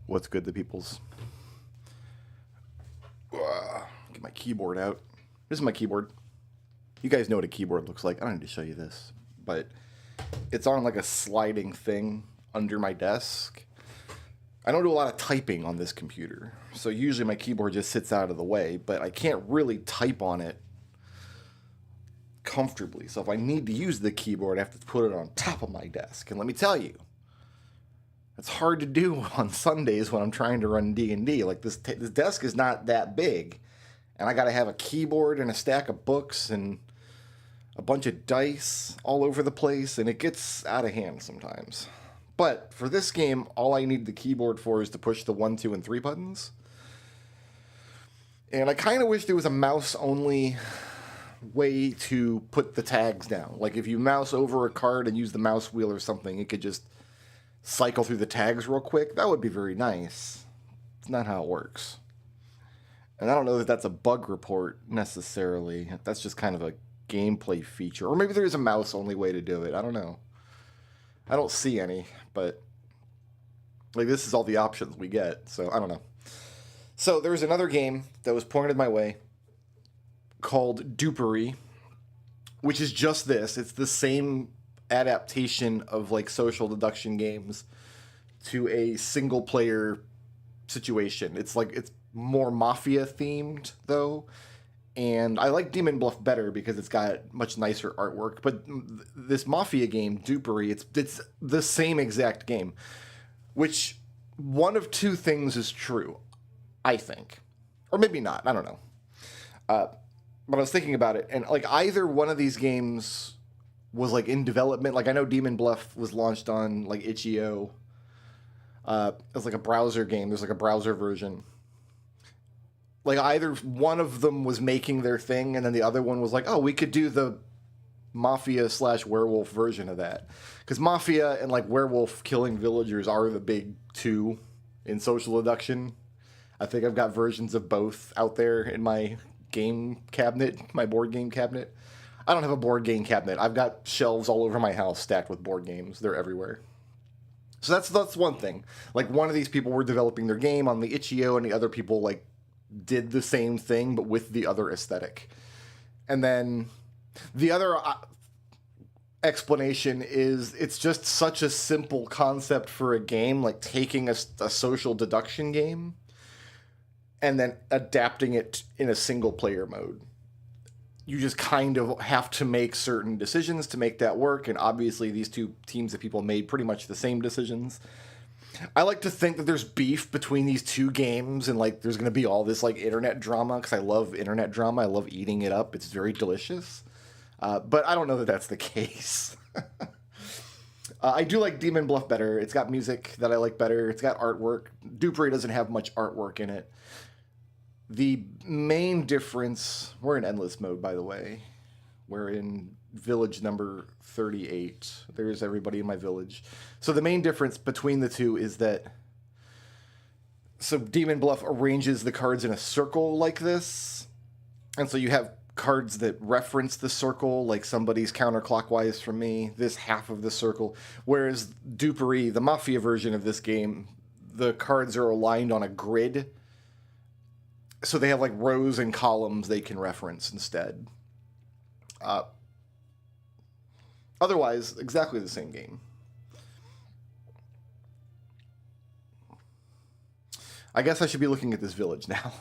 What's good, the peoples? Get my keyboard out. This is my keyboard. You guys know what a keyboard looks like. I don't need to show you this, but it's on like a sliding thing under my desk. I don't do a lot of typing on this computer, so usually my keyboard just sits out of the way, but I can't really type on it comfortably. So if I need to use the keyboard, I have to put it on top of my desk. And let me tell you, it's hard to do on Sundays when I'm trying to run D&D. Like this desk is not that big, and I got to have a keyboard and a stack of books and a bunch of dice all over the place, and it gets out of hand sometimes. But for this game, all I need the keyboard for is to push the 1, 2, and 3 buttons. And I kind of wish there was a mouse-only way to put the tags down. Like if you mouse over a card and use the mouse wheel or something, it could just cycle through the tags real quick. That would be very nice. It's not how it works. And I don't know that that's a bug report necessarily. That's just kind of a gameplay feature. Or maybe there is a mouse-only way to do it. I don't know. I don't see any, but like this is all the options we get, so I don't know. So there was another game that was pointed my way called Dupery, which is just this. It's the same adaptation of like social deduction games to a single player situation. It's like it's more mafia themed though. And I like Demon Bluff better because it's got much nicer artwork. But this Mafia game, Dupery, it's the same exact game. Which, one of two things is true, I think. Or maybe not, I don't know. But I was thinking about it, and like either one of these games was like in development. Like I know Demon Bluff was launched on like itch.io. It's like a browser game. There's like a browser version. Like either one of them was making their thing, and then the other one was like, "Oh, we could do the Mafia/werewolf version of that." Because Mafia and like werewolf killing villagers are the big two in social deduction. I think I've got versions of both out there in my game cabinet, my board game cabinet. I don't have a board game cabinet. I've got shelves all over my house stacked with board games. They're everywhere. So that's one thing. Like one of these people were developing their game on the itch.io, and the other people like did the same thing but with the other aesthetic. And then the other explanation is it's just such a simple concept for a game, like taking a social deduction game and then adapting it in a single player mode. You just kind of have to make certain decisions to make that work, and obviously these two teams of people made pretty much the same decisions. I like to think that there's beef between these two games, and like there's going to be all this like internet drama, because I love internet drama. I love eating it up. It's very delicious. But I don't know that that's the case. I do like Demon Bluff better. It's got music that I like better. It's got artwork. Dupery doesn't have much artwork in it. The main difference... We're in endless mode, by the way. We're in village number 38. There's everybody in my village. So the main difference between the two is that... So Demon Bluff arranges the cards in a circle like this. And so you have cards that reference the circle, like somebody's counterclockwise from me, this half of the circle. Whereas Dupery, the Mafia version of this game, the cards are aligned on a grid. So they have like rows and columns they can reference instead. Otherwise, exactly the same game. I guess I should be looking at this village now.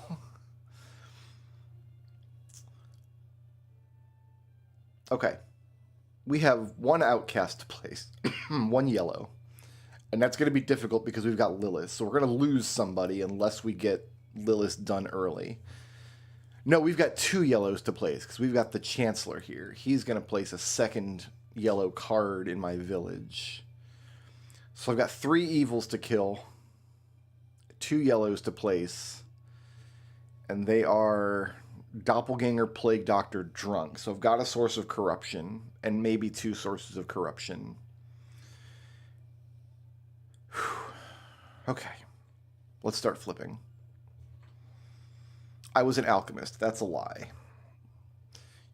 Okay. We have one outcast place, one yellow. And that's going to be difficult because we've got Lilith. So we're going to lose somebody unless we get Lilith done early. No, we've got 2 yellows to place because we've got the Chancellor here. He's going to place a second yellow card in my village. So I've got 3 evils to kill, 2 yellows to place, and they are Doppelganger, Plague Doctor, Drunk. So I've got a source of corruption and maybe 2 sources of corruption. Whew. Okay, let's start flipping. I was an alchemist. That's a lie.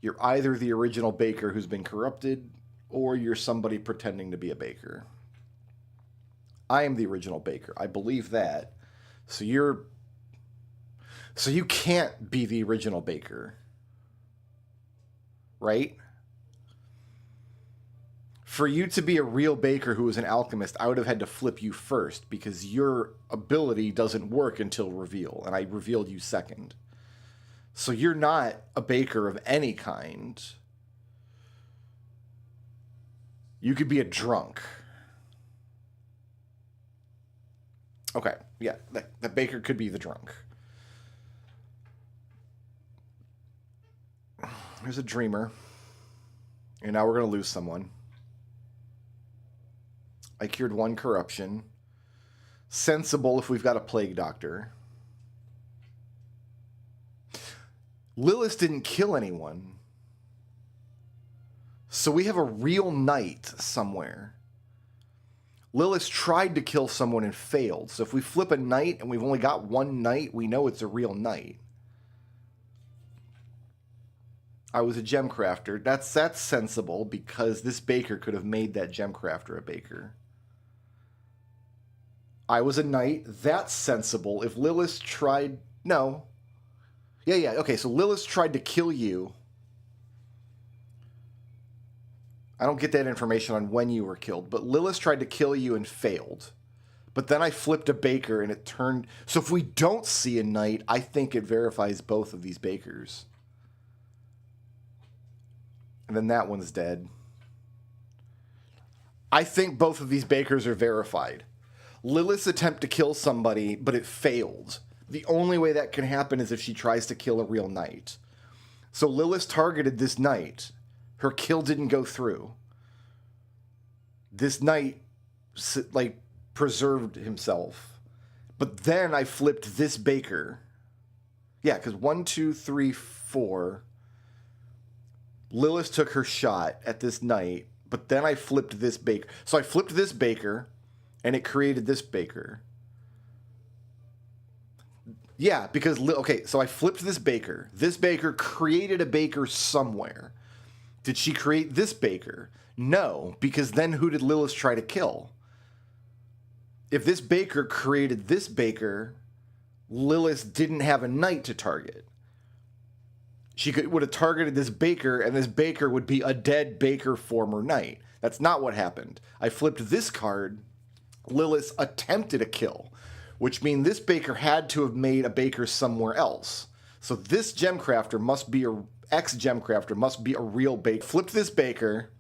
You're either the original baker who's been corrupted, or you're somebody pretending to be a baker. I am the original baker. I believe that. So you can't be the original baker, right? For you to be a real baker who was an alchemist, I would have had to flip you first because your ability doesn't work until reveal, and I revealed you second. So you're not a baker of any kind. You could be a drunk. Okay, yeah, the baker could be the drunk. There's a dreamer. And now we're going to lose someone. I cured one corruption. Sensible if we've got a plague doctor. Lilith didn't kill anyone. So we have a real knight somewhere. Lilith tried to kill someone and failed. So if we flip a knight and we've only got one knight, we know it's a real knight. I was a gem crafter. That's sensible because this baker could have made that gem crafter a baker. I was a knight. That's sensible. If Lilith tried... No. Yeah. Okay, so Lilith tried to kill you. I don't get that information on when you were killed, but Lilith tried to kill you and failed. But then I flipped a baker and it turned... So if we don't see a knight, I think it verifies both of these bakers. And then that one's dead. I think both of these bakers are verified. Lilith's attempt to kill somebody, but it failed. The only way that can happen is if she tries to kill a real knight. So Lilith targeted this knight. Her kill didn't go through. This knight, preserved himself. But then I flipped this baker. Yeah, because 1, 2, 3, 4. Lilith took her shot at this knight, but then I flipped this baker. So I flipped this baker, and it created this baker. Yeah, because... Okay, so I flipped this baker. This baker created a baker somewhere. Did she create this baker? No, because then who did Lilith try to kill? If this baker created this baker, Lilith didn't have a knight to target. She would have targeted this baker, and this baker would be a dead baker former knight. That's not what happened. I flipped this card. Lilith attempted a kill, which means this baker had to have made a baker somewhere else. So this gemcrafter must be ex-gemcrafter must be a real baker. Flipped this baker.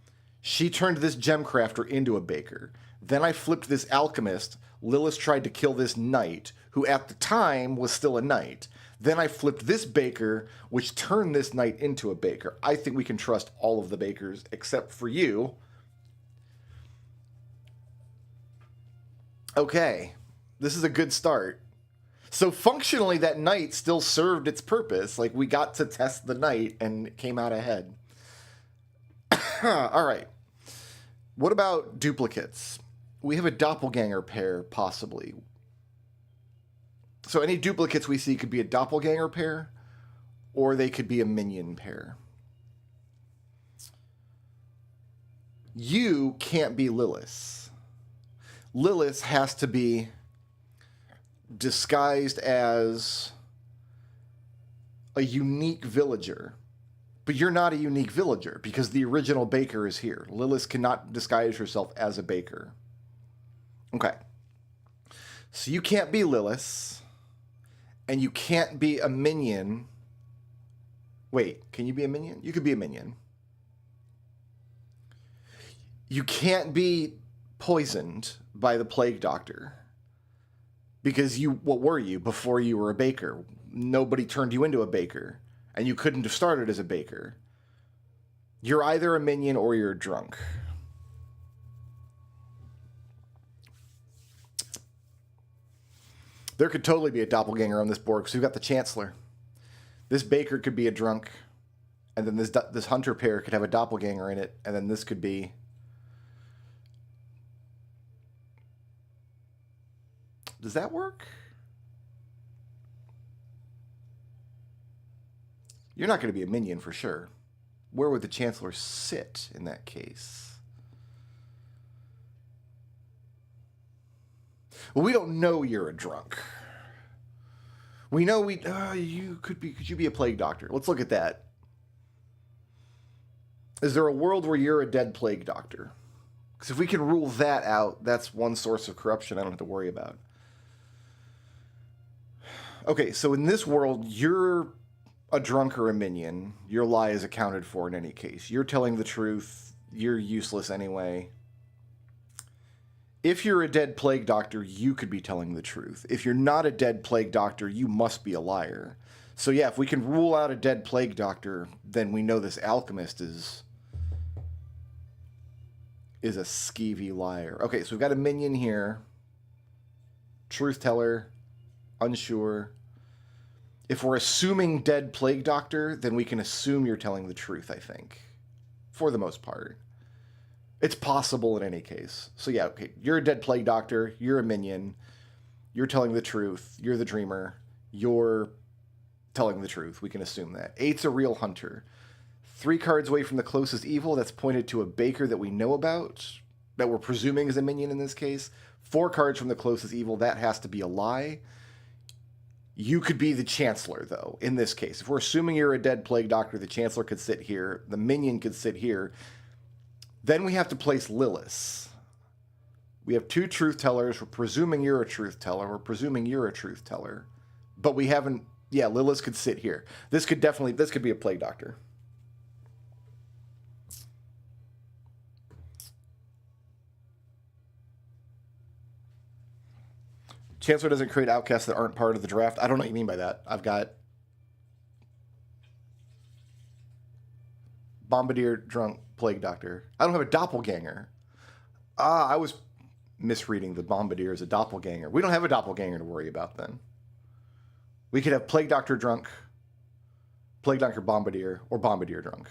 She turned this gemcrafter into a baker. Then I flipped this alchemist. Lilith tried to kill this knight, who at the time was still a knight. Then I flipped this baker, which turned this knight into a baker. I think we can trust all of the bakers, except for you. Okay, this is a good start. So functionally, that knight still served its purpose. Like, we got to test the knight, and it came out ahead. All right. What about duplicates? We have a doppelganger pair, possibly. So any duplicates we see could be a doppelganger pair, or they could be a minion pair. You can't be Lilith. Lilith has to be disguised as a unique villager. But you're not a unique villager, because the original baker is here. Lilith cannot disguise herself as a baker. Okay. So you can't be Lilith, and you can't be a minion. Wait, can you be a minion? You could be a minion. You can't be poisoned by the plague doctor. Because what were you before you were a baker? Nobody turned you into a baker. And you couldn't have started as a baker. You're either a minion or you're a drunk. There could totally be a doppelganger on this board, because we've got the Chancellor. This baker could be a drunk, and then this hunter pair could have a doppelganger in it, and then this could be... Does that work? You're not going to be a minion for sure. Where would the Chancellor sit in that case? Well, we don't know you're a drunk. We know could you be a plague doctor? Let's look at that. Is there a world where you're a dead plague doctor? Because if we can rule that out, that's one source of corruption I don't have to worry about. Okay, so in this world, you're a drunk or a minion. Your lie is accounted for in any case. You're telling the truth. You're useless anyway. If you're a dead plague doctor, you could be telling the truth. If you're not a dead plague doctor, you must be a liar. So yeah, if we can rule out a dead plague doctor, then we know this alchemist is a skeevy liar. Okay, so we've got a minion here. Truth teller. Unsure. If we're assuming dead plague doctor, then we can assume you're telling the truth, I think. For the most part. It's possible in any case. So yeah, okay, you're a dead plague doctor, you're a minion, you're telling the truth, you're the dreamer, you're telling the truth. We can assume that. 8's a real hunter. 3 cards away from the closest evil, that's pointed to a baker that we know about, that we're presuming is a minion in this case. 4 cards from the closest evil, that has to be a lie. You could be the Chancellor, though, in this case. If we're assuming you're a dead plague doctor, the Chancellor could sit here, the minion could sit here. Then we have to place Lilith. We have 2 truth tellers. We're presuming you're a truth teller. We're presuming you're a truth teller. But we haven't... Yeah, Lilith could sit here. This could be a plague doctor. Chancellor doesn't create outcasts that aren't part of the draft. I don't know what you mean by that. I've got... Bombardier, drunk, plague doctor. I don't have a doppelganger. I was misreading the Bombardier as a doppelganger. We don't have a doppelganger to worry about then. We could have plague doctor drunk, plague doctor Bombardier, or Bombardier drunk.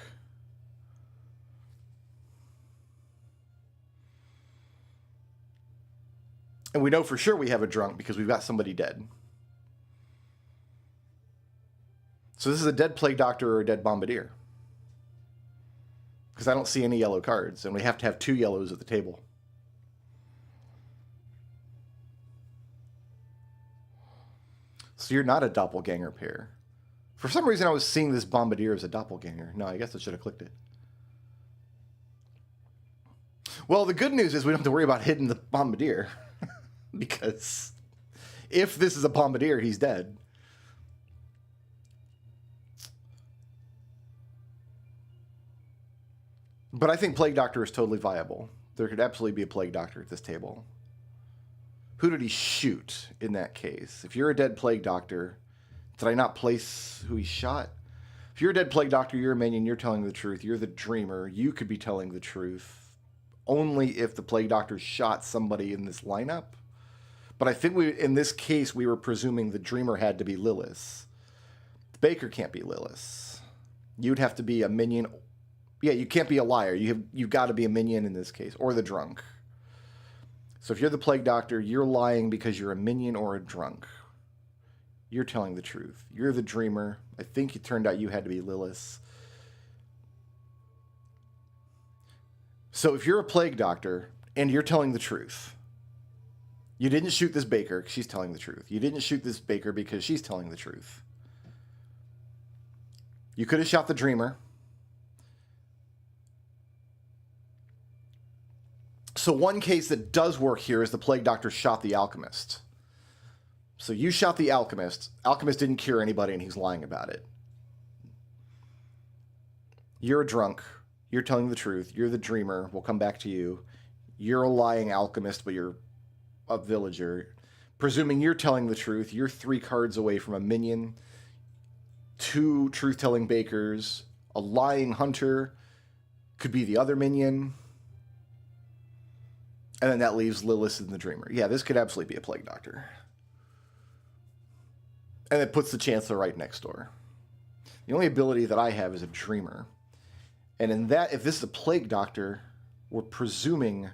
And we know for sure we have a drunk because we've got somebody dead. So this is a dead plague doctor or a dead Bombardier. Because I don't see any yellow cards, and we have to have 2 yellows at the table. So you're not a doppelganger pair. For some reason, I was seeing this Bombardier as a doppelganger. No, I guess I should have clicked it. Well, the good news is we don't have to worry about hitting the Bombardier. Because if this is a Bombardier, he's dead. But I think Plague Doctor is totally viable. There could absolutely be a Plague Doctor at this table. Who did he shoot in that case? If you're a dead Plague Doctor, did I not place who he shot? If you're a dead Plague Doctor, you're a minion, you're telling the truth, you're the dreamer, you could be telling the truth. Only if the Plague Doctor shot somebody in this lineup. But I think in this case, we were presuming the dreamer had to be Lilith. The Baker can't be Lilith. You'd have to be a minion. Yeah, you can't be a liar. You've got to be a minion in this case, or the drunk. So if you're the Plague Doctor, you're lying because you're a minion or a drunk. You're telling the truth. You're the dreamer. I think it turned out you had to be Lilith. So if you're a Plague Doctor and you're telling the truth, you didn't shoot this Baker because she's telling the truth. You didn't shoot this Baker because she's telling the truth. You could have shot the dreamer. So one case that does work here is the Plague Doctor shot the alchemist. So you shot the alchemist. Alchemist didn't cure anybody and he's lying about it. You're a drunk. You're telling the truth. You're the dreamer. We'll come back to you. You're a lying alchemist, but you're a villager. Presuming you're telling the truth, you're 3 cards away from a minion, 2 truth-telling bakers, a lying hunter, could be the other minion. And then that leaves Lilith and the dreamer. Yeah, this could absolutely be a Plague Doctor. And it puts the Chancellor right next door. The only ability that I have is a dreamer. And in that, if this is a Plague Doctor, we're presuming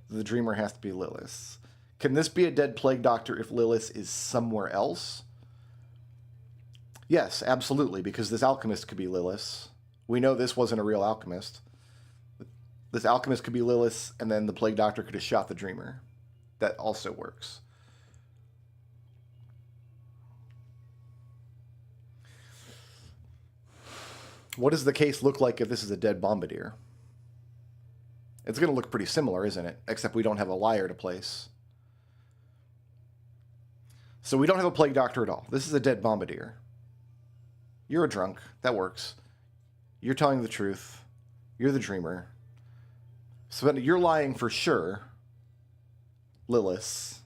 the dreamer has to be Lilith. Can this be a dead Plague Doctor if Lilith is somewhere else? Yes, absolutely, because this alchemist could be Lilith. We know this wasn't a real alchemist. This alchemist could be Lilith, and then the Plague Doctor could have shot the dreamer. That also works. What does the case look like if this is a dead bombardier? It's going to look pretty similar, isn't it? Except we don't have a liar to place. So we don't have a plague doctor at all. This is a dead bombardier. You're a drunk. That works. You're telling the truth. You're the dreamer. So you're lying for sure, Lilith.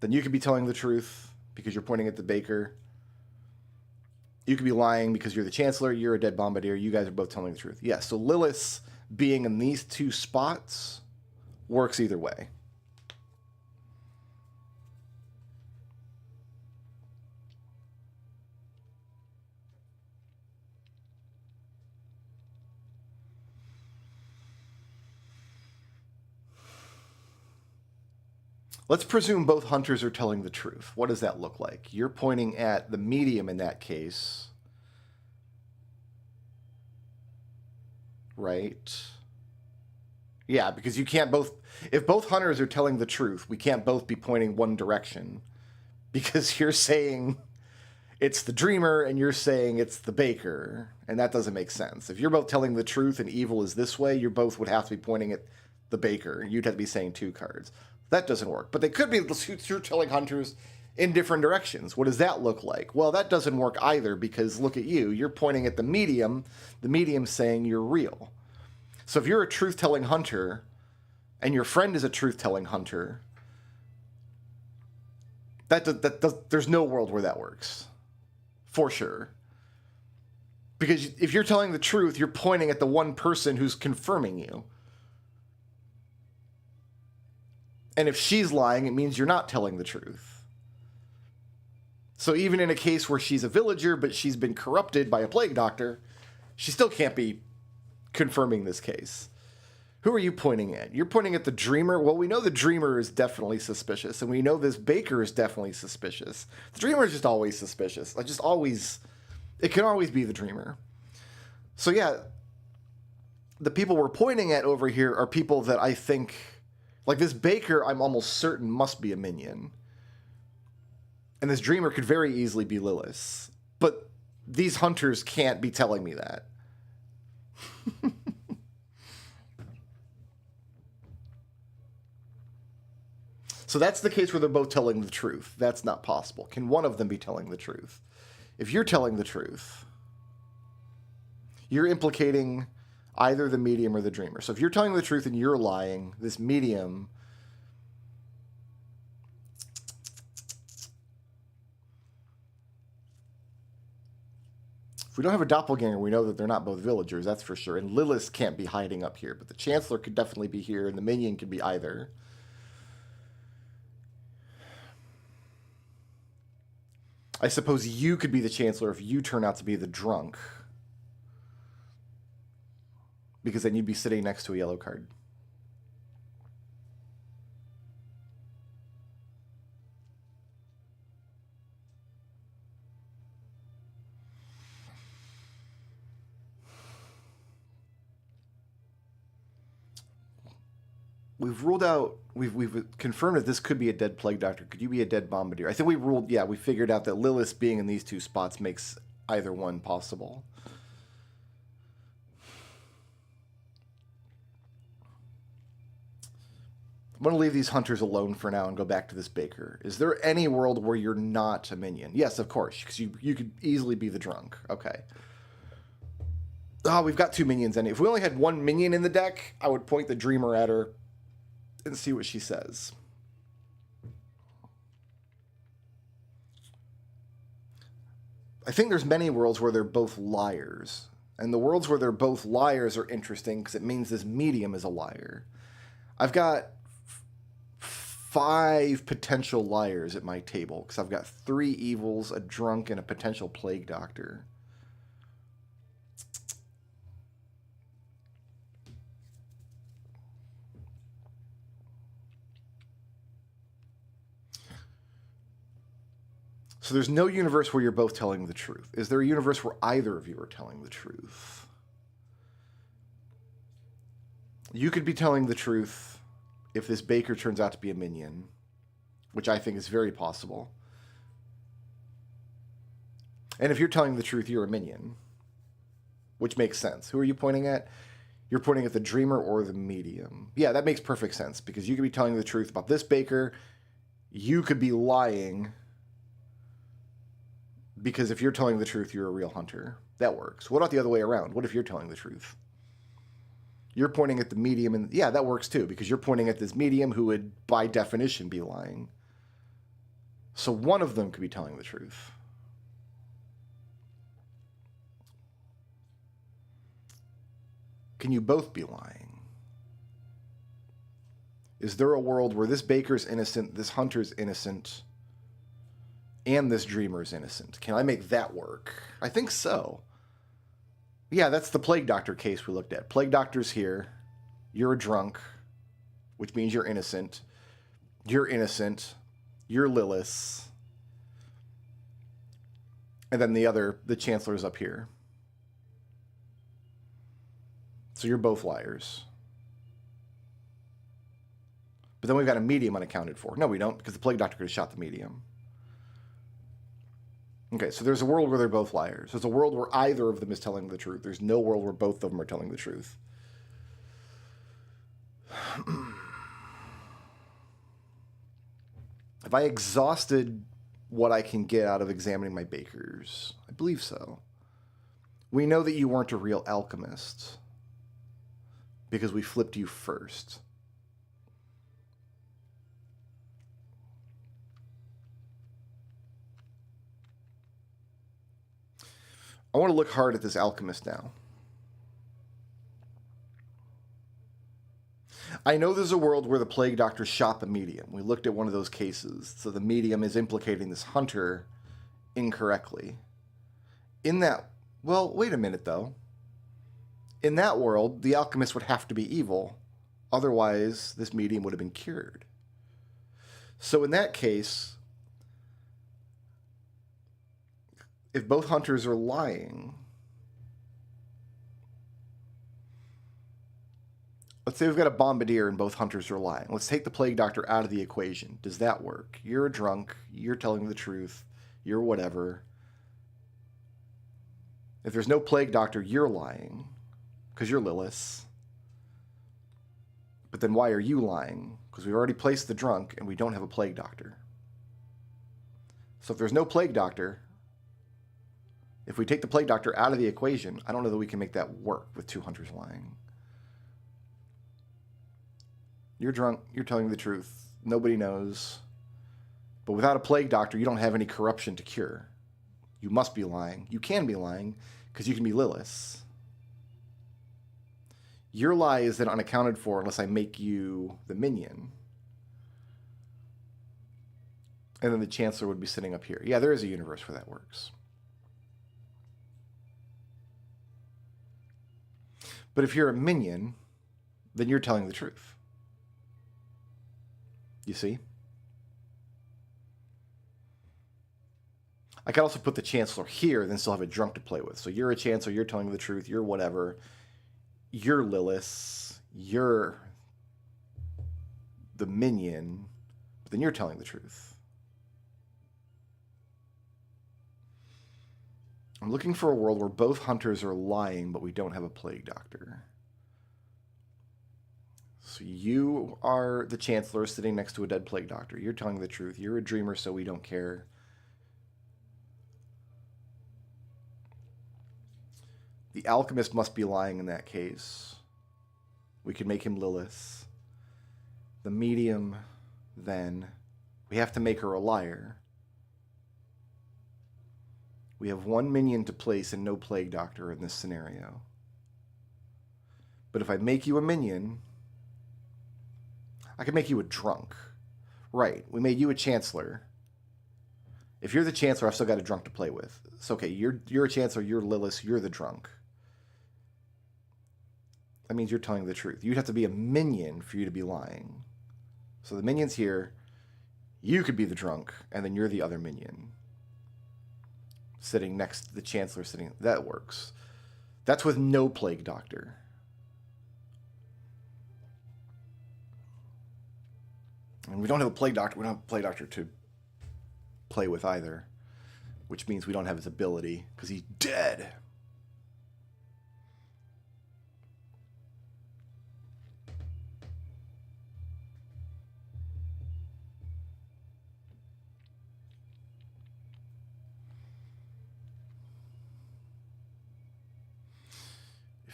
Then you could be telling the truth because you're pointing at the baker. You could be lying because you're the chancellor. You're a dead bombardier. You guys are both telling the truth. Yeah, so Lilith being in these two spots works either way. Let's presume both hunters are telling the truth. What does that look like? You're pointing at the medium in that case. Right? Yeah, because you can't both... If both hunters are telling the truth, we can't both be pointing one direction. Because you're saying it's the dreamer and you're saying it's the baker. And that doesn't make sense. If you're both telling the truth and evil is this way, you both would have to be pointing at the baker. You'd have to be saying two cards. That doesn't work. But they could be two telling hunters in different directions. What does that look like? Well, that doesn't work either because look at you. You're pointing at the medium saying you're real. So if you're a truth-telling hunter and your friend is a truth-telling hunter, there's no world where that works. For sure. Because if you're telling the truth, you're pointing at the one person who's confirming you. And if she's lying, it means you're not telling the truth. So even in a case where she's a villager, but she's been corrupted by a plague doctor, she still can't be confirming this case. Who are you pointing at? You're pointing at the dreamer? Well, we know the dreamer is definitely suspicious, and we know this baker is definitely suspicious. The dreamer is just always suspicious. Like, just always... It can always be the dreamer. So yeah, the people we're pointing at over here are people that I think... Like, this baker, I'm almost certain, must be a minion. And this dreamer could very easily be Lilith. But these hunters can't be telling me that. So that's the case where they're both telling the truth. That's not possible. Can one of them be telling the truth? If you're telling the truth, you're implicating... either the medium or the dreamer. So if you're telling the truth and you're lying, this medium... If we don't have a doppelganger, we know that they're not both villagers, that's for sure. And Lilith can't be hiding up here, but the Chancellor could definitely be here, and the minion could be either. I suppose you could be the Chancellor if you turn out to be the drunk. Because then you'd be sitting next to a yellow card. We've ruled out, we've confirmed that this could be a dead plague doctor. Could you be a dead bombardier? I think we figured out that Lilith being in these two spots makes either one possible. I'm going to leave these hunters alone for now and go back to this baker. Is there any world where you're not a minion? Yes, of course, because you could easily be the drunk. Okay. Oh, we've got two minions. If we only had one minion in the deck, I would point the dreamer at her and see what she says. I think there's many worlds where they're both liars. And the worlds where they're both liars are interesting because it means this medium is a liar. I've got 5 potential liars at my table because I've got 3 evils, a drunk, and a potential plague doctor. So there's no universe where you're both telling the truth. Is there a universe where either of you are telling the truth? You could be telling the truth if this baker turns out to be a minion, which I think is very possible. And if you're telling the truth, you're a minion. which makes sense. Who are you pointing at? You're pointing at the dreamer or the medium. Yeah, that makes perfect sense because you could be telling the truth about this baker. You could be lying because if you're telling the truth, you're a real hunter. That works. What about the other way around? What if you're telling the truth? You're pointing at the medium, and yeah, that works too because you're pointing at this medium who would, by definition, be lying. So one of them could be telling the truth. Can you both be lying? Is there a world where this baker's innocent, this hunter's innocent, and this dreamer's innocent? Can I make that work? I think so. Yeah, that's the plague doctor case we looked at. Plague doctor's here. You're a drunk, which means you're innocent. You're innocent. You're Lilith. And then the chancellor's up here. So you're both liars. But then we've got a medium unaccounted for. No, we don't, because the plague doctor could have shot the medium. Okay, so there's a world where they're both liars. There's a world where either of them is telling the truth. There's no world where both of them are telling the truth. Have I exhausted what I can get out of examining my bakers? I believe so. We know that you weren't a real alchemist because we flipped you first. I want to look hard at this alchemist now. I know there's a world where the plague doctor shot the medium. We looked at one of those cases. So the medium is implicating this hunter incorrectly. In that, well, wait a minute though. In that world, the alchemist would have to be evil. Otherwise, this medium would have been cured. So in that case, if both hunters are lying, let's say we've got a bombardier and both hunters are lying. Let's take the plague doctor out of the equation. Does that work? You're a drunk. You're telling the truth. You're whatever. If there's no plague doctor, you're lying because you're Lilith. But then why are you lying? Because we've already placed the drunk and we don't have a plague doctor. So if there's no plague doctor, if we take the plague doctor out of the equation, I don't know that we can make that work with two hunters lying. You're drunk. You're telling the truth. Nobody knows. But without a plague doctor, you don't have any corruption to cure. You must be lying. You can be lying because you can be Lilith. Your lie is then unaccounted for unless I make you the minion. And then the Chancellor would be sitting up here. Yeah, there is a universe where that works. But if you're a minion, then you're telling the truth. You see? I could also put the Chancellor here, then still have a drunk to play with. So you're a Chancellor, you're telling the truth, you're whatever. You're Lilith, you're the minion, but then you're telling the truth. I'm looking for a world where both hunters are lying, but we don't have a plague doctor. So you are the Chancellor sitting next to a dead plague doctor. You're telling the truth. You're a dreamer, so we don't care. The alchemist must be lying in that case. We could make him Lilith. The medium, then, we have to make her a liar. We have one minion to place and no plague doctor in this scenario. But if I make you a minion, I could make you a drunk. Right, we made you a Chancellor. If you're the Chancellor, I've still got a drunk to play with. It's okay, you're a Chancellor, you're Lilith, you're the drunk. That means you're telling the truth. You'd have to be a minion for you to be lying. So the minion's here, you could be the drunk, and then you're the other minion. Sitting next to the Chancellor sitting, that works. That's with no plague doctor. And we don't have a plague doctor. We don't have a plague doctor to play with either, which means we don't have his ability because he's dead.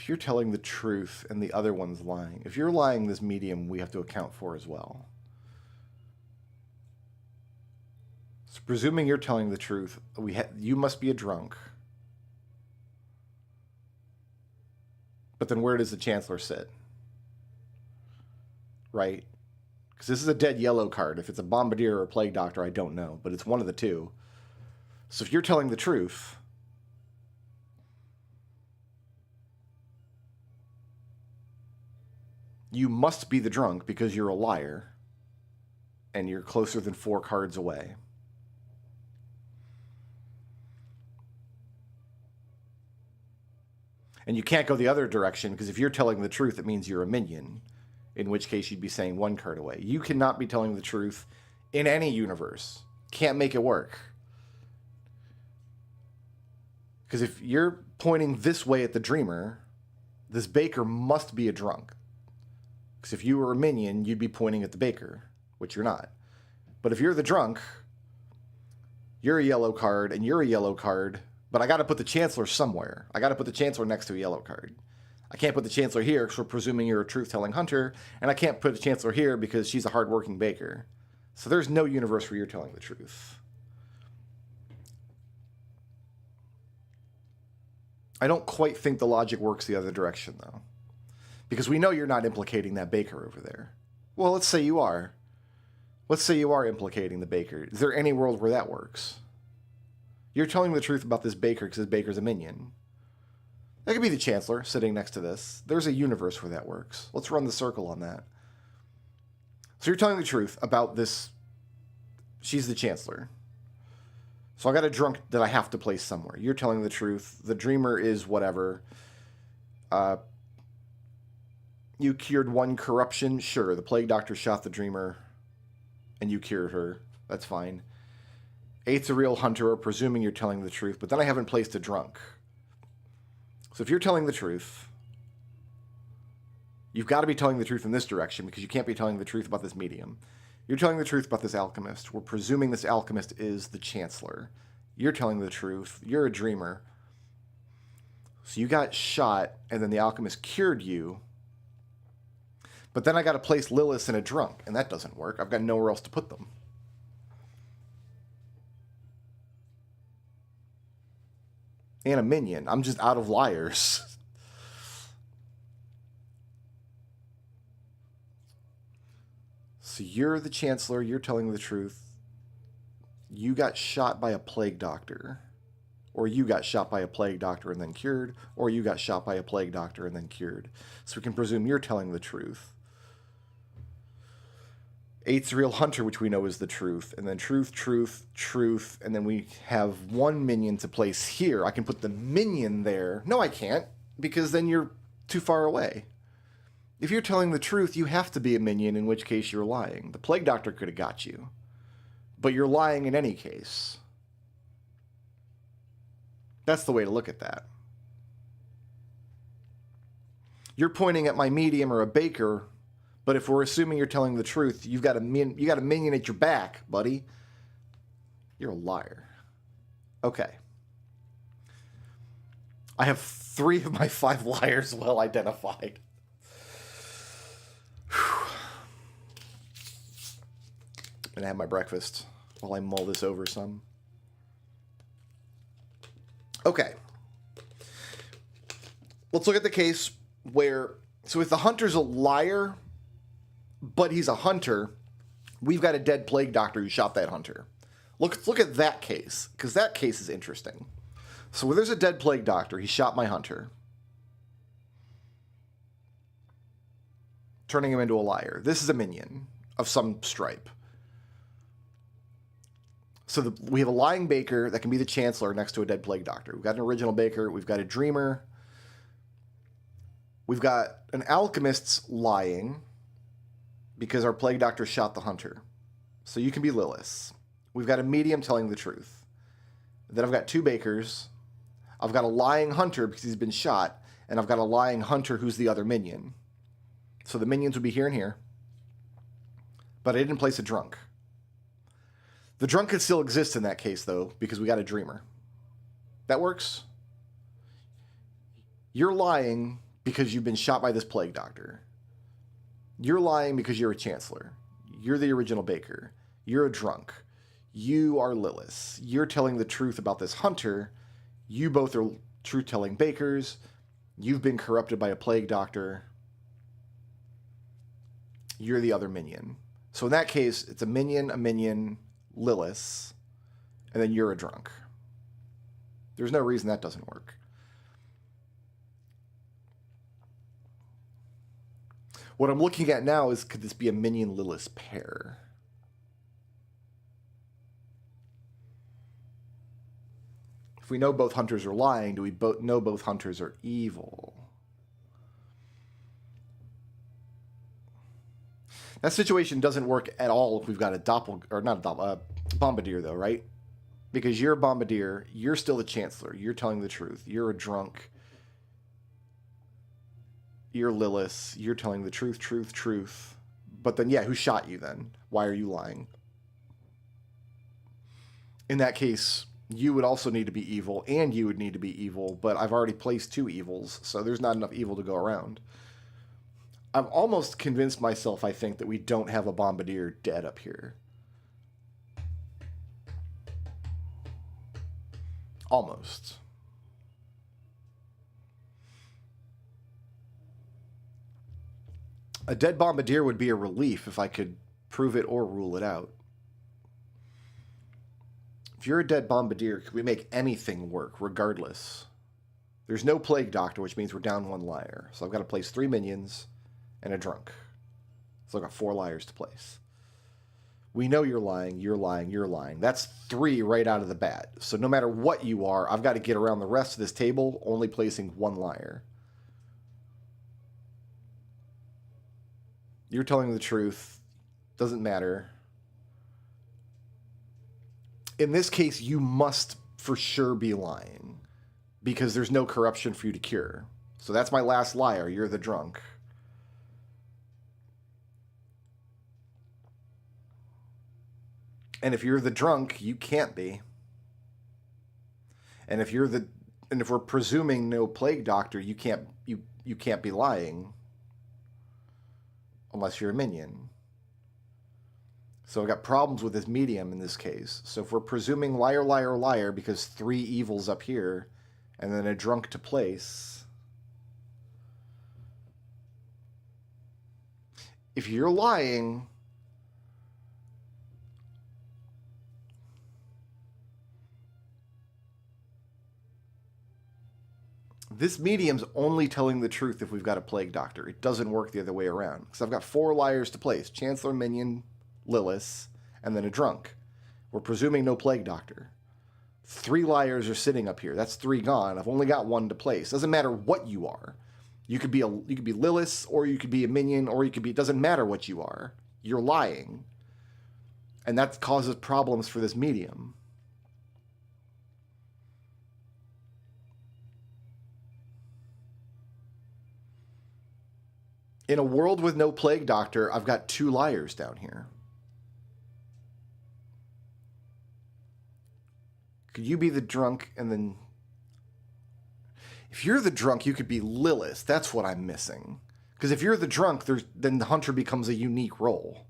If you're telling the truth and the other one's lying, if you're lying, this medium we have to account for as well. So presuming you're telling the truth, you must be a drunk. But then where does the Chancellor sit? Right? Because this is a dead yellow card. If it's a Bombardier or a Plague Doctor, I don't know. But it's one of the two. So if you're telling the truth, you must be the drunk because you're a liar. And you're closer than 4 cards away. And you can't go the other direction because if you're telling the truth, it means you're a minion. In which case you'd be saying 1 card away. You cannot be telling the truth in any universe. Can't make it work. Because if you're pointing this way at the dreamer, this baker must be a drunk. Because if you were a minion, you'd be pointing at the baker, which you're not. But if you're the drunk, you're a yellow card and you're a yellow card, but I got to put the Chancellor somewhere. I got to put the Chancellor next to a yellow card. I can't put the Chancellor here because we're presuming you're a truth-telling hunter, and I can't put the Chancellor here because she's a hard-working baker. So there's no universe where you're telling the truth. I don't quite think the logic works the other direction, though. Because we know you're not implicating that baker over there. Well, let's say you are. Let's say you are implicating the baker. Is there any world where that works? You're telling the truth about this baker because this baker's a minion. That could be the Chancellor sitting next to this. There's a universe where that works. Let's run the circle on that. So you're telling the truth about this. She's the Chancellor. So I got a drunk that I have to place somewhere. You're telling the truth. The dreamer is whatever. You cured 1 corruption. Sure, the Plague Doctor shot the dreamer and you cured her. That's fine. 8's a real hunter, presuming you're telling the truth, but then I haven't placed a drunk. So if you're telling the truth, you've got to be telling the truth in this direction because you can't be telling the truth about this medium. You're telling the truth about this alchemist. We're presuming this alchemist is the Chancellor. You're telling the truth. You're a dreamer. So you got shot, and then the alchemist cured you. But then I got to place Lilith in a drunk, and that doesn't work. I've got nowhere else to put them. And a minion. I'm just out of liars. So you're the Chancellor. You're telling the truth. You got shot by a Plague Doctor. Or you got shot by a Plague Doctor and then cured. Or you got shot by a Plague Doctor and then cured. So we can presume you're telling the truth. 8's real hunter, which we know is the truth. And then truth, truth, truth. And then we have 1 minion to place here. I can put the minion there. No, I can't. Because then you're too far away. If you're telling the truth, you have to be a minion, in which case you're lying. The Plague Doctor could have got you. But you're lying in any case. That's the way to look at that. You're pointing at my medium or a baker, but if we're assuming you're telling the truth, you got a minion at your back, buddy. You're a liar. Okay. I have 3 of my 5 liars well identified. I'm gonna have my breakfast while I mull this over some. Okay. Let's look at the case where, so if the hunter's a liar, but he's a hunter, we've got a dead Plague Doctor who shot that hunter. Look at that case, because that case is interesting. So where there's a dead Plague Doctor, he shot my hunter, turning him into a liar. This is a minion of some stripe. So we have a lying baker that can be the Chancellor next to a dead Plague Doctor. We've got an original baker. We've got a dreamer. We've got an alchemist's lying because our Plague Doctor shot the hunter. So you can be Lilith. We've got a medium telling the truth. Then I've got 2 bakers. I've got a lying hunter because he's been shot. And I've got a lying hunter who's the other minion. So the minions would be here and here. But I didn't place a drunk. The drunk could still exist in that case, though, because we got a dreamer. That works. You're lying, because you've been shot by this plague doctor. You're lying because you're a chancellor. You're the original baker. You're a drunk. You are Lilith. You're telling the truth about this hunter. You both are truth-telling bakers. You've been corrupted by a plague doctor. You're the other minion. So in that case, it's a minion, Lilith, and then you're a drunk. There's no reason that doesn't work. What I'm looking at now is, could this be a minion Lilith pair? If we know both hunters are lying, do we know both hunters are evil? That situation doesn't work at all if we've got a bombardier though, right? Because you're a bombardier, you're still the chancellor, you're telling the truth, you're a drunk, you're Lilith, you're telling the truth. But then, yeah, who shot you then? Why are you lying? In that case, you would also need to be evil, and you would need to be evil, but I've already placed 2 evils, so there's not enough evil to go around. I've almost convinced myself, I think, that we don't have a bombardier dead up here. Almost. A dead bombardier would be a relief if I could prove it or rule it out. If you're a dead bombardier, could we make anything work regardless? There's no plague doctor, which means we're down 1 liar. So I've got to place 3 minions and a drunk. So I've got 4 liars to place. We know you're lying, you're lying, you're lying. That's 3 right out of the bat. So no matter what you are, I've got to get around the rest of this table, only placing 1 liar. You're telling the truth. Doesn't matter. In this case, you must for sure be lying because there's no corruption for you to cure. So that's my last liar. You're the drunk. And if you're the drunk, you can't be. And if we're presuming no plague doctor, you can't be lying unless you're a minion. So I've got problems with this medium in this case. So if we're presuming liar, liar, liar, because 3 evils up here, and then a drunk to place. If you're lying, this medium's only telling the truth if we've got a plague doctor. It doesn't work the other way around. Because I've got 4 liars to place. Chancellor, minion, Lilith, and then a drunk. We're presuming no plague doctor. 3 liars are sitting up here. That's 3 gone. I've only got 1 to place. Doesn't matter what you are. You could be Lilith, or you could be a minion, or you could be. It doesn't matter what you are. You're lying, and that causes problems for this medium. In a world with no plague doctor, I've got 2 liars down here. Could you be the drunk and then... If you're the drunk, you could be Lilith. That's what I'm missing. Because if you're the drunk, then the hunter becomes a unique role.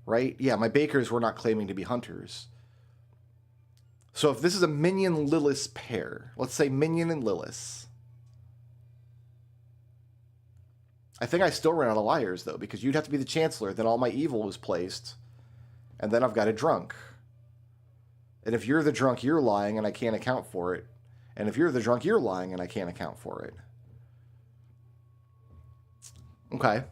Right? Yeah, my bakers were not claiming to be hunters. So if this is a minion-Lilith pair, let's say minion and Lilith... I think I still ran out of liars, though, because you'd have to be the chancellor, then all my evil was placed, and then I've got a drunk. And if you're the drunk, you're lying, and I can't account for it. And if you're the drunk, you're lying, and I can't account for it. Okay.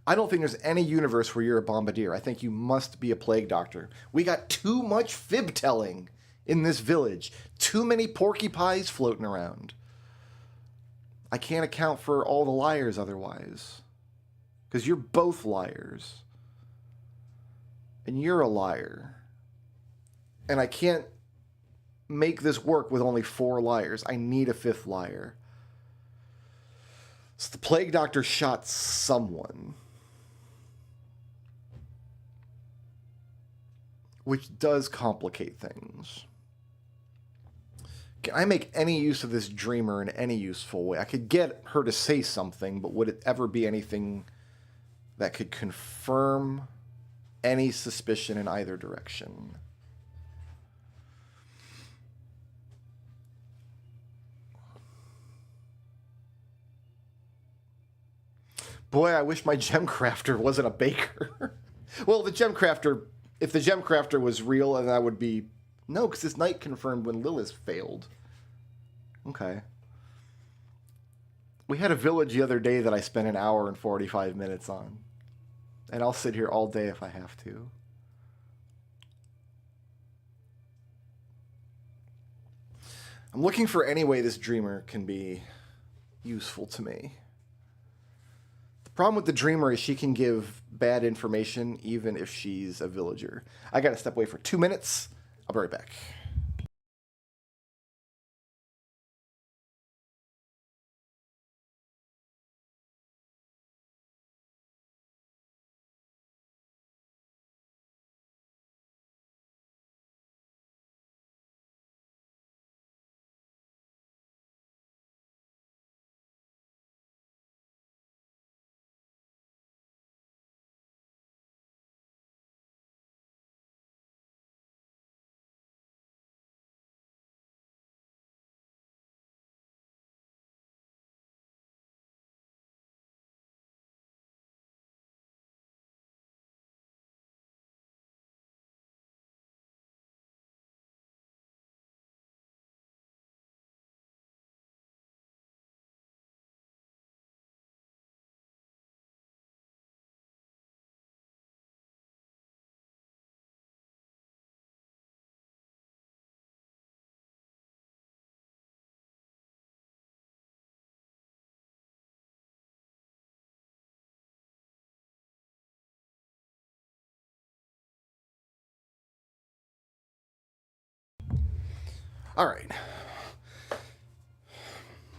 I don't think there's any universe where you're a bombardier. I think you must be a plague doctor. We got too much fib-telling in this village. Too many porky pies floating around. I can't account for all the liars otherwise. Because you're both liars. And you're a liar. And I can't make this work with only 4 liars. I need a 5th liar. So the plague doctor shot someone. which does complicate things. Can I make any use of this dreamer in any useful way? I could get her to say something, but would it ever be anything that could confirm any suspicion in either direction? Boy, I wish my gem crafter wasn't a baker. Well, the gem crafter, if the gem crafter was real, then I would be... No, because this knight confirmed when Lilith failed. Okay. We had a village the other day that I spent an hour and 45 minutes on. And I'll sit here all day if I have to. I'm looking for any way this dreamer can be useful to me. The problem with the dreamer is she can give bad information even if she's a villager. I gotta step away for 2 minutes. I'll be right back. All right.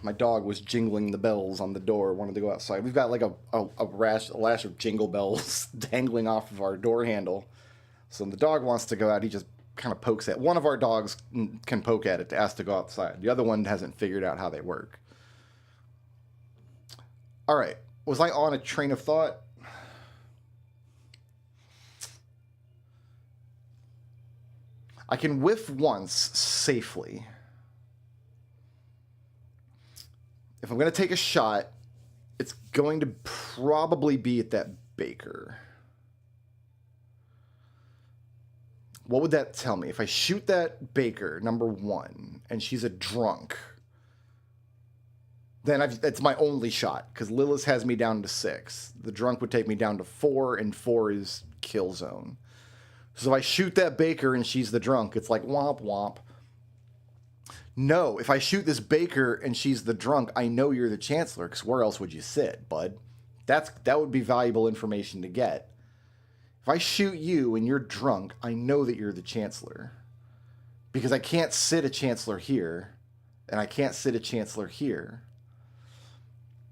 My dog was jingling the bells on the door, wanted to go outside. We've got like a lash of jingle bells dangling off of our door handle. So when the dog wants to go out, he just kind of pokes at it. One of our dogs can poke at it to ask to go outside. The other one hasn't figured out how they work. All right. Was I on a train of thought? I can whiff once safely. If I'm going to take a shot, it's going to probably be at that baker. What would that tell me? If I shoot that baker, number one, and she's a drunk, then that's my only shot, because Lilith has me down to 6. The drunk would take me down to 4, and 4 is kill zone. So if I shoot that baker and she's the drunk, it's like womp womp. No, if I shoot this baker and she's the drunk, I know you're the chancellor, because where else would you sit, bud? That would be valuable information to get. If I shoot you and you're drunk, I know that you're the chancellor. Because I can't sit a chancellor here, and I can't sit a chancellor here.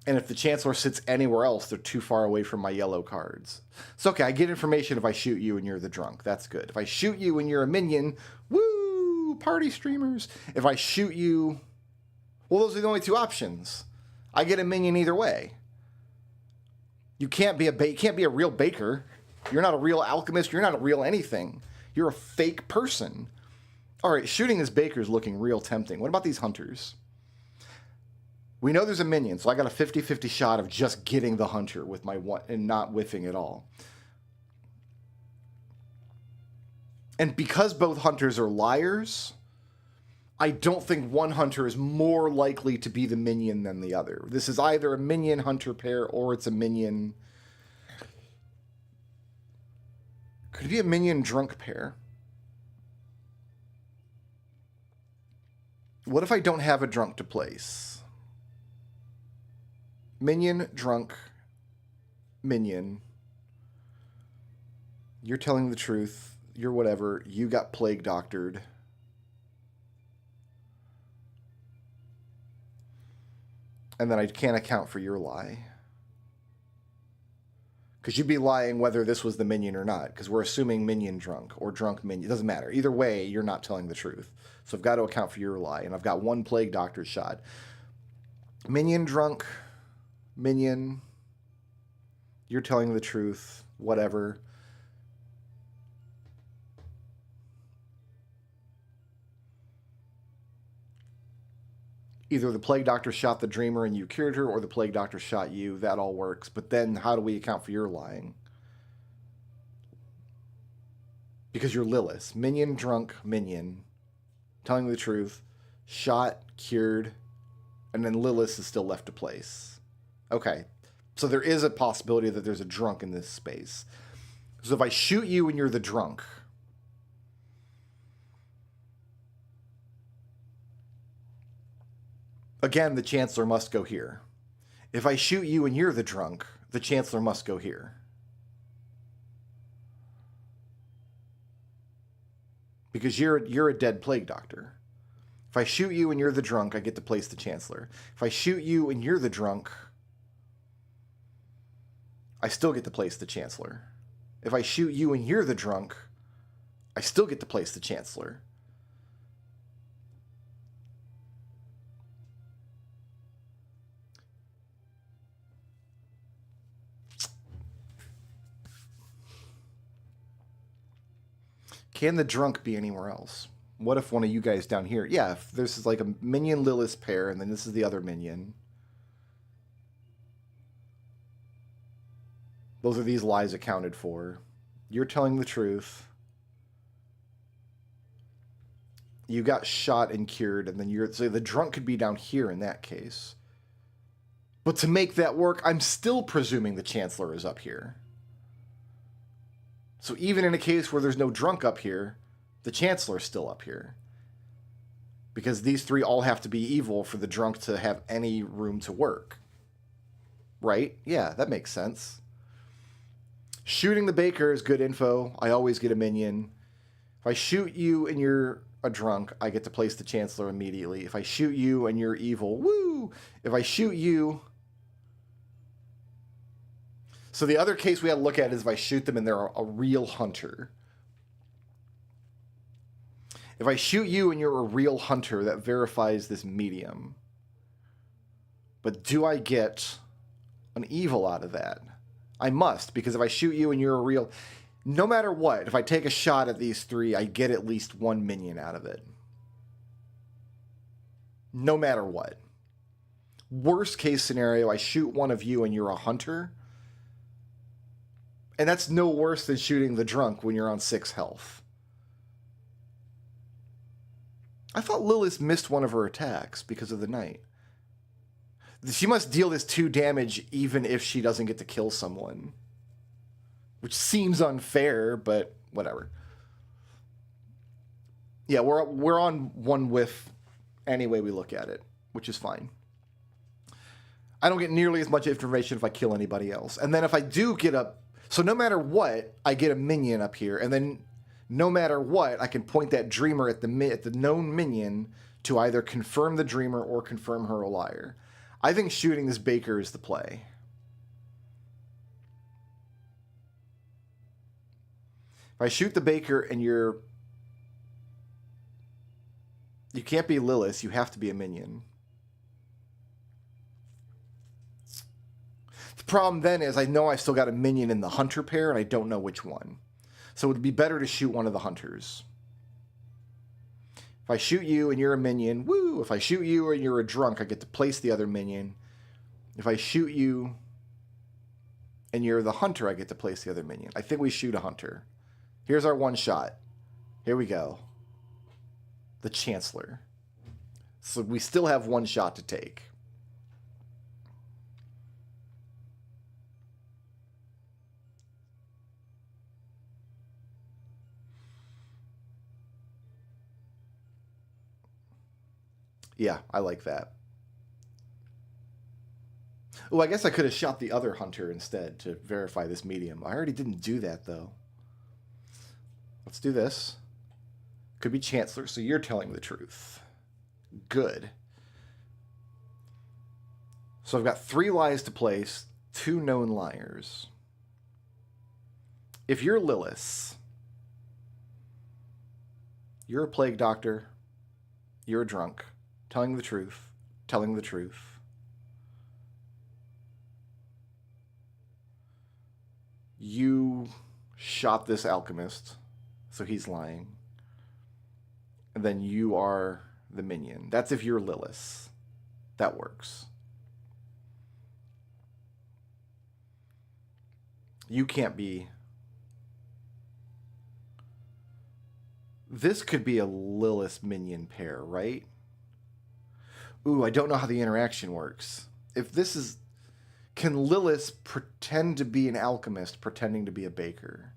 And if the chancellor sits anywhere else, they're too far away from my yellow cards. So, okay, I get information if I shoot you and you're the drunk. That's good. If I shoot you and you're a minion, woo, party streamers. If I shoot you, well, those are the only 2 options. I get a minion either way. You can't be a real baker. You're not a real alchemist. You're not a real anything. You're a fake person. All right, shooting this baker is looking real tempting. What about these hunters? We know there's a minion, so I got a 50-50 shot of just getting the hunter with my one and not whiffing at all. And because both hunters are liars, I don't think one hunter is more likely to be the minion than the other. This is either a minion hunter pair or it's a minion... Could it be a minion drunk pair? What if I don't have a drunk to place? Minion, drunk, minion. You're telling the truth. You're whatever. You got plague doctored. And then I can't account for your lie. Because you'd be lying whether this was the minion or not, because we're assuming minion drunk or drunk minion. It doesn't matter. Either way, you're not telling the truth. So I've got to account for your lie, and I've got one plague doctor shot. Minion drunk, minion, you're telling the truth, whatever. Either the plague doctor shot the dreamer and you cured her, or the plague doctor shot you. That all works. But then how do we account for your lying? Because you're Lilith. Minion, drunk, minion. Telling the truth. Shot, cured. And then Lilith is still left to place. Okay. So there is a possibility that there's a drunk in this space. So if I shoot you and you're the drunk... Again, the Chancellor must go here. If I shoot you and you're the drunk, the Chancellor must go here. Because you're a dead plague doctor. If I shoot you and you're the drunk, I get to place the Chancellor. If I shoot you and you're the drunk, I still get to place the Chancellor. If I shoot you and you're the drunk, I still get to place the Chancellor. Can the drunk be anywhere else? What if one of you guys down here... Yeah, if this is like a minion Lilith pair, and then this is the other minion. Those are these lies accounted for. You're telling the truth. You got shot and cured, and then you're... So the drunk could be down here in that case. But to make that work, I'm still presuming the Chancellor is up here. So even in a case where there's no drunk up here, the Chancellor's still up here. Because these three all have to be evil for the drunk to have any room to work. Right? Yeah, that makes sense. Shooting the baker is good info. I always get a minion. If I shoot you and you're a drunk, I get to place the Chancellor immediately. If I shoot you and you're evil, woo! If I shoot you... So the other case we had to look at is if I shoot them and they're a real hunter. If I shoot you and you're a real hunter, that verifies this medium. But do I get an evil out of that? I must, because if I shoot you and you're a real... No matter what, if I take a shot at these three, I get at least one minion out of it. No matter what. Worst case scenario, I shoot one of you and you're a hunter. And that's no worse than shooting the drunk when you're on 6 health. I thought Lilith missed one of her attacks because of the night. She must deal this 2 damage even if she doesn't get to kill someone. Which seems unfair, but whatever. Yeah, we're on 1 whiff any way we look at it, which is fine. I don't get nearly as much information if I kill anybody else. And then if I do get a... So no matter what, I get a minion up here, and then no matter what, I can point that dreamer at the known minion to either confirm the dreamer or confirm her a liar. I think shooting this baker is the play. If I shoot the baker and you can't be Lilith, you have to be a minion. The problem then is I know I still got a minion in the hunter pair and I don't know which one. So it would be better to shoot one of the hunters. If I shoot you and you're a minion, woo! If I shoot you and you're a drunk, I get to place the other minion. If I shoot you and you're the hunter, I get to place the other minion. I think we shoot a hunter. Here's our one shot. Here we go. The Chancellor. So we still have one shot to take. Yeah, I like that. Oh, I guess I could have shot the other hunter instead to verify this medium. I already didn't do that, though. Let's do this. Could be Chancellor, so you're telling the truth. Good. So I've got 3 lies to place, 2 known liars. If you're Lilith, you're a plague doctor, you're a drunk, telling the truth, telling the truth. You shot this alchemist, so he's lying. And then you are the minion. That's if you're Lilith. That works. You can't be... This could be a Lilith minion pair, right? Ooh, I don't know how the interaction works. If this is... Can Lilith pretend to be an alchemist pretending to be a baker?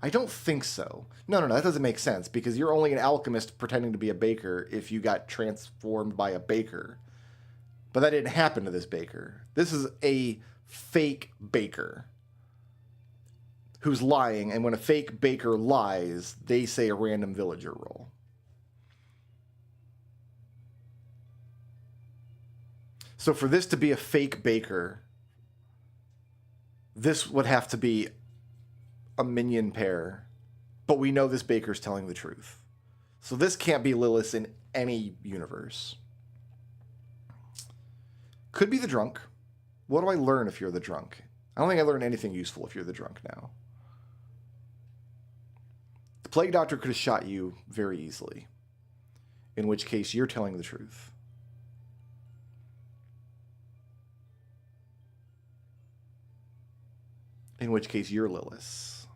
I don't think so. No, that doesn't make sense, because you're only an alchemist pretending to be a baker if you got transformed by a baker. But that didn't happen to this baker. This is a fake baker who's lying, and when a fake baker lies, they say a random villager roll. So for this to be a fake baker, this would have to be a minion pair, but we know this baker's telling the truth. So this can't be Lilith in any universe. Could be the drunk. What do I learn if you're the drunk? I don't think I learned anything useful if you're the drunk now. The plague doctor could have shot you very easily, in which case you're telling the truth. In which case you're Lilith.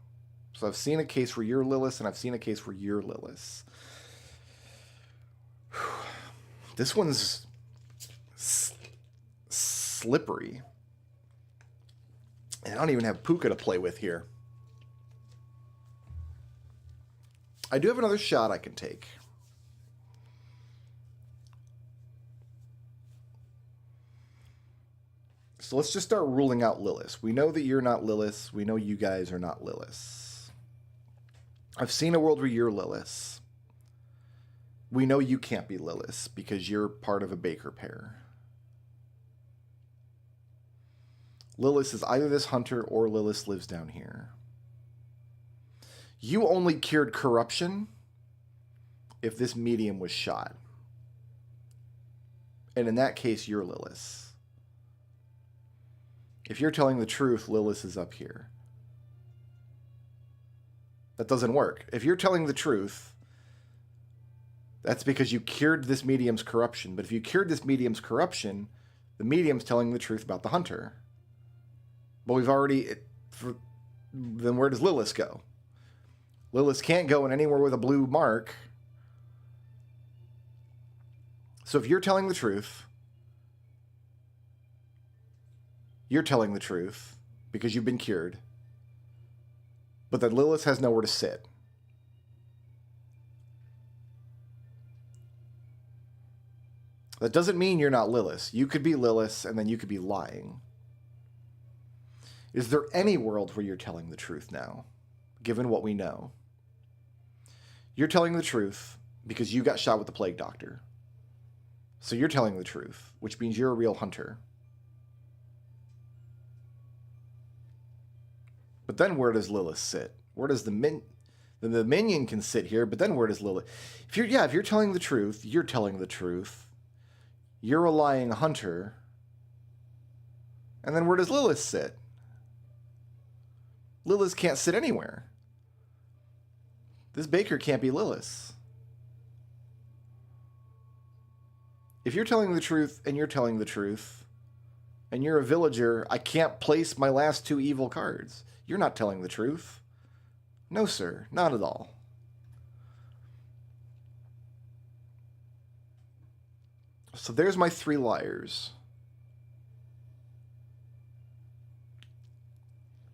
So I've seen a case where you're Lilith, and I've seen a case where you're Lilith. This one's slippery. And I don't even have Puka to play with here. I do have another shot I can take. So let's just start ruling out Lilith. We know that you're not Lilith. We know you guys are not Lilith. I've seen a world where you're Lilith. We know you can't be Lilith because you're part of a baker pair. Lilith is either this hunter or Lilith lives down here. You only cured corruption if this medium was shot. And in that case, you're Lilith. If you're telling the truth, Lilith is up here. That doesn't work. If you're telling the truth, that's because you cured this medium's corruption. But if you cured this medium's corruption, the medium's telling the truth about the hunter. But we've already... Then where does Lilith go? Lilith can't go in anywhere with a blue mark. So if you're telling the truth... You're telling the truth because you've been cured. But then Lilith has nowhere to sit. That doesn't mean you're not Lilith. You could be Lilith and then you could be lying. Is there any world where you're telling the truth now, given what we know? You're telling the truth because you got shot with the plague doctor. So you're telling the truth, which means you're a real hunter. But then where does Lilith sit? Where does the minion can sit here, but then where does Lilith? If you're telling the truth, you're telling the truth. You're a lying hunter. And then where does Lilith sit? Lilith can't sit anywhere. This baker can't be Lilith. If you're telling the truth and you're telling the truth, and you're a villager, I can't place my last two evil cards. You're not telling the truth. No, sir, not at all. So there's my three liars.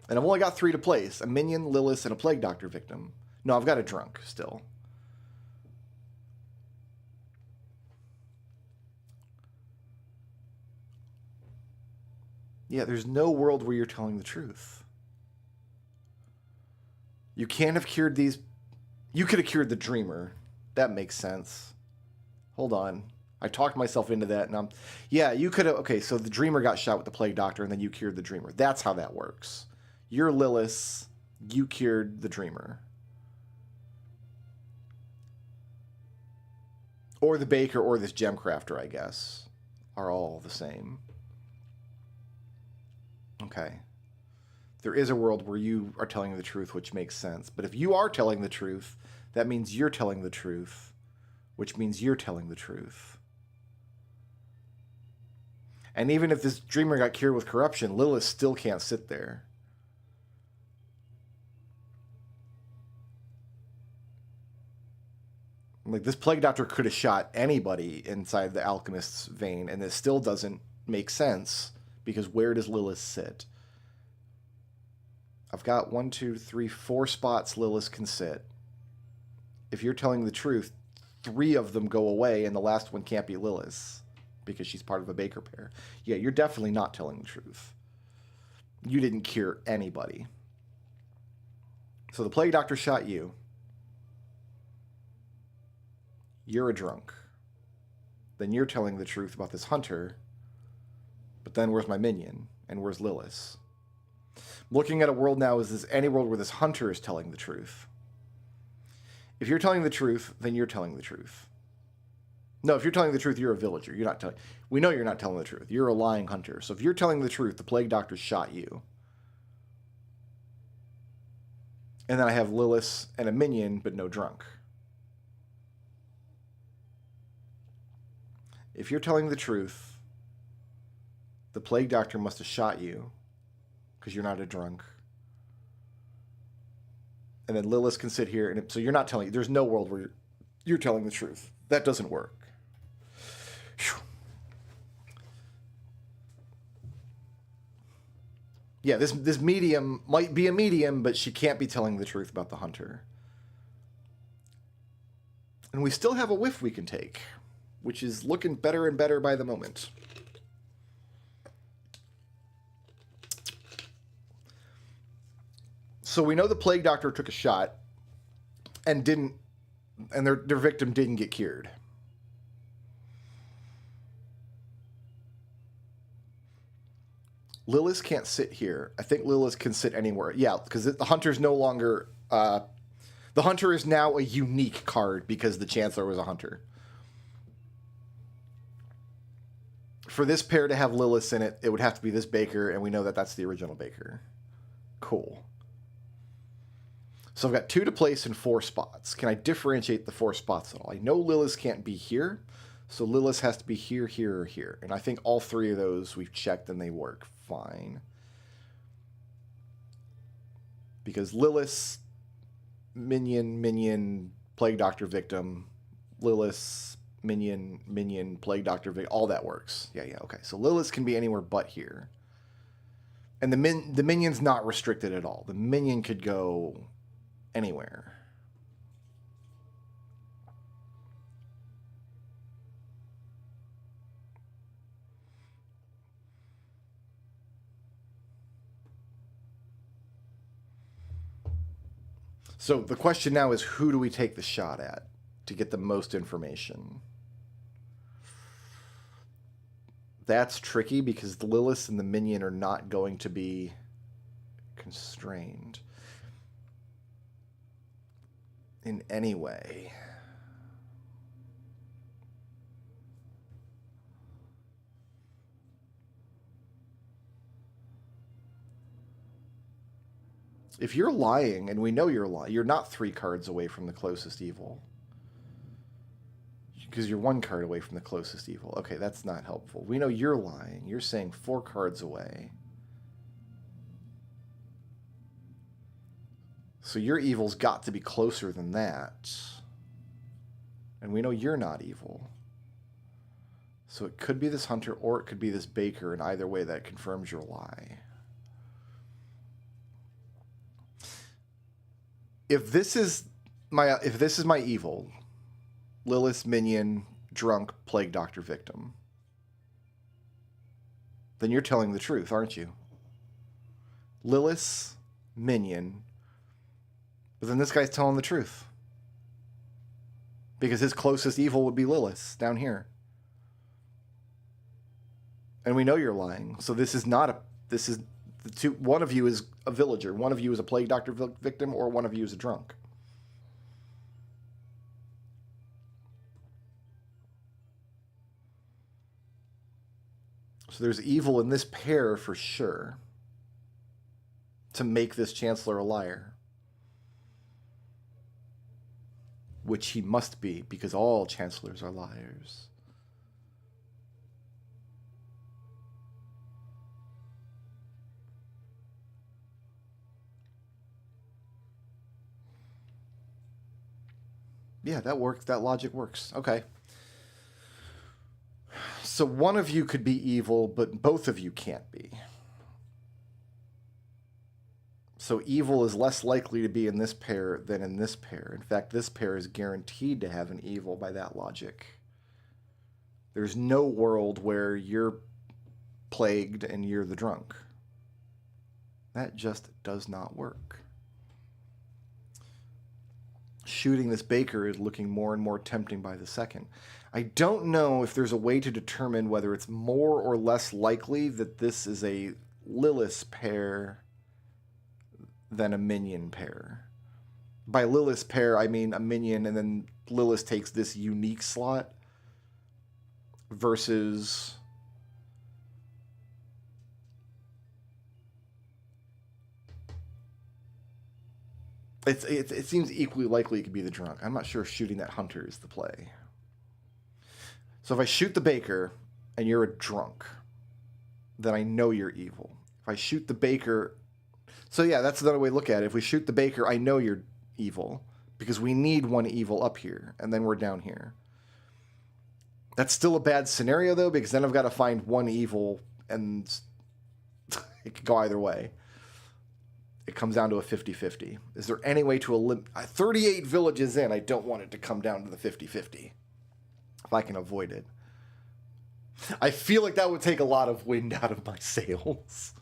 And I've only got three to place. A minion, Lilith, and a plague doctor victim. No, I've got a drunk still. Yeah, there's no world where you're telling the truth. You can't have cured these... You could have cured the dreamer. That makes sense. Hold on. I talked myself into that. And yeah, you could have... Okay, so the dreamer got shot with the plague doctor and then you cured the dreamer. That's how that works. You're Lilith You cured the dreamer. Or the baker or this gem crafter, I guess, are all the same. Okay. There is a world where you are telling the truth, which makes sense. But if you are telling the truth, that means you're telling the truth, which means you're telling the truth. And even if this dreamer got cured with corruption, Lilith still can't sit there. Like, this plague doctor could have shot anybody inside the alchemist's vein, and this still doesn't make sense, because where does Lilith sit? I've got 1, 2, 3, 4 spots Lilith can sit. If you're telling the truth, 3 of them go away, and the last one can't be Lilith, because she's part of a baker pair. Yeah, you're definitely not telling the truth. You didn't cure anybody. So the plague doctor shot you. You're a drunk. Then you're telling the truth about this hunter. But then where's my minion? And where's Lilith? Looking at a world now, is this any world where this hunter is telling the truth? If you're telling the truth, then you're telling the truth. No, if you're telling the truth, you're a villager. You're not telling. We know you're not telling the truth. You're a lying hunter. So if you're telling the truth, the plague doctor shot you. And then I have Lilith and a minion, but no drunk. If you're telling the truth, the plague doctor must have shot you because you're not a drunk. And then Lilith can sit here, and so you're not telling. There's no world where you're telling the truth. That doesn't work. Whew. Yeah, this medium might be a medium, but she can't be telling the truth about the hunter. And we still have a whiff we can take, which is looking better and better by the moment. So we know the plague doctor took a shot and their victim didn't get cured. Lilith can't sit here. I think Lilith can sit anywhere. Yeah, because the hunter's no longer... the hunter is now a unique card because the Chancellor was a hunter. For this pair to have Lilith in it, it would have to be this baker, and we know that that's the original baker. Cool. So I've got 2 to place in 4 spots. Can I differentiate the 4 spots at all? I know Lilith can't be here, so Lilith has to be here, here, or here. And I think all 3 of those we've checked and they work fine. Because Lilith, minion, plague doctor victim, Lilith, minion, plague doctor victim, all that works. Yeah, okay. So Lilith can be anywhere but here. And the minion's not restricted at all. The minion could go anywhere. So the question now is, who do we take the shot at to get the most information? That's tricky because the Lilith and the minion are not going to be constrained in any way. If you're lying, and we know you're lying, you're not 3 cards away from the closest evil. Because you're 1 card away from the closest evil. Okay, that's not helpful. We know you're lying. You're saying 4 cards away. So your evil's got to be closer than that. And we know you're not evil. So it could be this hunter or it could be this baker, and either way that confirms your lie. If this is my evil, Lilith, minion, drunk, plague doctor victim, then you're telling the truth, aren't you? Lilith, minion, but then this guy's telling the truth. Because his closest evil would be Lilith down here. And we know you're lying. So this is One of you is a villager, one of you is a plague doctor victim, or one of you is a drunk. So there's evil in this pair for sure to make this chancellor a liar. Which he must be, because all chancellors are liars. Yeah, that works. That logic works. Okay. So one of you could be evil, but both of you can't be. So evil is less likely to be in this pair than in this pair. In fact, this pair is guaranteed to have an evil by that logic. There's no world where you're plagued and you're the drunk. That just does not work. Shooting this baker is looking more and more tempting by the second. I don't know if there's a way to determine whether it's more or less likely that this is a Lilith pair than a minion pair. By Lilith pair, I mean a minion and then Lilith takes this unique slot versus it seems equally likely it could be the drunk. I'm not sure if shooting that hunter is the play. So if I shoot the baker and you're a drunk, then I know you're evil. If I shoot the baker... So yeah, that's another way to look at it. If we shoot the baker, I know you're evil because we need one evil up here, and then we're down here. That's still a bad scenario, though, because then I've got to find one evil, and it could go either way. It comes down to a 50-50. Is there any way to eliminate... 38 villages in, I don't want it to come down to the 50-50. If I can avoid it. I feel like that would take a lot of wind out of my sails.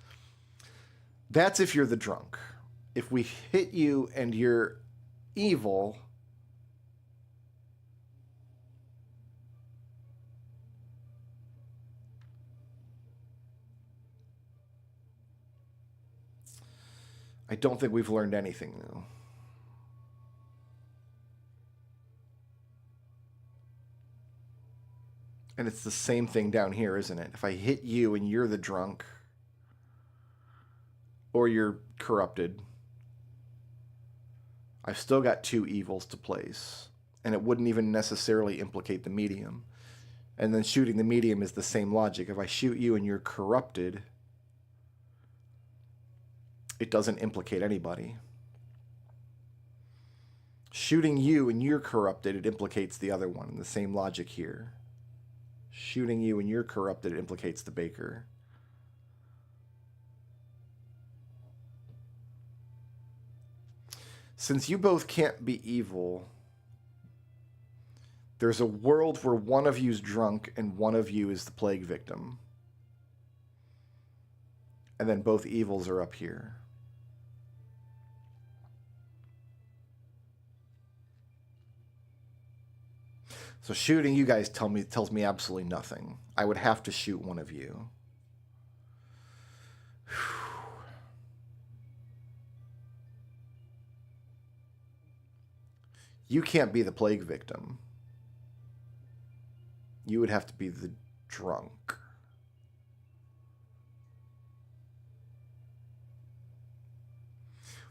That's if you're the drunk. If we hit you and you're evil... I don't think we've learned anything new. And it's the same thing down here, isn't it? If I hit you and you're the drunk, or you're corrupted, I've still got two evils to place. And it wouldn't even necessarily implicate the medium. And then shooting the medium is the same logic. If I shoot you and you're corrupted... it doesn't implicate anybody. Shooting you and you're corrupted, it implicates the other one. And the same logic here. Shooting you and you're corrupted, it implicates the baker. Since you both can't be evil, there's a world where one of you's drunk and one of you is the plague victim. And then both evils are up here. So shooting you guys tells me absolutely nothing. I would have to shoot one of you. You can't be the plague victim. You would have to be the drunk.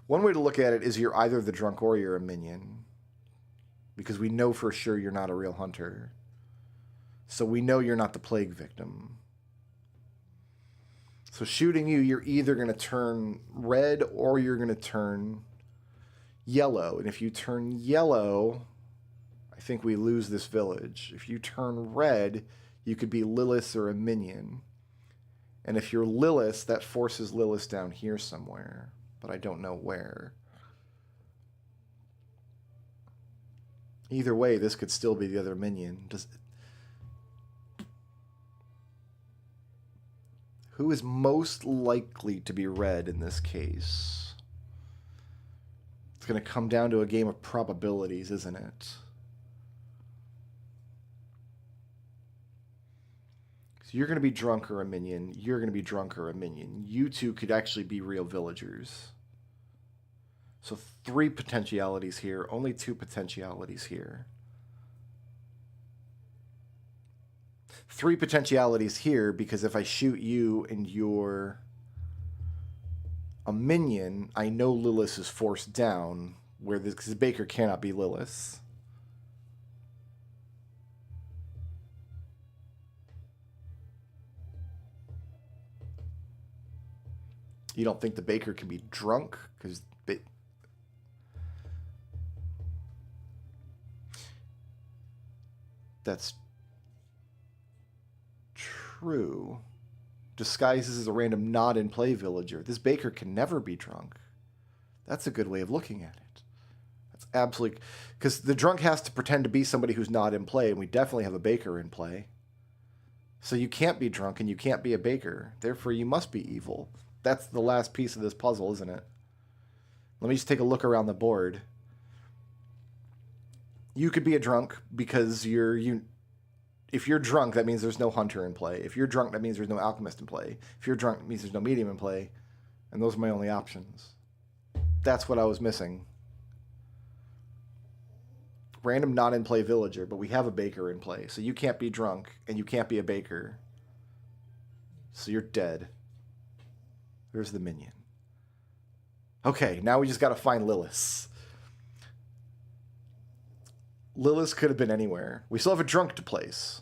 One way to look at it is you're either the drunk or you're a minion. Because we know for sure you're not a real hunter. So we know you're not the plague victim. So shooting you, you're either going to turn red or you're going to turn yellow. And if you turn yellow, I think we lose this village. If you turn red, you could be Lilith or a minion. And if you're Lilith, that forces Lilith down here somewhere. But I don't know where. Either way, this could still be the other minion. Who is most likely to be red in this case? It's going to come down to a game of probabilities, isn't it? you're going to be drunk or a minion. You're going to be drunk or a minion. You two could actually be real villagers. So 3 potentialities here. Only 2 potentialities here. 3 potentialities here because if I shoot you and you're a minion, I know Lilith is forced down, where because Baker cannot be Lilith. You don't think the Baker can be drunk? Because that's true. Disguises as a random not in play villager. This Baker can never be drunk. That's a good way of looking at it. That's absolutely... Because the drunk has to pretend to be somebody who's not in play, and we definitely have a Baker in play. So you can't be drunk and you can't be a Baker. Therefore, you must be evil. That's the last piece of this puzzle, isn't it? Let me just take a look around the board. You could be a drunk because if you're drunk, that means there's no hunter in play. If you're drunk, that means there's no alchemist in play. If you're drunk, it means there's no medium in play. And those are my only options. That's what I was missing. Random not in play villager, but we have a Baker in play. So you can't be drunk and you can't be a Baker. So you're dead. There's the minion. Okay, now we just got to find Lilith. Lilith could have been anywhere. We still have a drunk to place.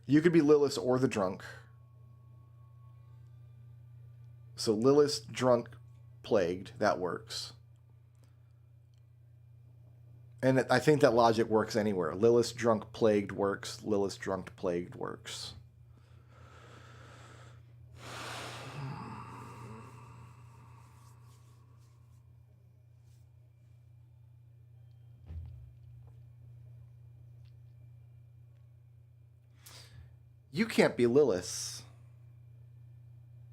You could be Lilith or the drunk. So Lilith, drunk, plagued. That works. And I think that logic works anywhere. Lilith, drunk, plagued works. Lilith, drunk, plagued works. You can't be Lilith.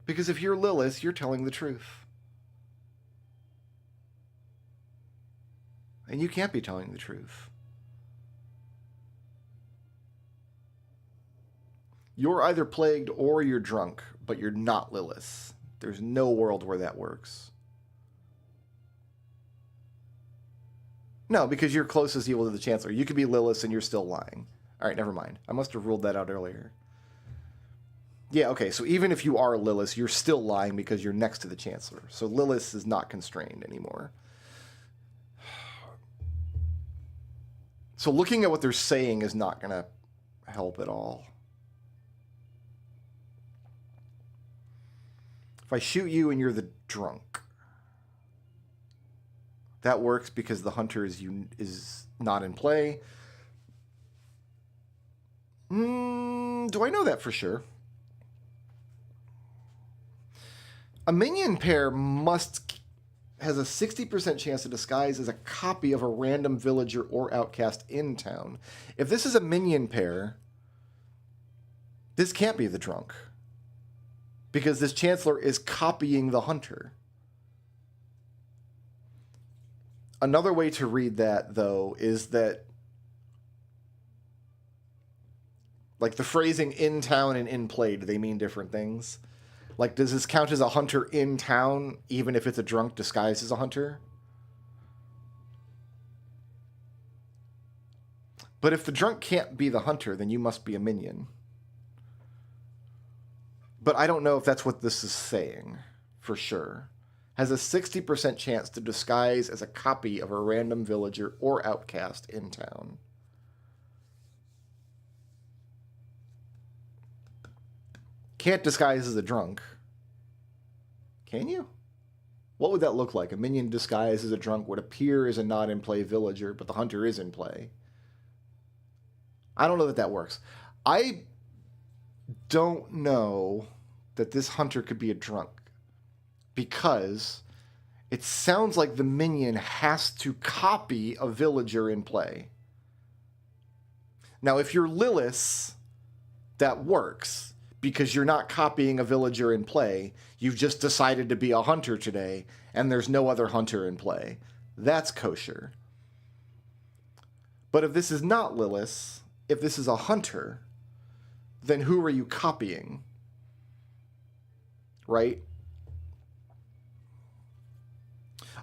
Because if you're Lilith, you're telling the truth. And you can't be telling the truth. You're either plagued or you're drunk, but you're not Lilith. There's no world where that works. No, because you're closest evil to the Chancellor. You could be Lilith and you're still lying. All right, never mind. I must have ruled that out earlier. Yeah, okay, so even if you are Lilith, you're still lying because you're next to the Chancellor. So Lilith is not constrained anymore. So looking at what they're saying is not going to help at all. If I shoot you and you're the drunk, that works because the hunter is not in play. Do I know that for sure? A minion pair has a 60% chance to disguise as a copy of a random villager or outcast in town. If this is a minion pair, this can't be the drunk. Because this Chancellor is copying the hunter. Another way to read that, though, is that like the phrasing in town and in play, do they mean different things? Like, does this count as a hunter in town, even if it's a drunk disguised as a hunter? But if the drunk can't be the hunter, then you must be a minion. But I don't know if that's what this is saying, for sure. Has a 60% chance to disguise as a copy of a random villager or outcast in town. Can't disguise as a drunk. Can you? What would that look like? A minion disguised as a drunk would appear as a not in play villager, but the hunter is in play. I don't know that works. I don't know that this hunter could be a drunk because it sounds like the minion has to copy a villager in play. Now, if you're Lilith, that works. Because you're not copying a villager in play. You've just decided to be a hunter today, and there's no other hunter in play. That's kosher. But if this is not Lilith, if this is a hunter, then who are you copying? Right?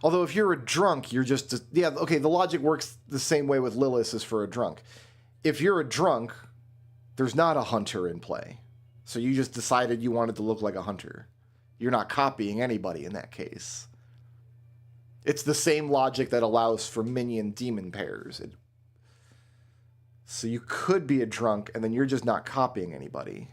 Although if you're a drunk, you're just... Yeah, okay, the logic works the same way with Lilith as for a drunk. If you're a drunk, there's not a hunter in play. So you just decided you wanted to look like a hunter. You're not copying anybody in that case. It's the same logic that allows for minion demon pairs. So you could be a drunk, and then you're just not copying anybody.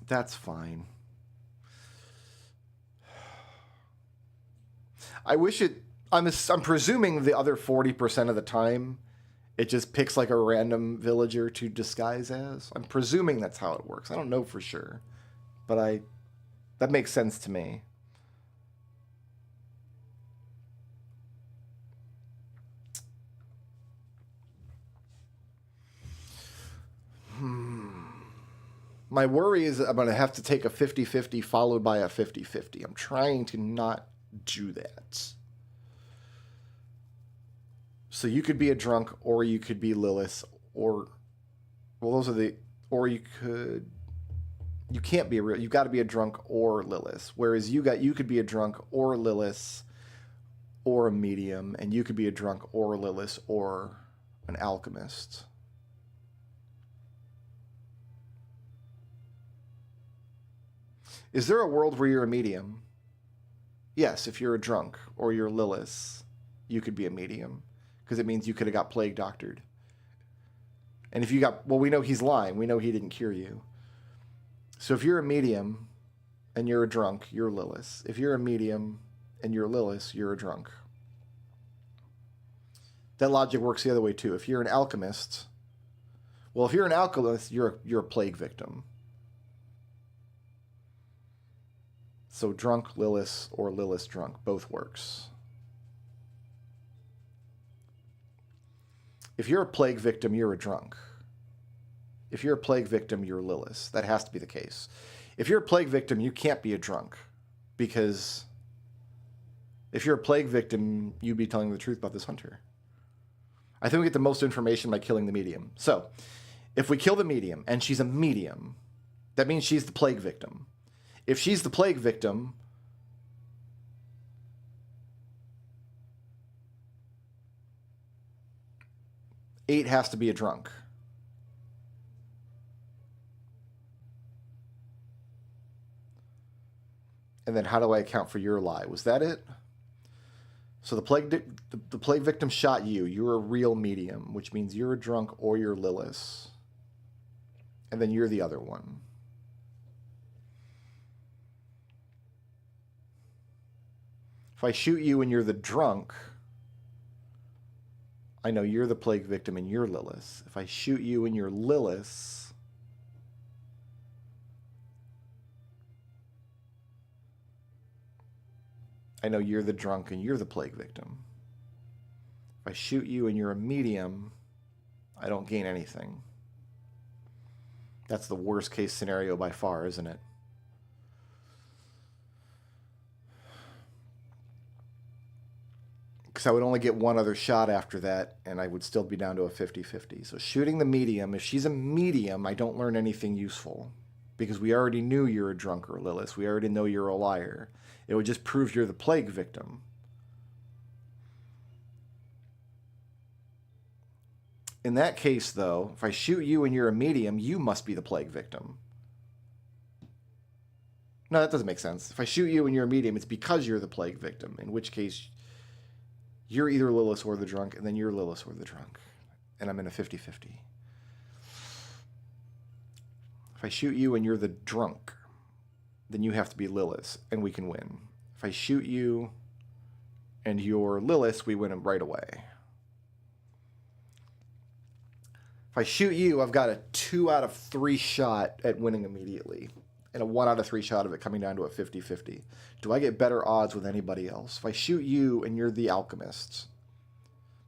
That's fine. I wish it... I'm presuming the other 40% of the time, it just picks like a random villager to disguise as. I'm presuming that's how it works. I don't know for sure. But that makes sense to me. My worry is that I'm going to have to take a 50-50 followed by a 50-50. I'm trying to not do that. So you could be a drunk, or you could be Lilith, or... Well, those are the... Or you could... You can't be a real... You've got to be a drunk or Lilith. Whereas you could be a drunk or Lilith or a medium, and you could be a drunk or Lilith or an alchemist. Is there a world where you're a medium? Yes, if you're a drunk or you're Lilith, you could be a medium. Because it means you could have got plague doctored. And if you got... Well, we know he's lying. We know he didn't cure you. So if you're a medium and you're a drunk, you're Lilith. If you're a medium and you're Lilith, you're a drunk. That logic works the other way too. If you're an alchemist... Well, if you're an alchemist, you're a plague victim. So drunk Lilith or Lilith drunk, both works. If you're a plague victim, you're a drunk. If you're a plague victim, you're Lilith. That has to be the case. If you're a plague victim, you can't be a drunk. Because if you're a plague victim, you'd be telling the truth about this hunter. I think we get the most information by killing the medium. So, if we kill the medium, and she's a medium, that means she's the plague victim. If she's the plague victim, eight has to be a drunk. And then how do I account for your lie? Was that it? So the plague victim shot you. You're a real medium, which means you're a drunk or you're Lilith. And then you're the other one. If I shoot you and you're the drunk, I know you're the plague victim and you're Lilith. If I shoot you and you're Lilith, I know you're the drunk and you're the plague victim. If I shoot you and you're a medium, I don't gain anything. That's the worst case scenario by far, isn't it? Because I would only get one other shot after that, and I would still be down to a 50-50. So shooting the medium, if she's a medium, I don't learn anything useful. Because we already knew you're a drunk or Lilith. We already know you're a liar. It would just prove you're the plague victim. In that case, though, if I shoot you and you're a medium, you must be the plague victim. No, that doesn't make sense. If I shoot you and you're a medium, it's because you're the plague victim. In which case... You're either Lilith or the drunk, and then you're Lilith or the drunk. And I'm in a 50-50. If I shoot you and you're the drunk, then you have to be Lilith, and we can win. If I shoot you and you're Lilith, we win right away. If I shoot you, I've got a 2 out of 3 shot at winning immediately. And a 1 out of 3 shot of it coming down to a 50-50. Do I get better odds with anybody else? If I shoot you and you're the alchemist,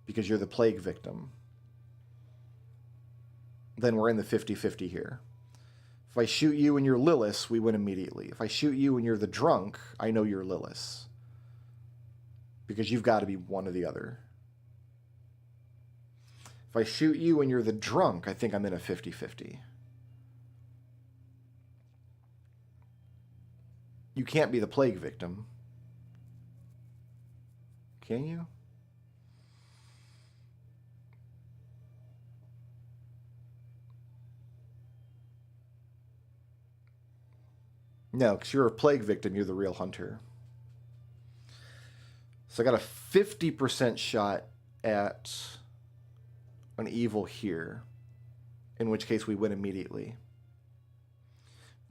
because you're the plague victim, then we're in the 50-50 here. If I shoot you and you're Lilith, we win immediately. If I shoot you and you're the drunk, I know you're Lilith. Because you've got to be one or the other. If I shoot you and you're the drunk, I think I'm in a 50-50. You can't be the plague victim. Can you? No, because you're a plague victim, you're the real hunter. So I got a 50% shot at an evil here, in which case we win immediately.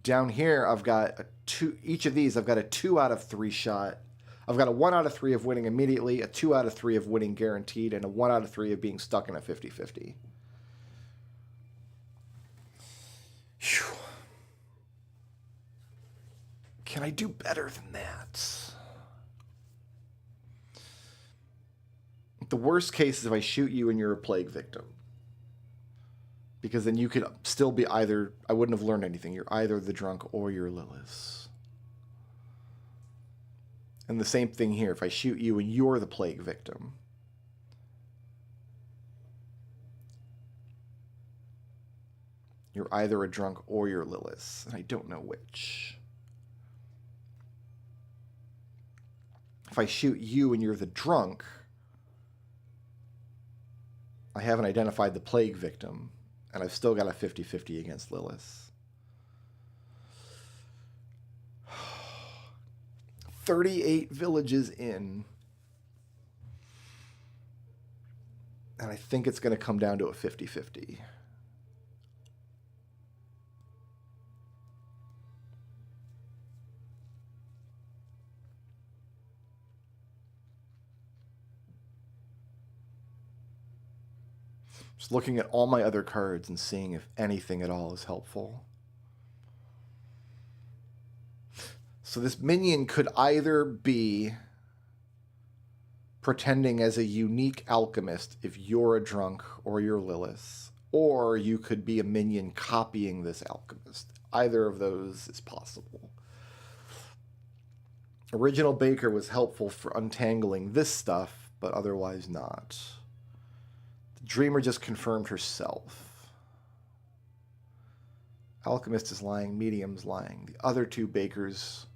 Down here, I've got a 2, each of these, I've got a 2 out of 3 shot. I've got a 1 out of 3 of winning immediately, a 2 out of 3 of winning guaranteed, and a 1 out of 3 of being stuck in a 50-50. Whew. Can I do better than that? The worst case is if I shoot you and you're a plague victim. Because then you could still be either, I wouldn't have learned anything. You're either the drunk or you're Lilith. And the same thing here. If I shoot you and you're the plague victim. You're either a drunk or you're Lilith. And I don't know which. If I shoot you and you're the drunk, I haven't identified the plague victim, and I've still got a 50-50 against Lilith. 38 villages in. And I think it's going to come down to a 50-50. Just looking at all my other cards and seeing if anything at all is helpful. So this minion could either be pretending as a unique alchemist if you're a drunk or you're Lilith, or you could be a minion copying this alchemist. Either of those is possible. Original Baker was helpful for untangling this stuff, but otherwise not. Dreamer just confirmed herself. Alchemist is lying, Medium's lying. The other 2 Bakers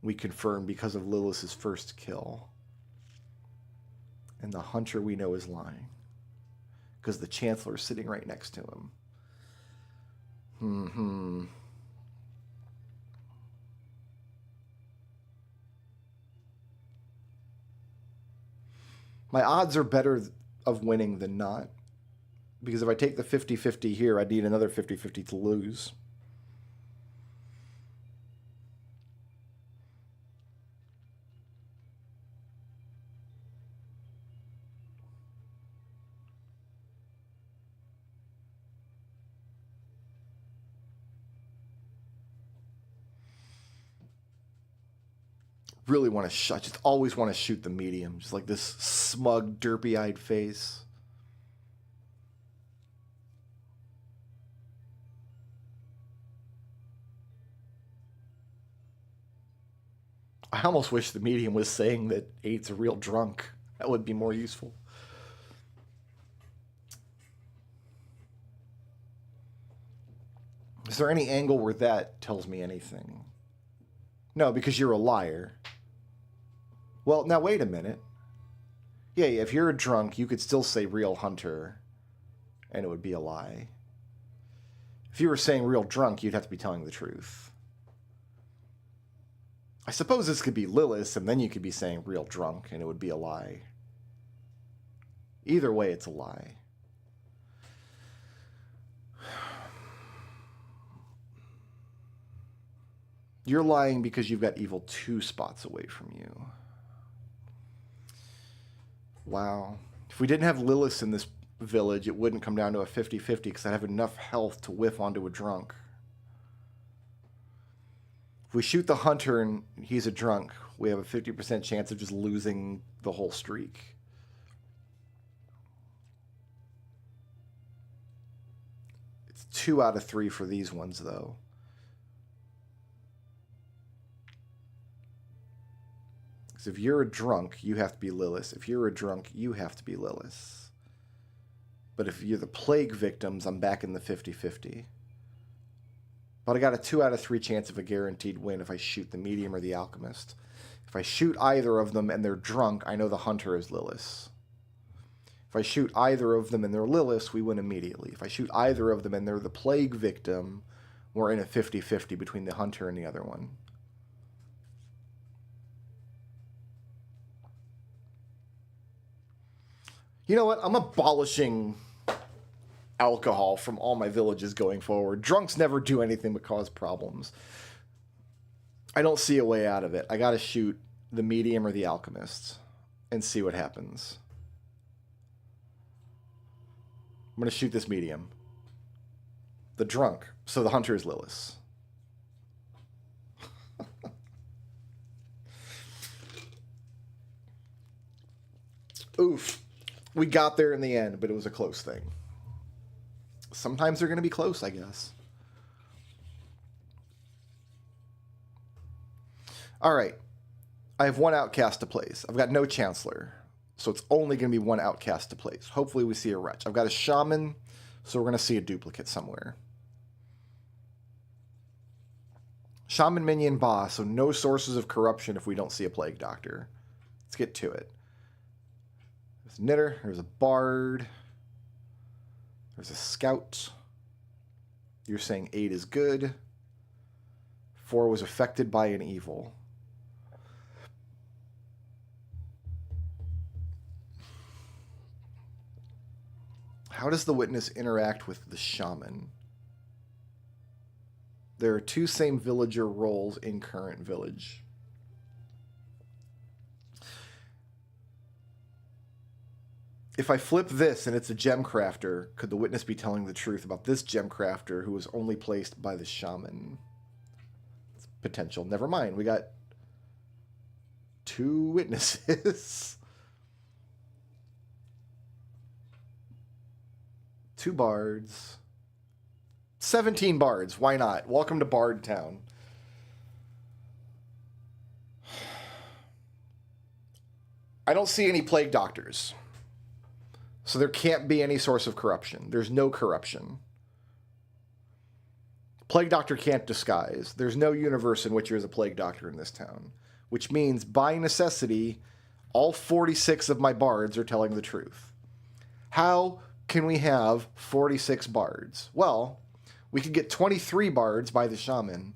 we confirmed because of Lilith's first kill. And the Hunter we know is lying. Because the Chancellor is sitting right next to him. My odds are better of winning than not. Because if I take the 50-50 here, I'd need another 50-50 to lose. Really want to shut, just always want to shoot the medium. Just like this smug, derpy-eyed face. I almost wish the medium was saying that 8's a real drunk. That would be more useful. Is there any angle where that tells me anything? No, because you're a liar. Well, now wait a minute. Yeah, if you're a drunk, you could still say real hunter, and it would be a lie. If you were saying real drunk, you'd have to be telling the truth. I suppose this could be Lilith, and then you could be saying real drunk, and it would be a lie. Either way, it's a lie. You're lying because you've got evil 2 spots away from you. Wow. If we didn't have Lilith in this village, it wouldn't come down to a 50-50 because I'd have enough health to whiff onto a drunk. If we shoot the hunter and he's a drunk, we have a 50% chance of just losing the whole streak. 2 out of 3 for these ones, though. Because if you're a drunk, you have to be Lilith. If you're a drunk, you have to be Lilith. But if you're the plague victims, I'm back in the 50-50. But I got a 2 out of 3 chance of a guaranteed win if I shoot the medium or the alchemist. If I shoot either of them and they're drunk, I know the hunter is Lilith. If I shoot either of them and they're Lilith, we win immediately. If I shoot either of them and they're the plague victim, we're in a 50-50 between the hunter and the other one. You know what? I'm abolishing alcohol from all my villages going forward. Drunks never do anything but cause problems. I don't see a way out of it. I gotta shoot the medium or the alchemist and see what happens. I'm gonna shoot this medium. The drunk. So the hunter is Lilith. Oof. We got there in the end, but it was a close thing. Sometimes they're going to be close, I guess. All right. I have 1 outcast to place. I've got no chancellor, so it's only going to be 1 outcast to place. Hopefully we see a wretch. I've got a shaman, so we're going to see a duplicate somewhere. Shaman, minion, boss, so no sources of corruption if we don't see a plague doctor. Let's get to it. There's a knitter, there's a bard, there's a scout. You're saying 8 is good. 4 was affected by an evil. How does the witness interact with the shaman? There are 2 same villager roles in current village. If I flip this and it's a gem crafter, could the witness be telling the truth about this gem crafter who was only placed by the shaman? It's potential. Never mind. We got 2 witnesses. 2 bards. 17 bards. Why not? Welcome to Bard Town. I don't see any plague doctors. So there can't be any source of corruption. There's no corruption. Plague doctor can't disguise. There's no universe in which there's a plague doctor in this town. Which means, by necessity, all 46 of my bards are telling the truth. How can we have 46 bards? Well, we could get 23 bards by the shaman,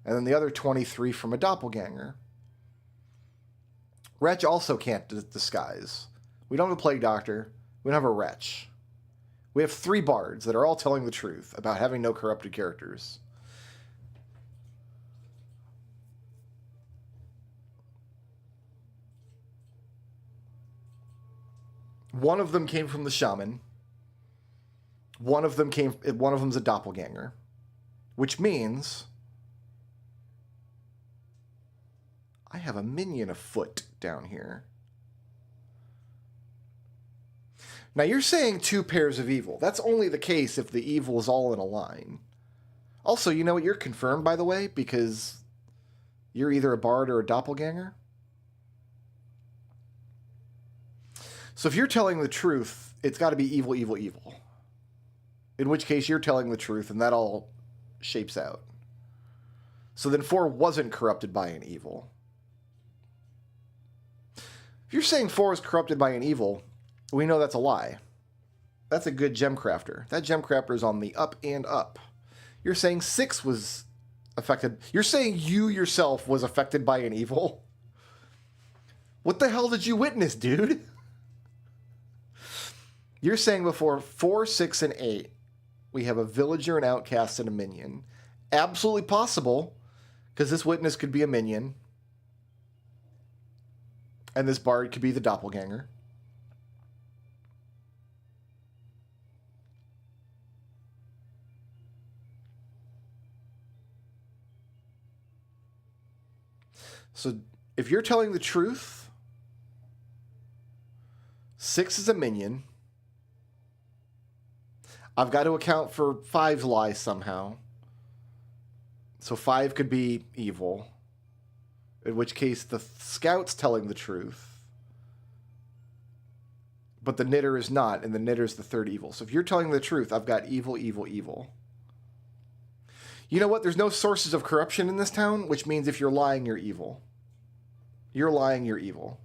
and then the other 23 from a doppelganger. Wretch also can't disguise. We don't have a plague doctor. We don't have a wretch. We have 3 bards that are all telling the truth about having no corrupted characters. One of them came from the shaman. One of them's a doppelganger, which means I have a minion afoot down here. Now, you're saying 2 pairs of evil. That's only the case if the evil is all in a line. Also, you know what? You're confirmed, by the way, because you're either a bard or a doppelganger. So if you're telling the truth, it's got to be evil, evil, evil. In which case, you're telling the truth, and that all shapes out. So then 4 wasn't corrupted by an evil. If you're saying 4 is corrupted by an evil, we know that's a lie. That's a good gem crafter. That gem crafter is on the up and up. You're saying 6 was affected. You're saying you yourself was affected by an evil? What the hell did you witness, dude? You're saying before 4, 6, and 8, we have a villager, an outcast, and a minion. Absolutely possible, because this witness could be a minion. And this bard could be the doppelganger. So if you're telling the truth, 6 is a minion. I've got to account for 5's lie somehow. So 5 could be evil. In which case the scout's telling the truth. But the knitter is not, and the knitter's the third evil. So if you're telling the truth, I've got evil, evil, evil. You know what? There's no sources of corruption in this town, which means if you're lying, you're evil. You're lying, you're evil.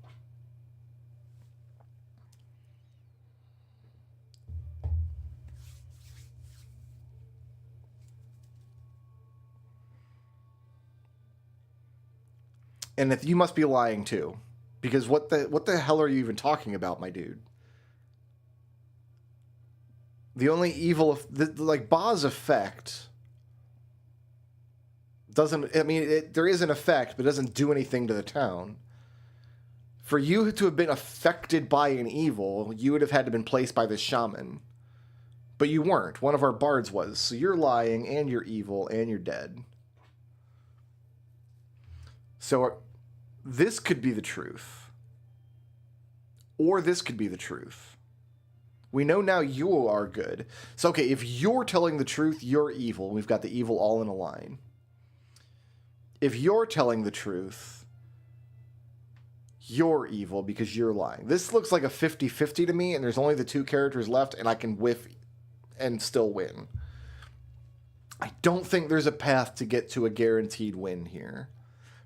And if you must be lying too, because what the hell are you even talking about, my dude? The only evil, like Ba's effect, doesn't. I mean, there is an effect, but it doesn't do anything to the town. For you to have been affected by an evil, you would have had to been placed by the shaman, but you weren't. One of our bards was, so you're lying, and you're evil, and you're dead. So this could be the truth. Or this could be the truth. We know now you are good. So, okay, if you're telling the truth, you're evil. We've got the evil all in a line. If you're telling the truth, you're evil because you're lying. This looks like a 50-50 to me, and there's only the 2 characters left, and I can whiff and still win. I don't think there's a path to get to a guaranteed win here.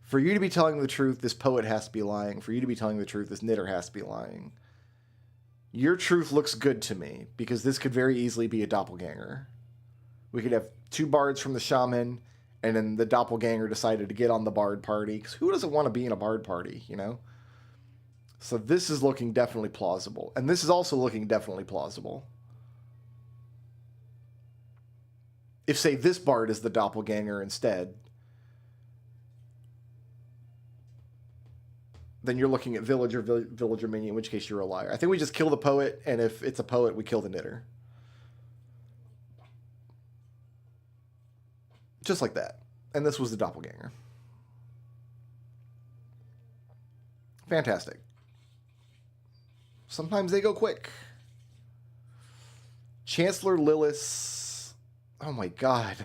For you to be telling the truth, this poet has to be lying. For you to be telling the truth, this knitter has to be lying. Your truth looks good to me, because this could very easily be a doppelganger. We could have 2 bards from the shaman, and then the doppelganger decided to get on the bard party. Because who doesn't want to be in a bard party, you know? So this is looking definitely plausible. And this is also looking definitely plausible. If, say, this bard is the doppelganger instead, then you're looking at villager minion, in which case you're a liar. I think we just kill the poet, and if it's a poet, we kill the knitter. Just like that. And this was the doppelganger. Fantastic. Sometimes they go quick. Chancellor Lillis. Oh my god.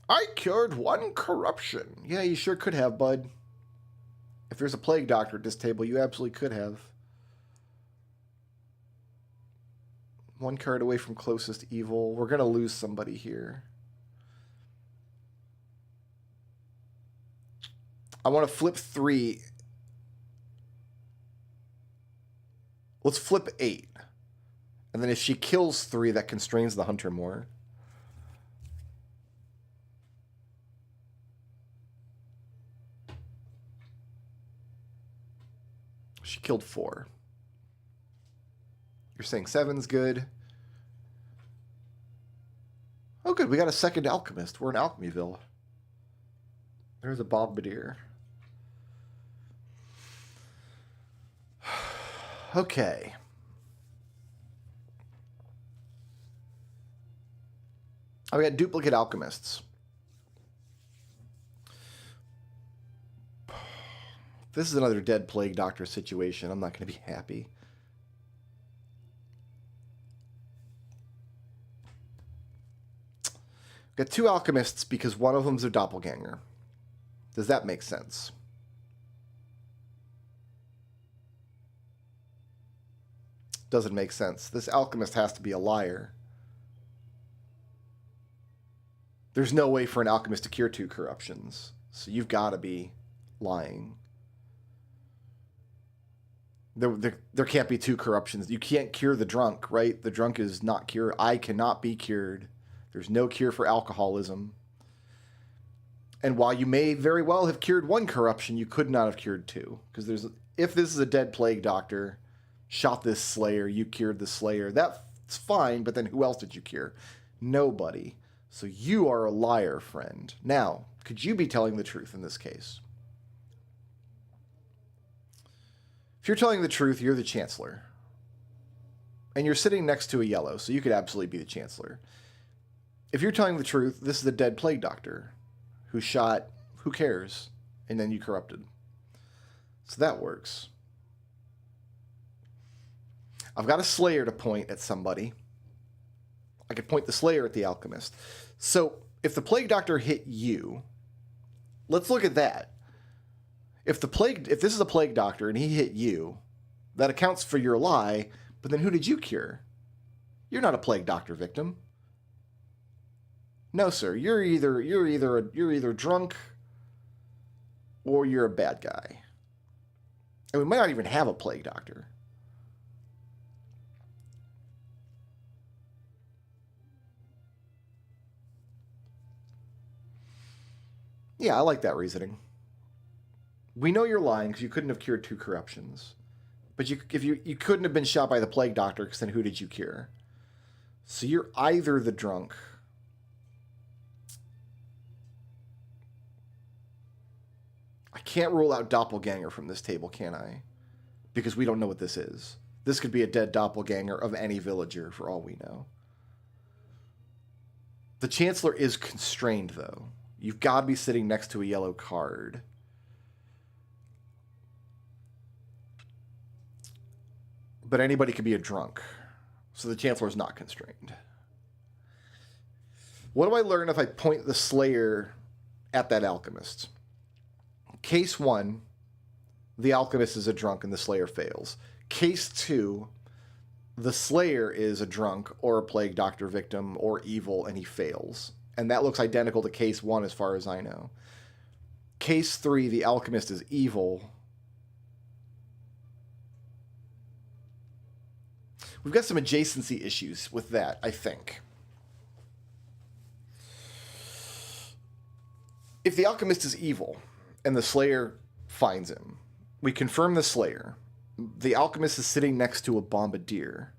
I cured 1 corruption. Yeah, you sure could have, bud. If there's a plague doctor at this table, you absolutely could have. 1 card away from closest evil. We're going to lose somebody here. I want to flip 3. Let's flip 8. And then if she kills 3, that constrains the hunter more. She killed 4. You're saying 7's good. Oh, good. We got a second alchemist. We're in Alchemyville. There's a bombardier. Okay. Oh, we got duplicate alchemists. This is another dead plague doctor situation. I'm not going to be happy. Got 2 alchemists because one of them's a doppelganger. Does that make sense? Doesn't make sense. This alchemist has to be a liar. There's no way for an alchemist to cure 2 corruptions. So you've got to be lying. There can't be 2 corruptions. You can't cure the drunk, right? The drunk is not cured. I cannot be cured. There's no cure for alcoholism. And while you may very well have cured 1 corruption, you could not have cured 2. Because if this is a dead plague doctor, shot this slayer, you cured the slayer, that's fine, but then who else did you cure? Nobody. So you are a liar, friend. Now, could you be telling the truth in this case? If you're telling the truth, you're the Chancellor. And you're sitting next to a yellow, so you could absolutely be the Chancellor. If you're telling the truth, this is the dead plague doctor who shot, who cares, and then you corrupted. So that works. I've got a Slayer to point at somebody. I could point the Slayer at the Alchemist. So if the Plague Doctor hit you, let's look at that. If this is a Plague Doctor and he hit you, that accounts for your lie, but then who did you cure? You're not a Plague Doctor victim. No, sir. You're either drunk or you're a bad guy. And we might not even have a Plague Doctor. Yeah, I like that reasoning. We know you're lying because you couldn't have cured 2 corruptions. But you couldn't have been shot by the Plague Doctor, because then who did you cure? So you're either the drunk. I can't rule out Doppelganger from this table, can I? Because we don't know what this is. This could be a dead Doppelganger of any villager, for all we know. The Chancellor is constrained, though. You've got to be sitting next to a yellow card. But anybody could be a drunk. So the Chancellor is not constrained. What do I learn if I point the Slayer at that Alchemist? Case 1, the Alchemist is a drunk and the Slayer fails. Case 2, the Slayer is a drunk or a Plague Doctor victim or evil and he fails. And that looks identical to Case 1 as far as I know. Case 3, the Alchemist is evil. We've got some adjacency issues with that, I think. If the Alchemist is evil and the Slayer finds him, we confirm the Slayer. The Alchemist is sitting next to a Bombardier.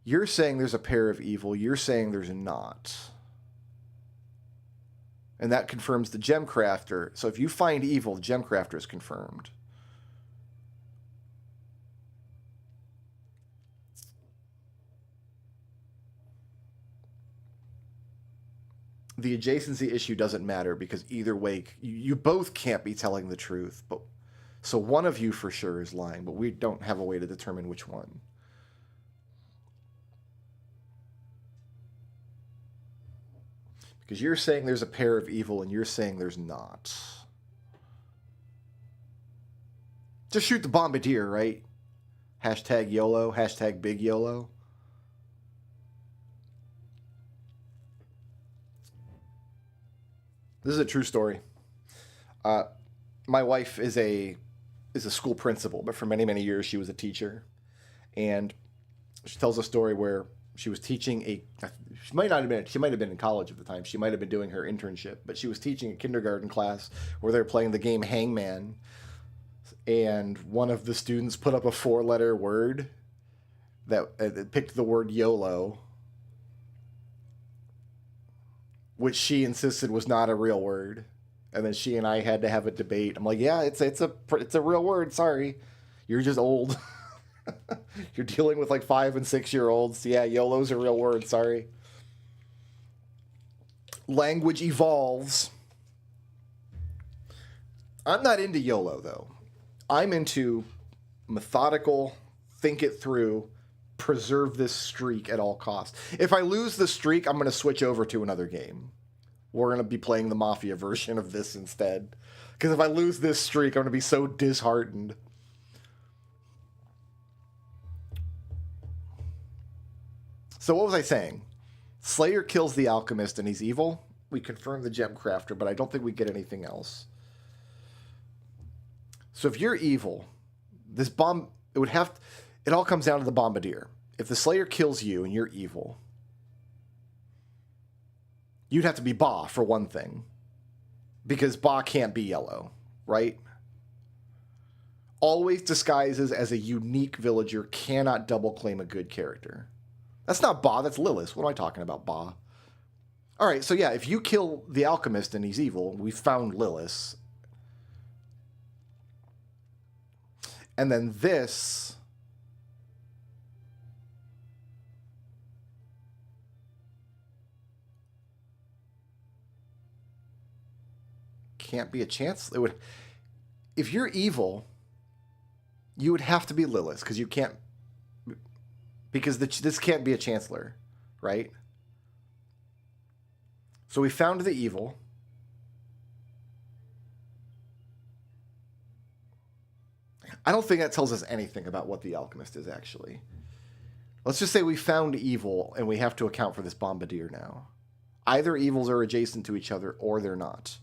You're saying there's a pair of evil. You're saying there's not. And that confirms the Gem Crafter. So if you find evil, the Gem Crafter is confirmed. The adjacency issue doesn't matter because either way, you both can't be telling the truth. But so one of you for sure is lying, but we don't have a way to determine which one. Because you're saying there's a pair of evil and you're saying there's not. Just shoot the Bombardier, right? Hashtag YOLO, hashtag big YOLO. This is a true story. My wife is a school principal, but for many, many years she was a teacher. And she tells a story where she was teaching she might have been in college at the time. She might have been doing her internship, but she was teaching a kindergarten class where they were playing the game Hangman. And one of the students put up a 4-letter word that picked the word YOLO, which she insisted was not a real word. And then she and I had to have a debate. I'm like, yeah, it's a real word. Sorry. You're just old. You're dealing with like 5 and 6 year olds. Yeah, YOLO's a real word. Sorry. Language evolves. I'm not into YOLO though. I'm into methodical, think it through, preserve this streak at all costs. If I lose the streak, I'm going to switch over to another game. We're going to be playing the Mafia version of this instead. Because if I lose this streak, I'm going to be so disheartened. So what was I saying? Slayer kills the Alchemist and he's evil. We confirm the Gem Crafter, but I don't think we get anything else. So if you're evil, this bomb, it all comes down to the Bombardier. If the Slayer kills you and you're evil, you'd have to be Ba for one thing. Because Ba can't be yellow, right? Always disguises as a unique villager, cannot double claim a good character. That's not Ba, that's Lilith. What am I talking about, Ba? Alright, so yeah, if you kill the Alchemist and he's evil, we found Lilith. And then this can't be a chance. It would, if you're evil, you would have to be Lilith because you can't because this can't be a chancellor, right? So we found the evil. I don't think that tells us anything about what the alchemist is, actually. Let's just say we found evil, and we have to account for this bombardier now. Either evils are adjacent to each other, or they're not.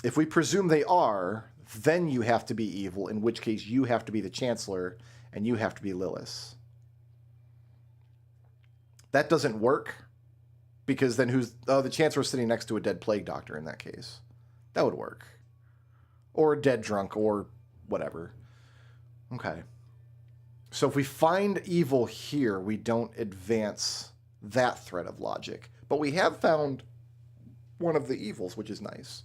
If we presume they are, then you have to be evil, in which case you have to be the chancellor, and you have to be Lilith. That doesn't work, because then who's... Oh, the chancellor's sitting next to a dead plague doctor in that case. That would work. Or a dead drunk, or whatever. Okay. So if we find evil here, we don't advance that thread of logic. But we have found one of the evils, which is nice.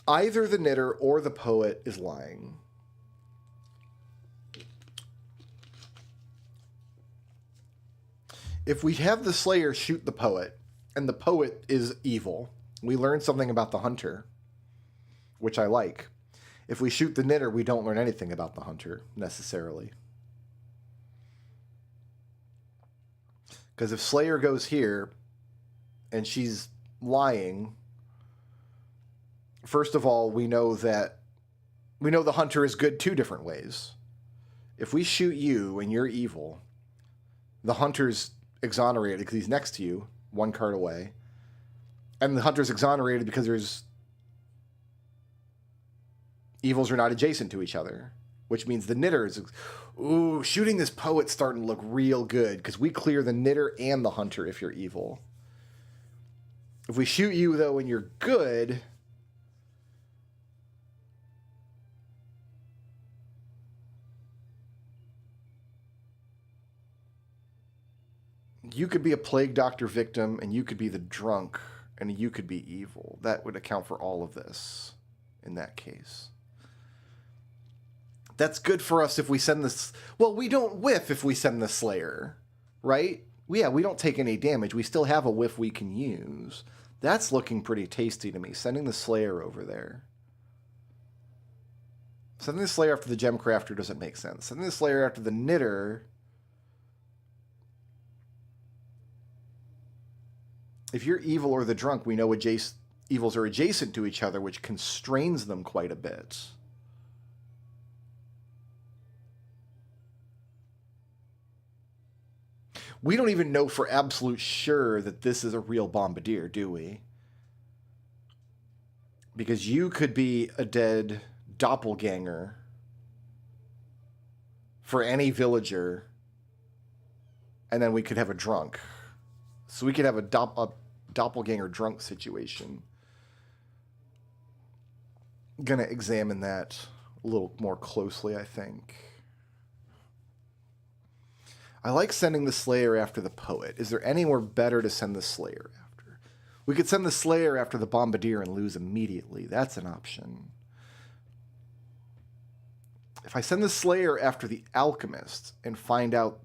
Either the knitter or the poet is lying. If we have the slayer shoot the poet, and the poet is evil, we learn something about the hunter, which I like. If we shoot the knitter, we don't learn anything about the hunter, necessarily. Because if Slayer goes here, and she's lying, first of all, we know the hunter is good two different ways. If we shoot you and you're evil, the hunter's exonerated because he's next to you, one card away. And the hunter's exonerated because there's evils are not adjacent to each other, which means the knitter is... Ooh, shooting this poet's starting to look real good because we clear the knitter and the hunter if you're evil. If we shoot you, though, and you're good... You could be a plague doctor victim, and you could be the drunk, and you could be evil. That would account for all of this in that case. That's good for us if we send this... Well, we don't whiff if we send the Slayer, right? Yeah, we don't take any damage. We still have a whiff we can use. That's looking pretty tasty to me, sending the Slayer over there. Sending the Slayer after the Gem Crafter doesn't make sense. Sending the Slayer after the Knitter... If you're evil or the drunk, we know evils are adjacent to each other, which constrains them quite a bit. We don't even know for absolute sure that this is a real bombardier, do we? Because you could be a dead doppelganger for any villager, and then we could have a drunk. So we could have a doppelganger drunk situation. Gonna examine that a little more closely, I think. I like sending the Slayer after the poet. Is there anywhere better to send the Slayer after? We could send the Slayer after the bombardier and lose immediately. That's an option. If I send the Slayer after the alchemist and find out...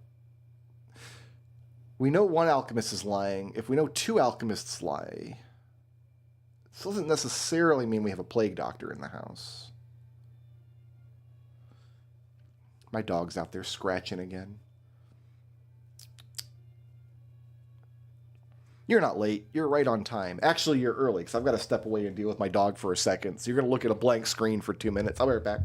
We know one alchemist is lying. If we know two alchemists lie, this doesn't necessarily mean we have a plague doctor in the house. My dog's out there scratching again. You're not late. You're right on time. Actually, you're early because I've got to step away and deal with my dog for a second. So you're going to look at a blank screen for 2 minutes. I'll be right back.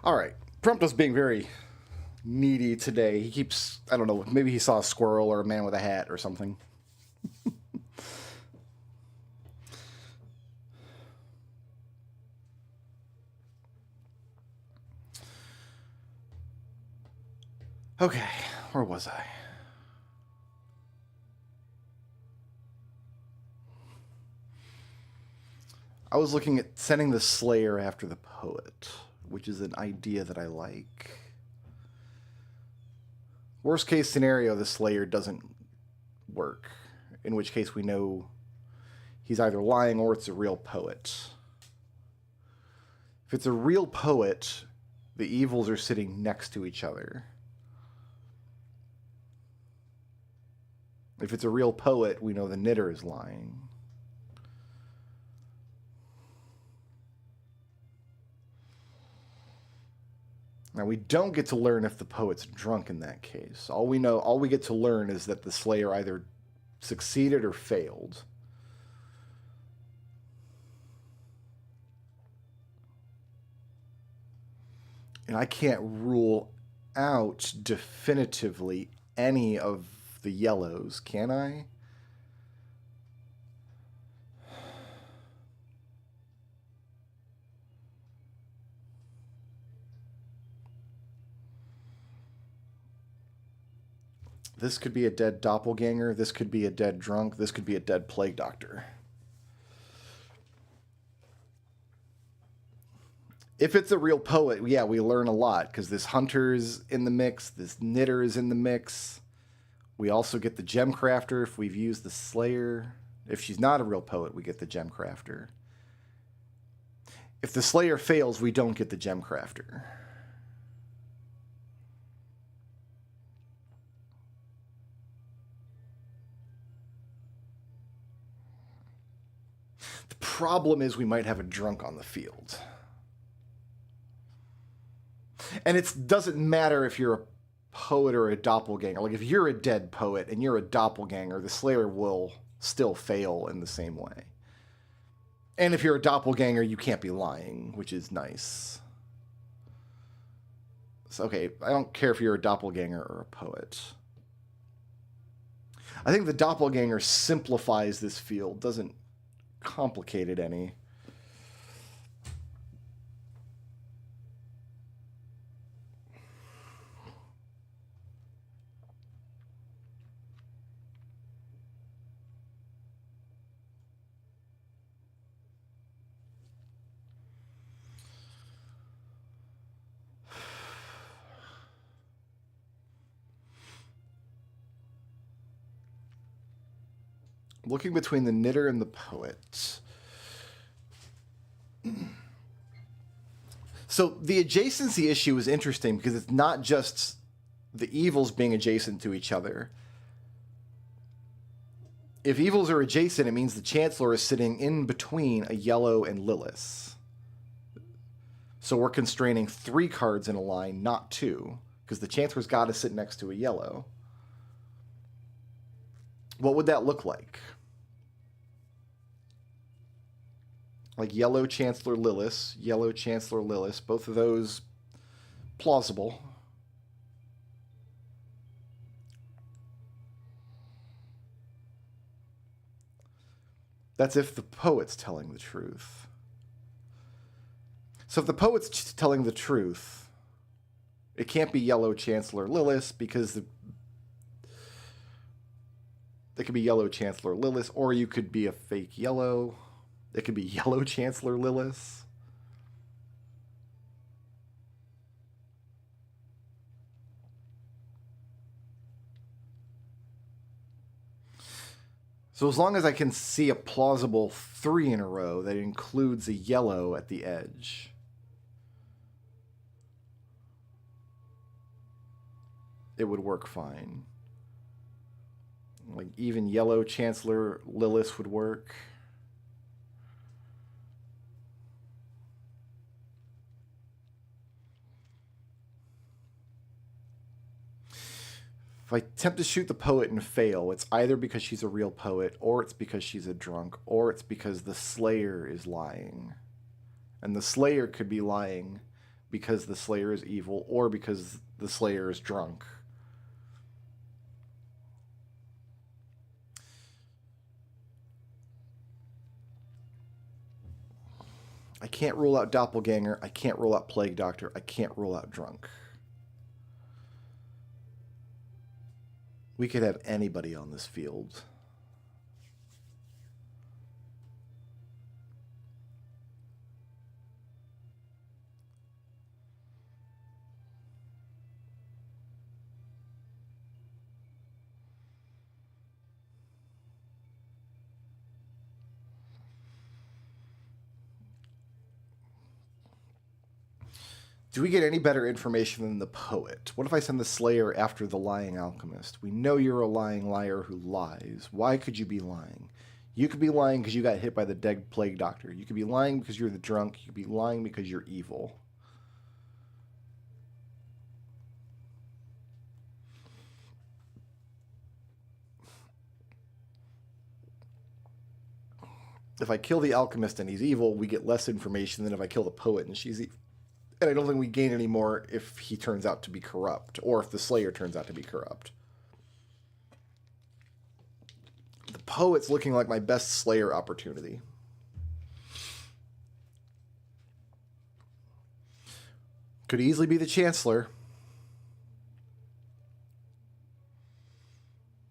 All right. Prompto's being very needy today. He keeps, I don't know, maybe he saw a squirrel or a man with a hat or something. Okay, where was I? I was looking at sending the Slayer after the Poet, which is an idea that I like. Worst case scenario, the Slayer doesn't work, in which case we know he's either lying or it's a real poet. If it's a real poet, the evils are sitting next to each other. If it's a real poet, we know the knitter is lying. Now, we don't get to learn if the poet's drunk in that case. All we get to learn is that the Slayer either succeeded or failed. And I can't rule out definitively any of the yellows, can I? This could be a dead doppelganger. This could be a dead drunk. This could be a dead plague doctor. If it's a real poet, yeah, we learn a lot because this hunter's in the mix. This knitter is in the mix. We also get the gem crafter if we've used the Slayer. If she's not a real poet, we get the gem crafter. If the Slayer fails, we don't get the gem crafter. The problem is we might have a drunk on the field. And it doesn't matter if you're a poet or a doppelganger. Like, if you're a dead poet and you're a doppelganger, the Slayer will still fail in the same way. And if you're a doppelganger, you can't be lying, which is nice. So, okay, I don't care if you're a doppelganger or a poet. I think the doppelganger simplifies this field, doesn't complicate it any. Looking between the knitter and the poet. So the adjacency issue is interesting because it's not just the evils being adjacent to each other. If evils are adjacent, it means the Chancellor is sitting in between a yellow and Lilith. So we're constraining 3 cards in a line, not 2, because the Chancellor's got to sit next to a yellow. What would that look like? Like yellow Chancellor Lilith, yellow Chancellor Lilith, both of those plausible. That's if the poet's telling the truth. So if the poet's telling the truth, it can't be yellow Chancellor Lilith because it could be yellow Chancellor Lilith, or you could be a fake yellow. It could be yellow Chancellor Lilith. So as long as I can see a plausible 3 in a row that includes a yellow at the edge, it would work fine. Like even yellow Chancellor Lilith would work. If I attempt to shoot the poet and fail, it's either because she's a real poet, or it's because she's a drunk, or it's because the Slayer is lying. And the Slayer could be lying because the Slayer is evil or because the Slayer is drunk. I can't rule out Doppelganger. I can't rule out Plague Doctor. I can't rule out Drunk. We could have anybody on this field. Do we get any better information than the poet? What if I send the Slayer after the lying alchemist? We know you're a lying liar who lies. Why could you be lying? You could be lying because you got hit by the dead plague doctor. You could be lying because you're the drunk. You could be lying because you're evil. If I kill the alchemist and he's evil, we get less information than if I kill the poet and she's evil. And I don't think we gain any more if he turns out to be corrupt, or if the Slayer turns out to be corrupt. The poet's looking like my best Slayer opportunity. Could easily be the Chancellor.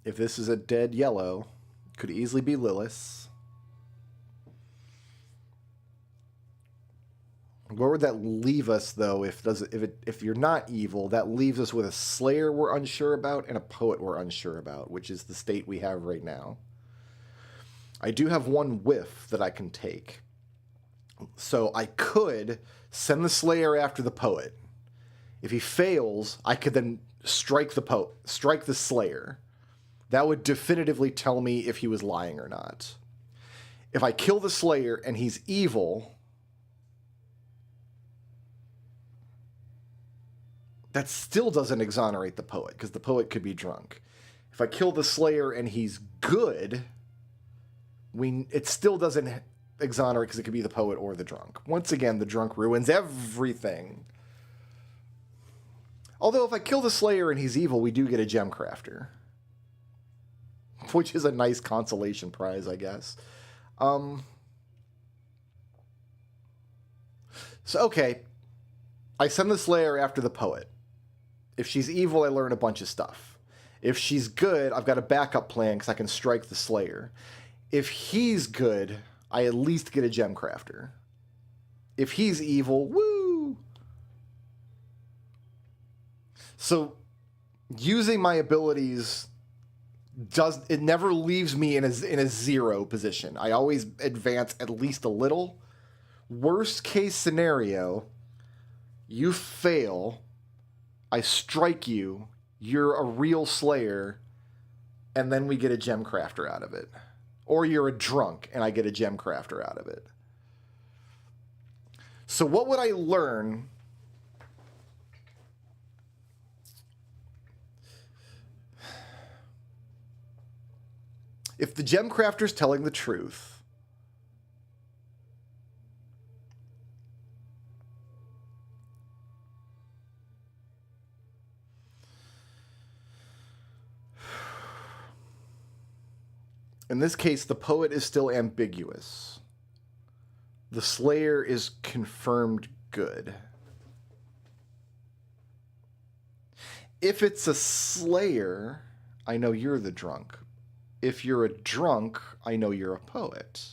If this is a dead yellow, could easily be Lilith. Where would that leave us, though, if you're not evil? That leaves us with a Slayer we're unsure about and a poet we're unsure about, which is the state we have right now. I do have one whiff that I can take. So I could send the Slayer after the poet. If he fails, I could then strike the Slayer. That would definitively tell me if he was lying or not. If I kill the Slayer and he's evil, that still doesn't exonerate the poet, because the poet could be drunk. If I kill the Slayer and he's good, it still doesn't exonerate, because it could be the poet or the drunk. Once again, the drunk ruins everything. Although if I kill the Slayer and he's evil, we do get a Gem Crafter, which is a nice consolation prize, I guess. So, okay. I send the Slayer after the poet. If she's evil, I learn a bunch of stuff. If she's good, I've got a backup plan because I can strike the Slayer. If he's good, I at least get a Gem Crafter. If he's evil, woo! So, using my abilities it never leaves me in a zero position. I always advance at least a little. Worst case scenario, you fail, I strike you, you're a real Slayer, and then we get a Gem Crafter out of it. Or you're a drunk, and I get a Gem Crafter out of it. So what would I learn? If the Gem Crafter's telling the truth, in this case, the poet is still ambiguous. The Slayer is confirmed good. If it's a Slayer, I know you're the drunk. If you're a drunk, I know you're a poet.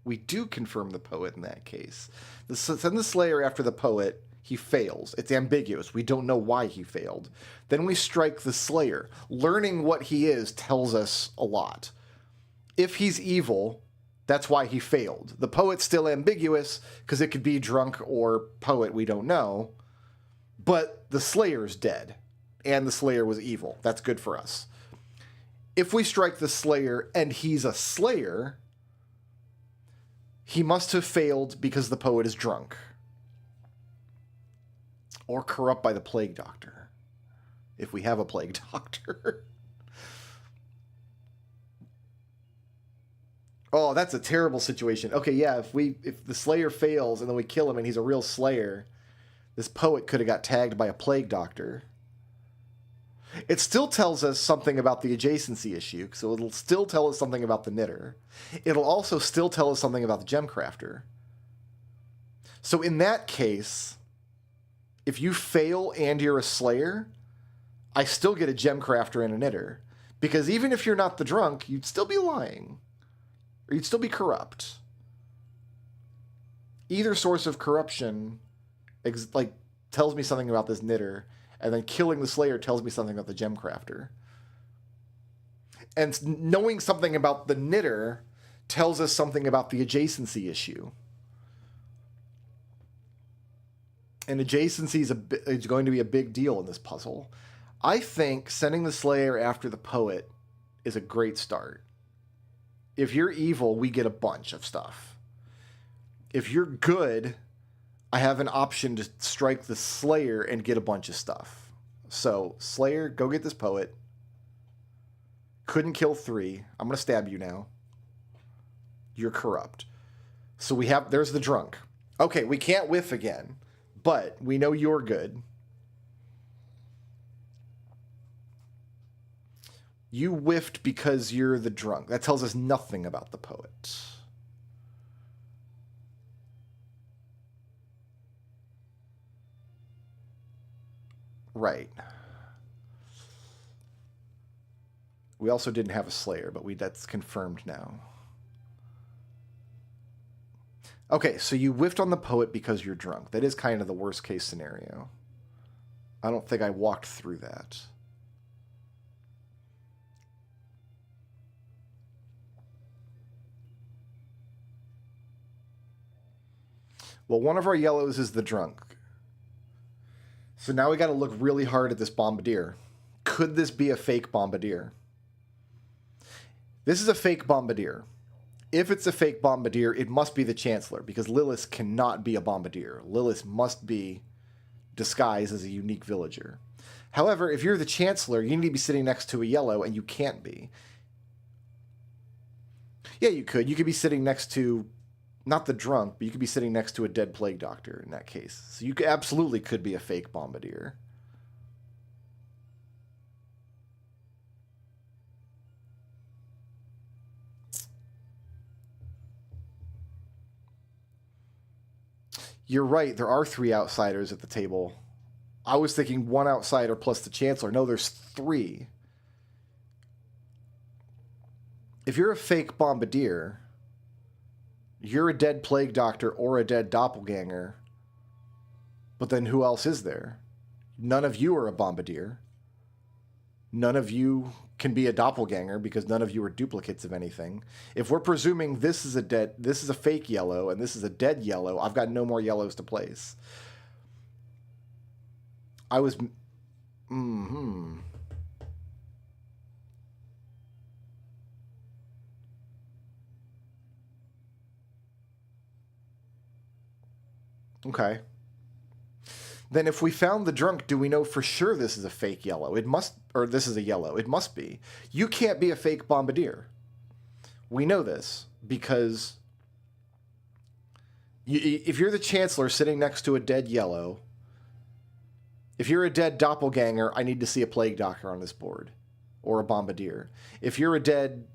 We do confirm the poet in that case. Send the Slayer after the poet. He fails. It's ambiguous. We don't know why he failed. Then we strike the Slayer. Learning what he is tells us a lot. If he's evil, that's why he failed. The poet's still ambiguous because it could be drunk or poet, we don't know. But the Slayer's dead, and the Slayer was evil. That's good for us. If we strike the Slayer and he's a Slayer, he must have failed because the poet is drunk. Or corrupt by the Plague Doctor. If we have a Plague Doctor. Oh, that's a terrible situation. Okay, yeah, if the Slayer fails and then we kill him and he's a real Slayer, This poet could have got tagged by a plague doctor. It still tells us something about the adjacency issue, so it'll still tell us something about the knitter. It'll also still tell us something about the gemcrafter. So in that case, if you fail and you're a slayer, I still get a gemcrafter and a knitter. Because even if you're not the drunk, you'd still be lying. Or you'd still be corrupt. Either source of corruption tells me something about this knitter, and then killing the slayer tells me something about the gemcrafter. And knowing something about the knitter tells us something about the adjacency issue. And adjacency is going to be a big deal in this puzzle. I think sending the slayer after the poet is a great start. If you're evil, we get a bunch of stuff. If you're good, I have an option to strike the slayer and get a bunch of stuff. So, slayer, go get this poet. Couldn't kill 3. I'm going to stab you now. You're corrupt. So there's the drunk. Okay, we can't whiff again, but we know you're good. You whiffed because you're the drunk. That tells us nothing about the poet. Right. We also didn't have a slayer, but that's confirmed now. Okay, so you whiffed on the poet because you're drunk. That is kind of the worst case scenario. I don't think I walked through that. Well, one of our yellows is the drunk. So now we got to look really hard at this bombardier. Could this be a fake bombardier? This is a fake bombardier. If it's a fake bombardier, it must be the Chancellor, because Lilith cannot be a bombardier. Lilith must be disguised as a unique villager. However, if you're the Chancellor, you need to be sitting next to a yellow, and you can't be. Yeah, you could. You could be sitting next to, not the drunk, but you could be sitting next to a dead plague doctor in that case. So you absolutely could be a fake bombardier. You're right, there are 3 outsiders at the table. I was thinking 1 outsider plus the Chancellor. No, there's 3. If you're a fake bombardier, you're a dead plague doctor or a dead doppelganger. But then who else is there? None of you are a bombardier. None of you can be a doppelganger because none of you are duplicates of anything. If we're presuming this is a fake yellow and this is a dead yellow, I've got no more yellows to place. Okay. Then if we found the drunk, do we know for sure this is a fake yellow? Or this is a yellow. It must be. You can't be a fake bombardier. We know this because if you're the Chancellor sitting next to a dead yellow, if you're a dead doppelganger, I need to see a plague doctor on this board or a bombardier. If you're a dead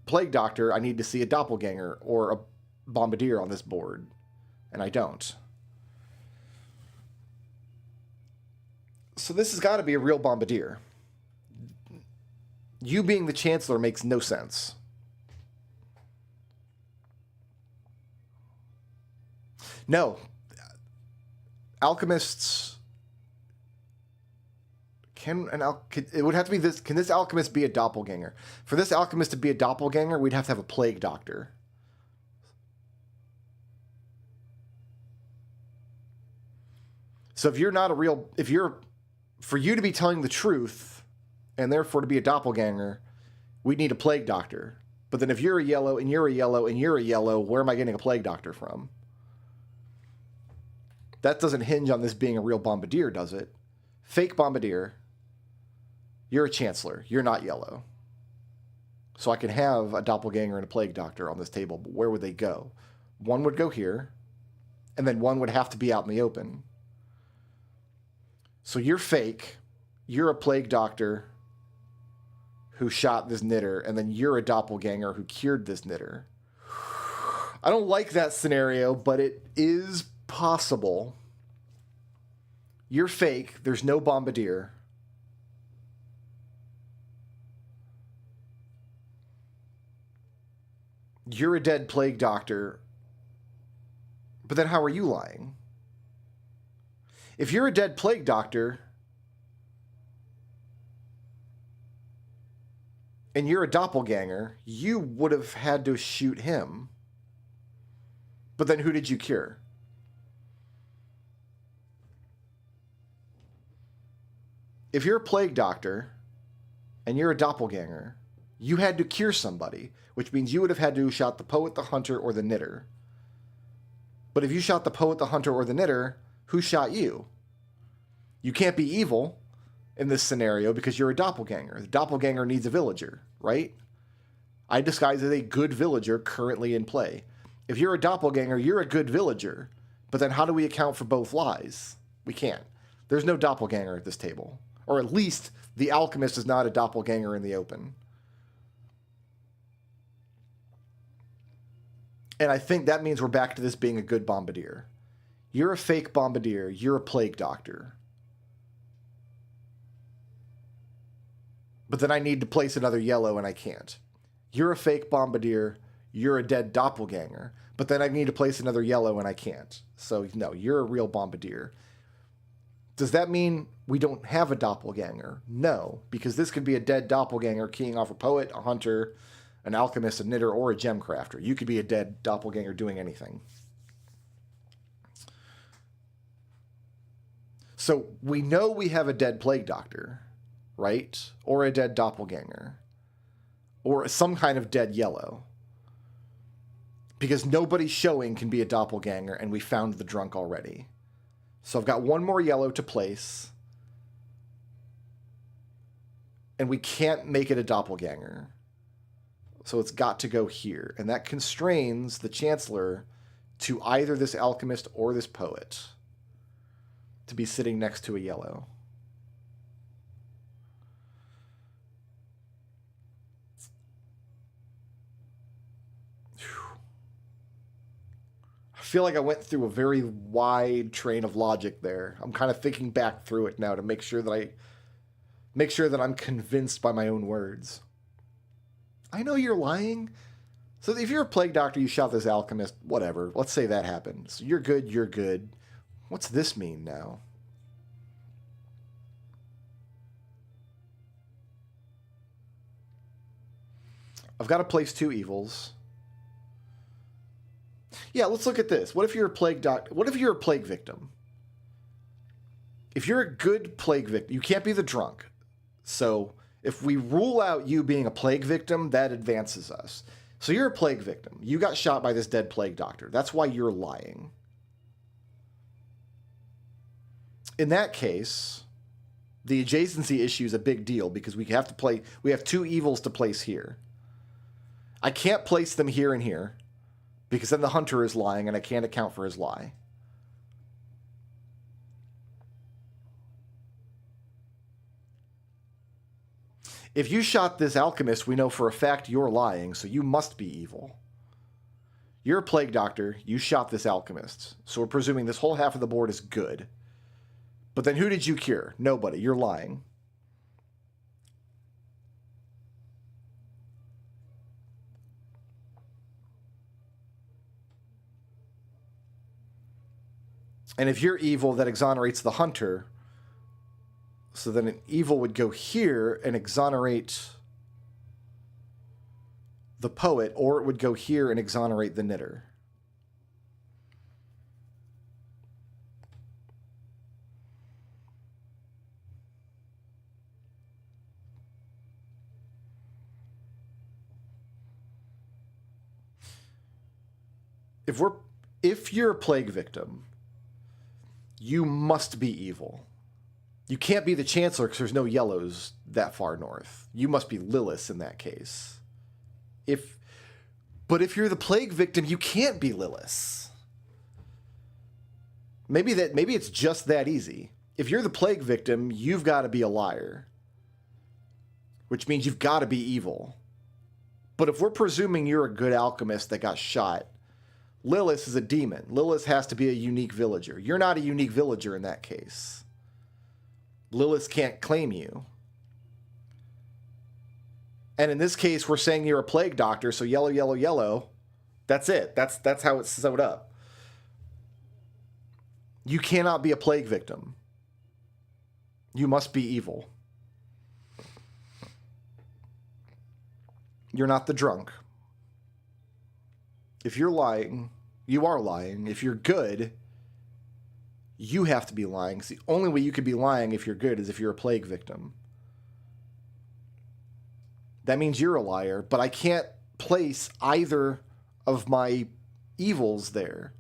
plague doctor, I need to see a doppelganger or a bombardier on this board, and I don't. So this has got to be a real bombardier. You being the Chancellor makes no sense. No. Alchemists... it would have to be this... Can this alchemist be a doppelganger? For this alchemist to be a doppelganger, we'd have to have a plague doctor. So if you're not a real... For you to be telling the truth, and therefore to be a doppelganger, we'd need a plague doctor. But then if you're a yellow, and you're a yellow, and you're a yellow, where am I getting a plague doctor from? That doesn't hinge on this being a real bombardier, does it? Fake bombardier. You're a Chancellor. You're not yellow. So I can have a doppelganger and a plague doctor on this table, but where would they go? One would go here, and then one would have to be out in the open. So you're fake. You're a plague doctor who shot this knitter, and then you're a doppelganger who cured this knitter. I don't like that scenario, but it is possible. You're fake. There's no bombardier. You're a dead plague doctor. But then how are you lying? If you're a dead plague doctor and you're a doppelganger, you would have had to shoot him. But then who did you cure? If you're a plague doctor and you're a doppelganger, you had to cure somebody, which means you would have had to have shot the poet, the hunter, or the knitter. But if you shot the poet, the hunter, or the knitter, who shot you? You can't be evil in this scenario because you're a doppelganger. The doppelganger needs a villager, right? I disguise as a good villager currently in play. If you're a doppelganger, you're a good villager. But then how do we account for both lies? We can't. There's no doppelganger at this table. Or at least the alchemist is not a doppelganger in the open. And I think that means we're back to this being a good bombardier. You're a fake bombardier. You're a plague doctor. But then I need to place another yellow and I can't. You're a fake bombardier. You're a dead doppelganger. But then I need to place another yellow and I can't. So no, you're a real bombardier. Does that mean we don't have a doppelganger? No, because this could be a dead doppelganger keying off a poet, a hunter, an alchemist, a knitter, or a gem crafter. You could be a dead doppelganger doing anything. So we know we have a dead plague doctor, right? Or a dead doppelganger. Or some kind of dead yellow. Because nobody showing can be a doppelganger, and we found the drunk already. So I've got one more yellow to place. And we can't make it a doppelganger. So it's got to go here. And that constrains the Chancellor to either this alchemist or this poet to be sitting next to a yellow. I feel like I went through a very wide train of logic there. I'm kind of thinking back through it now to make sure that I'm convinced by my own words. I know you're lying. So if you're a plague doctor, you shot this alchemist, whatever. Let's say that happened. So you're good, you're good. What's this mean now? I've got to place two evils. Yeah, let's look at this. What if you're a plague doctor? What if you're a plague victim? If you're a good plague victim, you can't be the drunk. So if we rule out you being a plague victim, that advances us. So you're a plague victim. You got shot by this dead plague doctor. That's why you're lying. In that case, the adjacency issue is a big deal because we have two evils to place here. I can't place them here and here because then the hunter is lying and I can't account for his lie. If you shot this alchemist, we know for a fact you're lying, so you must be evil. You're a plague doctor, you shot this alchemist, so we're presuming this whole half of the board is good. But then who did you cure? Nobody, you're lying. And if you're evil, that exonerates the hunter. So then an evil would go here and exonerate the poet, or it would go here and exonerate the knitter. If you're a plague victim, you must be evil. You can't be the Chancellor because there's no yellows that far north. You must be Lilith in that case. But if you're the plague victim, you can't be Lilith. Maybe it's just that easy. if you're the plague victim, you've got to be a liar, which means you've got to be evil. But if we're presuming you're a good alchemist that got shot, Lilith is a demon. Lilith has to be a unique villager. You're not a unique villager in that case. Lilith can't claim you. And in this case, we're saying you're a plague doctor, so yellow, yellow, yellow. That's it. That's how it's sewed up. You cannot be a plague victim. You must be evil. You're not the drunk. If you're lying, you are lying. If you're good, you have to be lying. 'Cause the only way you could be lying if you're good is if you're a plague victim. That means you're a liar, but I can't place either of my evils there.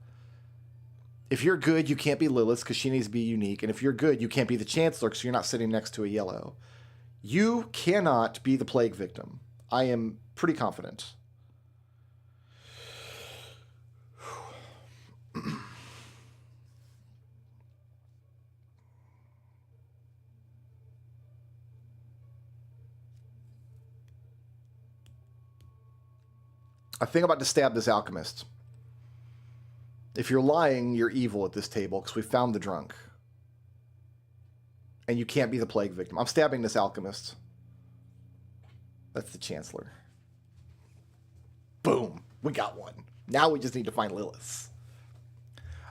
If you're good, you can't be Lilith because she needs to be unique. And if you're good, you can't be the Chancellor because you're not sitting next to a yellow. You cannot be the plague victim. I am pretty confident. I think I'm about to stab this alchemist. If you're lying, you're evil at this table because we found the drunk. And you can't be the plague victim. I'm stabbing this alchemist. That's the Chancellor. Boom. We got one. Now we just need to find Lilith.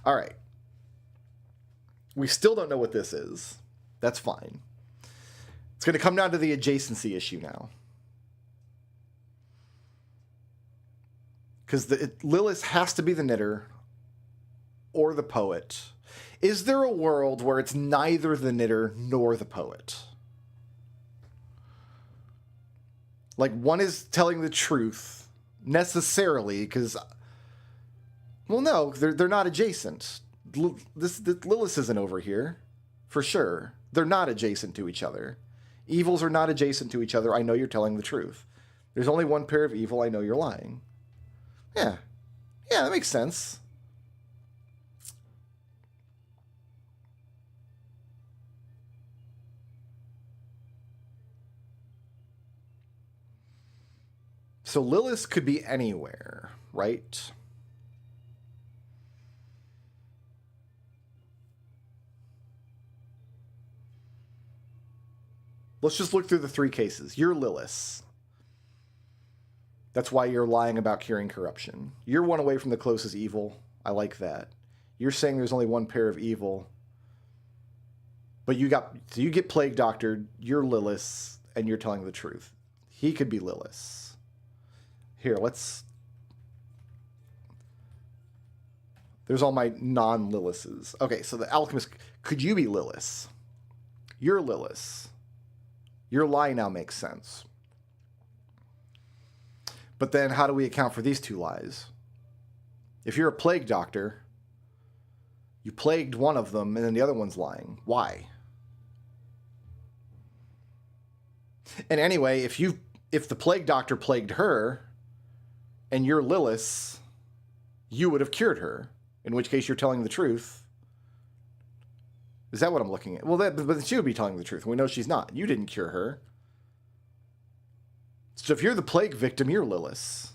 All right. We still don't know what this is. That's fine. It's going to come down to the adjacency issue now. Because Lilith has to be the knitter or the poet. Is there a world where it's neither the knitter nor the poet? Like, one is telling the truth necessarily because, well, no, they're not adjacent. Lilith isn't over here, for sure. They're not adjacent to each other. Evils are not adjacent to each other. I know you're telling the truth. There's only one pair of evil. I know you're lying. Yeah. Yeah, that makes sense. So Lilith could be anywhere, right? Let's just look through the three cases. You're Lilith. That's why you're lying about curing corruption. You're one away from the closest evil. I like that. You're saying there's only one pair of evil. But you get plague doctored, you're Lilith, and you're telling the truth. He could be Lilith. Here, there's all my non-Liliths. Okay, so the alchemist, could you be Lilith? You're Lilith. Your lie now makes sense. But then how do we account for these two lies? If you're a plague doctor, you plagued one of them and then the other one's lying. Why? And anyway, if the plague doctor plagued her and you're Lilith, you would have cured her, in which case you're telling the truth. Is that what I'm looking at? Well, but she would be telling the truth. We know she's not. You didn't cure her. So if you're the plague victim, you're Lilith.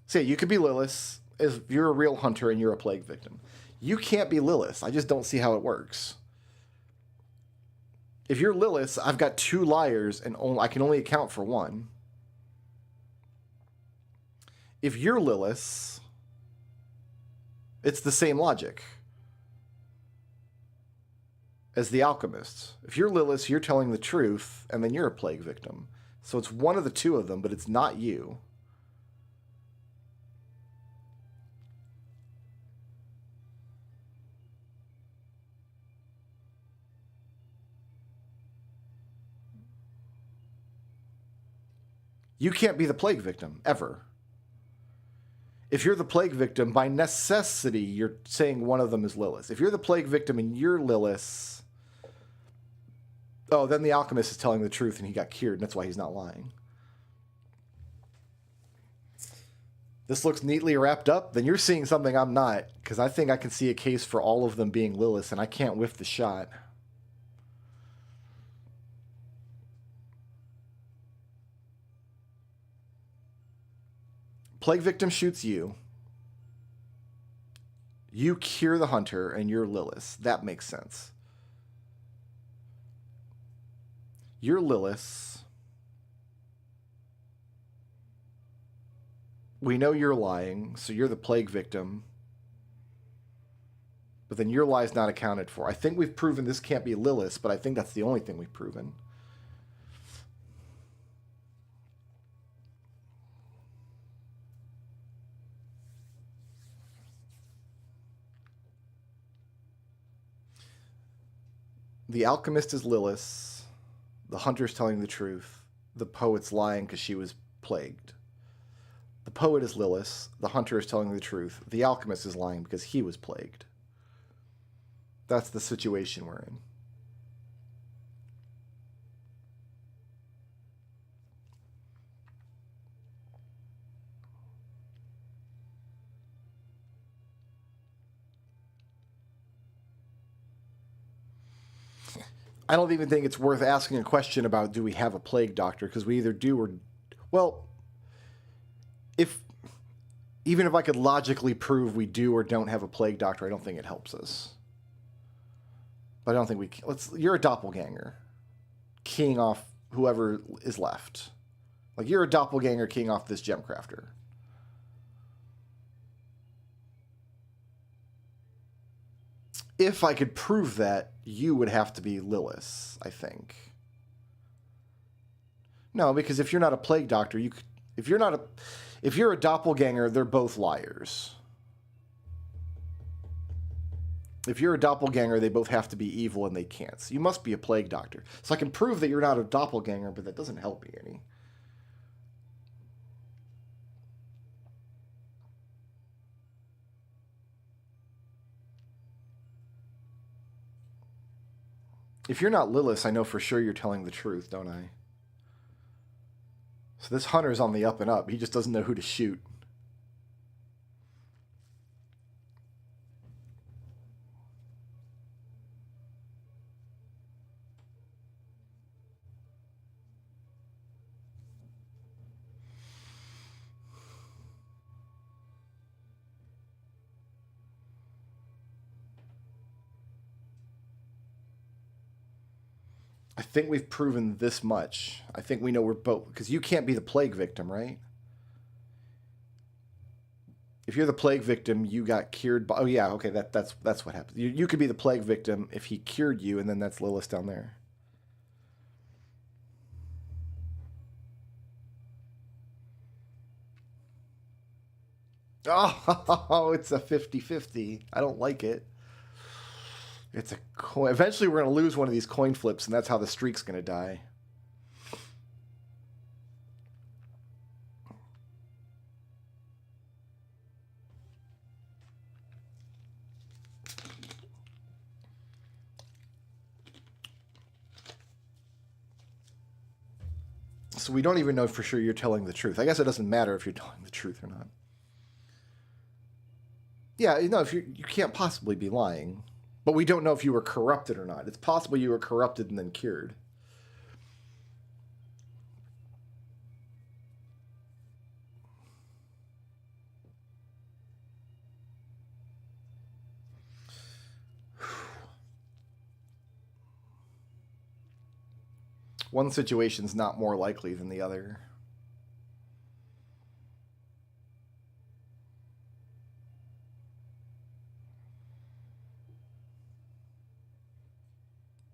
So yeah, you could be Lilith if you're a real hunter and you're a plague victim. You can't be Lilith. I just don't see how it works. If you're Lilith, I've got two liars and I can only account for one. If you're Lilith, it's the same logic as the alchemist. If you're Lilith, you're telling the truth, and then you're a plague victim. So it's one of the two of them, but it's not you. You can't be the plague victim, ever. If you're the plague victim, by necessity, you're saying one of them is Lilith. If you're the plague victim and you're Lilith, oh, then the alchemist is telling the truth and he got cured, and that's why he's not lying. This looks neatly wrapped up. Then you're seeing something I'm not, because I think I can see a case for all of them being Lilith, and I can't whiff the shot. Plague victim shoots you. You cure the hunter, and you're Lilith. That makes sense. You're Lilith. We know you're lying, so you're the plague victim. But then your lie is not accounted for. I think we've proven this can't be Lilith, but I think that's the only thing we've proven. The alchemist is Lilith. The hunter's telling the truth. The poet's lying because she was plagued. The poet is Lilith. The hunter is telling the truth. The alchemist is lying because he was plagued. That's the situation we're in. I don't even think it's worth asking a question about do we have a plague doctor, because we either do or... Well, even if I could logically prove we do or don't have a plague doctor, I don't think it helps us. But I don't think we can. You're a doppelganger keying off whoever is left. Like, you're a doppelganger keying off this gemcrafter. If I could prove that, you would have to be Lilith, I think. No, because if you're not a plague doctor, if you're a doppelganger, they're both liars. If you're a doppelganger, they both have to be evil, and they can't. So you must be a plague doctor. So I can prove that you're not a doppelganger, but that doesn't help me any. If you're not Lilith, I know for sure you're telling the truth, don't I? So this hunter's on the up and up. He just doesn't know who to shoot. I think we've proven this much. I think we know we're both... Because you can't be the plague victim, right? If you're the plague victim, you got cured by... Oh, yeah, okay, that's what happened. You could be the plague victim if he cured you, and then that's Lilith down there. Oh, it's a 50-50. I don't like it. It's a coin. Eventually, we're going to lose one of these coin flips, and that's how the streak's going to die. So we don't even know for sure you're telling the truth. I guess it doesn't matter if you're telling the truth or not. Yeah, no, if you can't possibly be lying. But we don't know if you were corrupted or not. It's possible you were corrupted and then cured. One situation's not more likely than the other.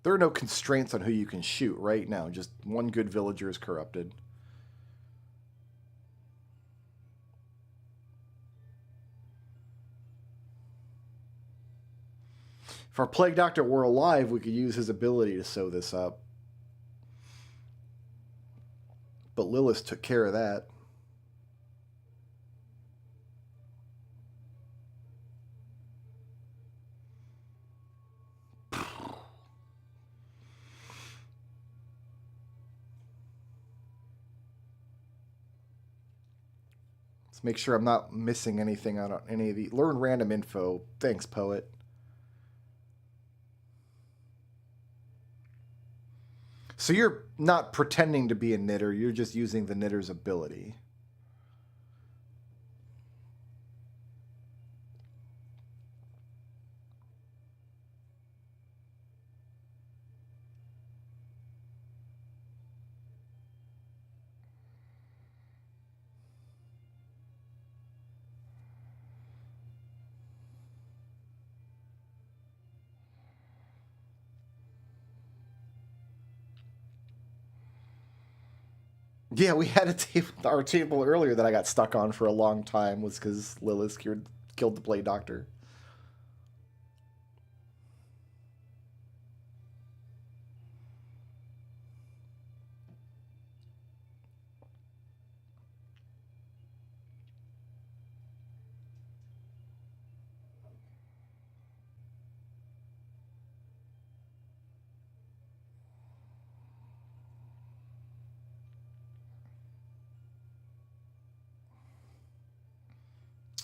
There are no constraints on who you can shoot right now. Just one good villager is corrupted. If our plague doctor were alive, we could use his ability to sew this up. But Lilith took care of that. Let's make sure I'm not missing anything on any of the... Learn random info. Thanks, Poet. So you're not pretending to be a knitter. You're just using the knitter's ability. Yeah, we had our table earlier that I got stuck on for a long time was because Lilith killed the Plague Doctor.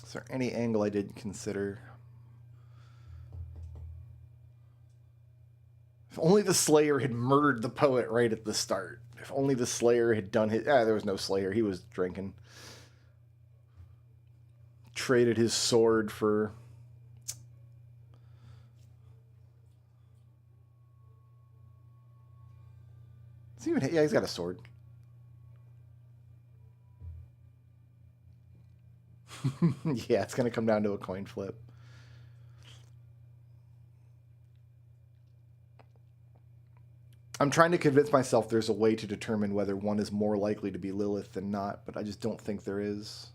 Is there any angle I didn't consider? If only the Slayer had murdered the poet right at the start. If only the Slayer had done his... there was no Slayer. He was drinking. Traded his sword for... Yeah, he's got a sword. Yeah, it's going to come down to a coin flip. I'm trying to convince myself there's a way to determine whether one is more likely to be Lilith than not, but I just don't think there is.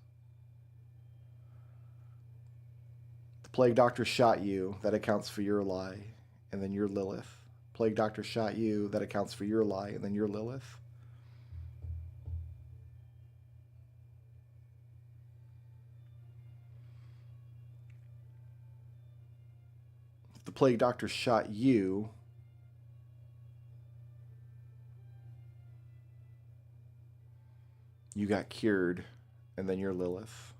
The Plague Doctor shot you. That accounts for your lie. And then you're Lilith. Plague Doctor shot you. That accounts for your lie. And then you're Lilith. If the Plague Doctor shot you... you got cured, and then you're Lilith.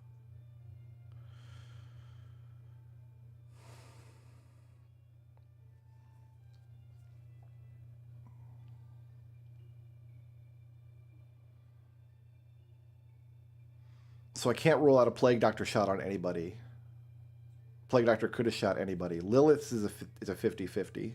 So I can't rule out a Plague Doctor shot on anybody. Plague Doctor could have shot anybody. Lilith is a 50-50.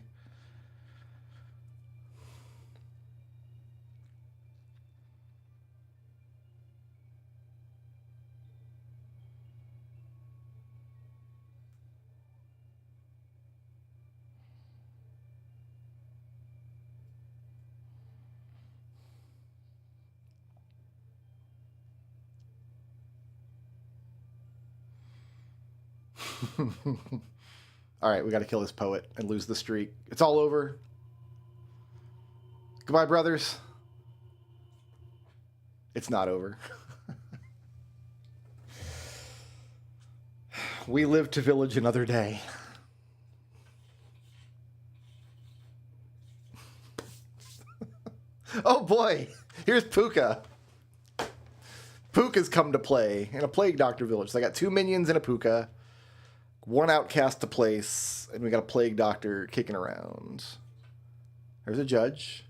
All right, we got to kill this poet and lose the streak. It's all over. Goodbye, brothers. It's not over. We live to village another day. Oh boy, here's Puka. Puka's come to play in a Plague Doctor village. So I got 2 minions and a Puka. 1 outcast to place, and we got a Plague Doctor kicking around. There's a judge.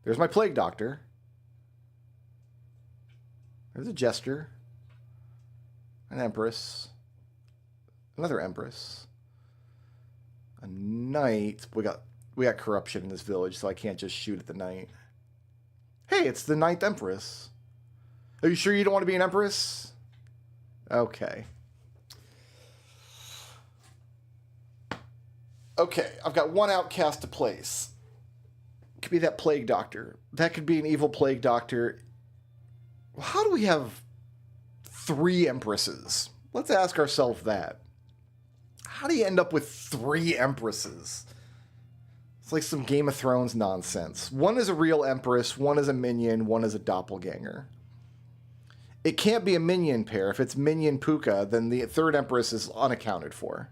There's my Plague Doctor. There's a jester. An empress. Another empress. A knight. We got corruption in this village, so I can't just shoot at the knight. Hey, it's the 9th empress. Are you sure you don't want to be an empress? Okay. Okay, I've got 1 outcast to place. Could be that Plague Doctor. That could be an evil Plague Doctor. How do we have 3 empresses? Let's ask ourselves that. How do you end up with 3 empresses? It's like some Game of Thrones nonsense. 1 is a real empress, 1 is a minion, 1 is a doppelganger. It can't be a minion pair. If it's minion Puka, then the 3rd empress is unaccounted for.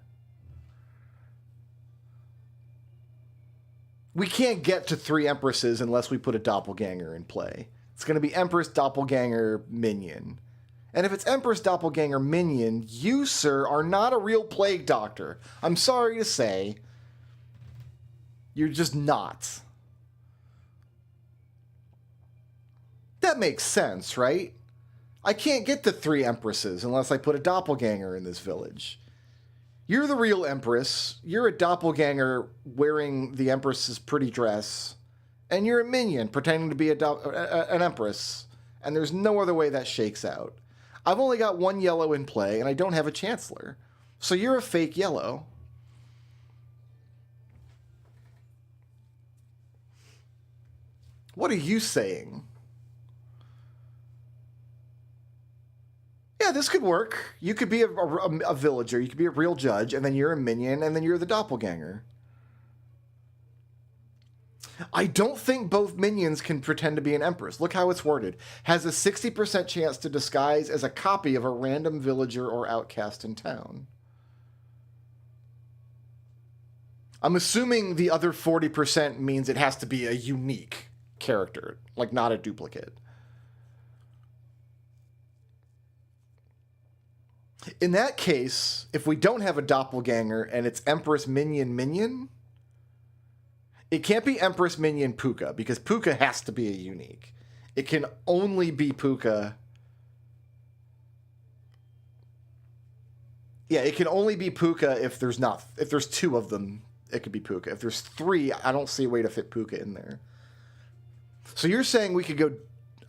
We can't get to 3 empresses unless we put a doppelganger in play. It's going to be empress, doppelganger, minion. And if it's Empress Doppelganger Minion, you, sir, are not a real plague doctor. I'm sorry to say. You're just not. That makes sense, right? I can't get to 3 Empresses unless I put a doppelganger in this village. You're the real Empress. You're a doppelganger wearing the Empress's pretty dress. And you're a minion pretending to be an Empress. And there's no other way that shakes out. I've only got 1 yellow in play, and I don't have a Chancellor. So you're a fake yellow. What are you saying? Yeah, this could work. You could be a villager, you could be a real judge, and then you're a minion, and then you're the doppelganger. I don't think both minions can pretend to be an Empress. Look how it's worded. Has a 60% chance to disguise as a copy of a random villager or outcast in town. I'm assuming the other 40% means it has to be a unique character, like not a duplicate. In that case, if we don't have a doppelganger and it's Empress Minion, it can't be Empress Minion Puka, because Puka has to be a unique. It can only be Puka. Yeah, it can only be Puka if there's 2 of them, it could be Puka. If there's 3, I don't see a way to fit Puka in there. So you're saying we could go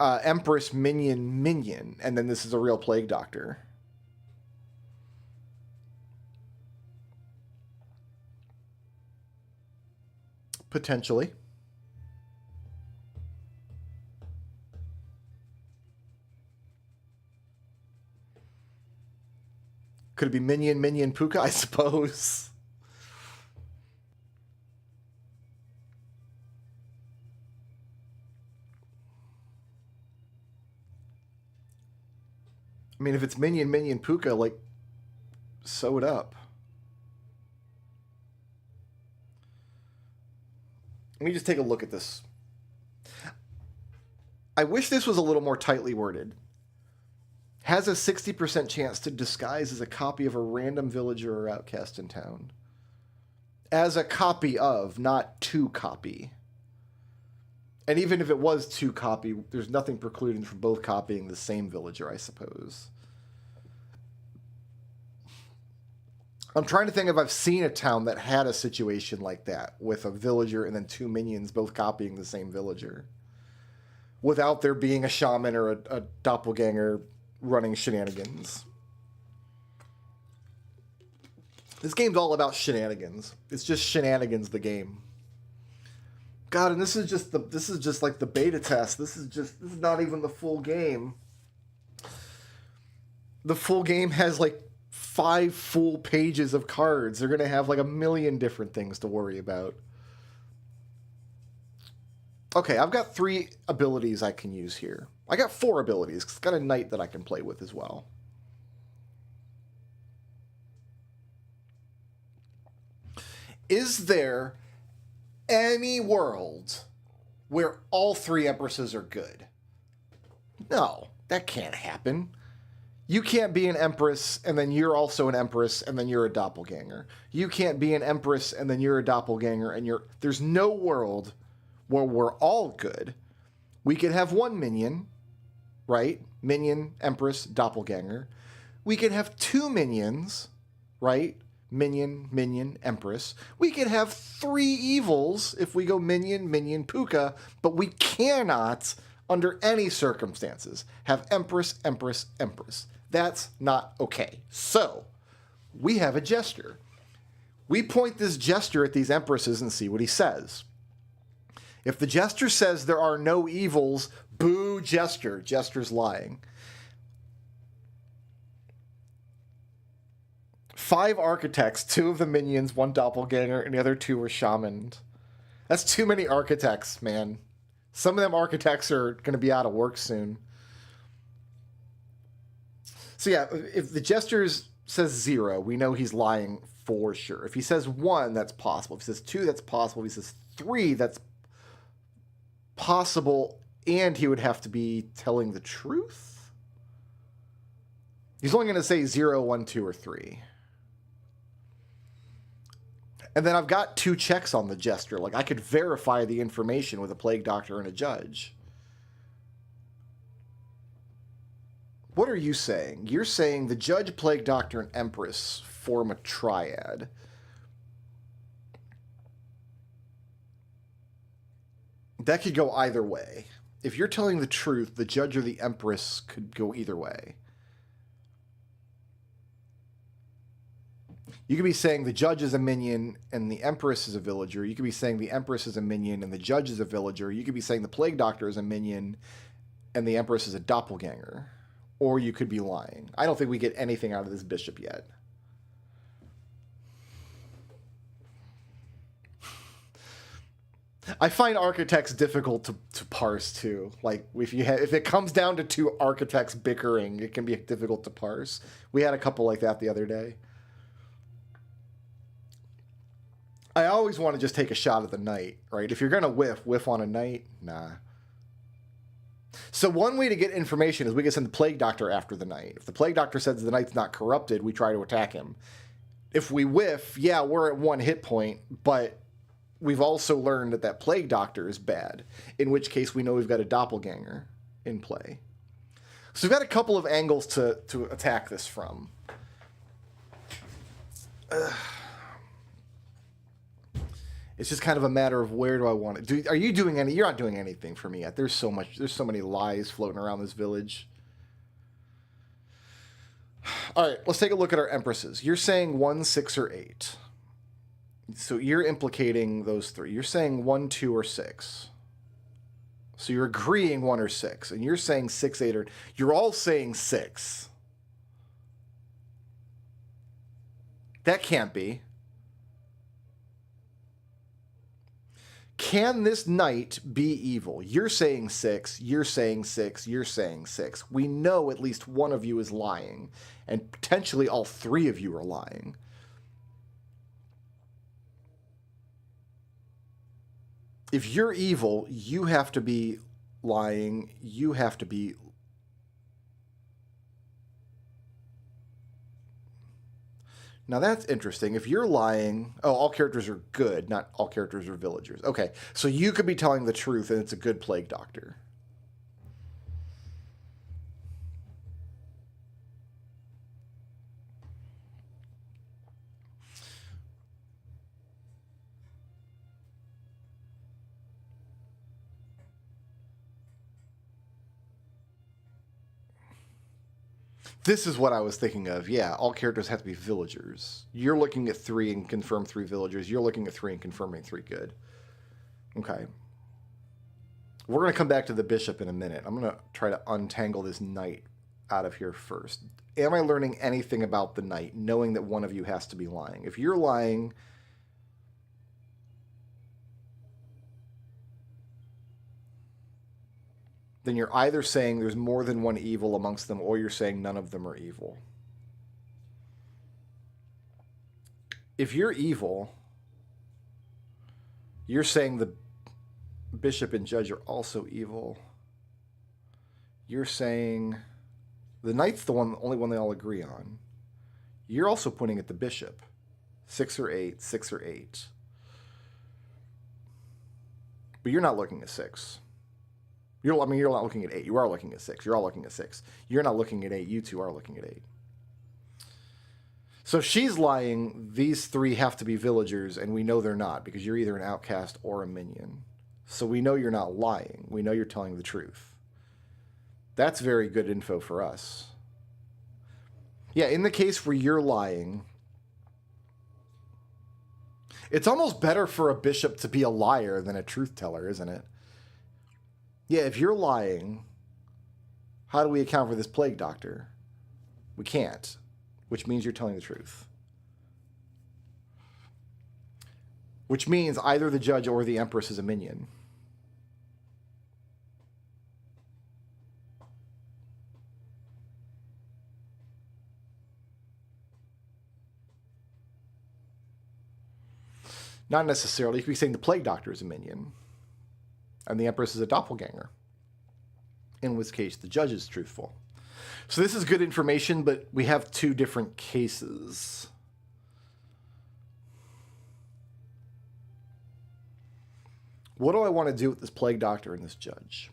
Empress Minion, and then this is a real plague doctor. Potentially. Could it be Minion Puka, I suppose? I mean, if it's Minion Puka, like, sew it up. Let me just take a look at this. I wish this was a little more tightly worded. Has a 60% chance to disguise as a copy of a random villager or outcast in town. As a copy of, not to copy. And even if it was to copy, there's nothing precluding from both copying the same villager, I suppose. I'm trying to think if I've seen a town that had a situation like that, with a villager and then 2 minions both copying the same villager, without there being a shaman or a doppelganger running shenanigans. This game's all about shenanigans. It's just shenanigans, the game. God, and this is just like the beta test. This is not even the full game. The full game has like 5 full pages of cards. They're going to have like a million different things to worry about. Okay, I've got 3 abilities I can use here. I got 4 abilities, because it's got a knight that I can play with as well. Is there any world where all 3 Empresses are good? No, that can't happen. You can't be an Empress, and then you're also an Empress, and then you're a doppelganger. You can't be an Empress, and then you're a doppelganger, and you're... There's no world where we're all good. We could have 1 minion, right? Minion, Empress, doppelganger. We could have 2 minions, right? Minion, Empress. We could have 3 evils if we go Minion, Puka, but we cannot, under any circumstances, have Empress. That's not okay. So, we have a jester. We point this jester at these Empresses and see what he says. If the jester says there are no evils, boo jester. Jester's lying. 5 architects, 2 of the minions, 1 doppelganger, and the other 2 were shamaned. That's too many architects, man. Some of them architects are going to be out of work soon. So yeah, if the jester says 0, we know he's lying for sure. If he says 1, that's possible. If he says 2, that's possible. If he says 3, that's possible, and he would have to be telling the truth? He's only going to say 0, 1, 2, or 3. And then I've got 2 checks on the jester. Like, I could verify the information with a plague doctor and a judge. What are you saying? You're saying the judge, plague doctor, and empress form a triad. That could go either way. If you're telling the truth, the judge or the empress could go either way. You could be saying the judge is a minion and the empress is a villager. You could be saying the empress is a minion and the judge is a villager. You could be saying the plague doctor is a minion and the empress is a doppelganger. Or you could be lying. I don't think we get anything out of this bishop yet. I find architects difficult to parse too. Like if it comes down to 2 architects bickering, it can be difficult to parse. We had a couple like that the other day. I always want to just take a shot at the knight, right? If you're going to whiff on a knight, nah. So one way to get information is we can send the plague doctor after the knight. If the plague doctor says the knight's not corrupted, we try to attack him. If we whiff, yeah, we're at 1 hit point, but we've also learned that that plague doctor is bad, in which case we know we've got a doppelganger in play. So we've got a couple of angles to attack this from. It's just kind of a matter of where do I want it. Are you doing any? You're not doing anything for me yet. There's so many lies floating around this village. All right, let's take a look at our empresses. You're saying 1, 6, or 8. So you're implicating those 3. You're saying 1, 2, or 6. So you're agreeing 1 or 6. And you're saying 6, 8, or... You're all saying 6. That can't be. Can this knight be evil? You're saying 6, you're saying 6, you're saying 6. We know at least one of you is lying, and potentially all 3 of you are lying. If you're evil, you have to be lying, you have to be... Now that's interesting. If you're lying... Oh, all characters are good, not all characters are villagers. Okay, so you could be telling the truth and it's a good plague doctor. This is what I was thinking of. Yeah, all characters have to be villagers. You're looking at 3 and confirm 3 villagers. You're looking at 3 and confirming 3 good. Okay. We're going to come back to the bishop in a minute. I'm going to try to untangle this knight out of here first. Am I learning anything about the knight, knowing that one of you has to be lying? If you're lying... then you're either saying there's more than one evil amongst them, or you're saying none of them are evil. If you're evil, you're saying the bishop and judge are also evil. You're saying the knight's the only one they all agree on. You're also pointing at the bishop. 6 or 8, 6 or 8. But you're not looking at 6. You're not looking at 8. You are looking at 6. You're all looking at 6. You're not looking at 8. You two are looking at 8. So if she's lying, these 3 have to be villagers, and we know they're not, because you're either an outcast or a minion. So we know you're not lying. We know you're telling the truth. That's very good info for us. Yeah, in the case where you're lying, it's almost better for a bishop to be a liar than a truth teller, isn't it? Yeah, if you're lying, how do we account for this plague doctor? We can't, which means you're telling the truth. Which means either the judge or the empress is a minion. Not necessarily. You could be saying the plague doctor is a minion, and the empress is a doppelganger, in which case the judge is truthful. So this is good information, but we have two different cases. What do I want to do with this plague doctor and this judge?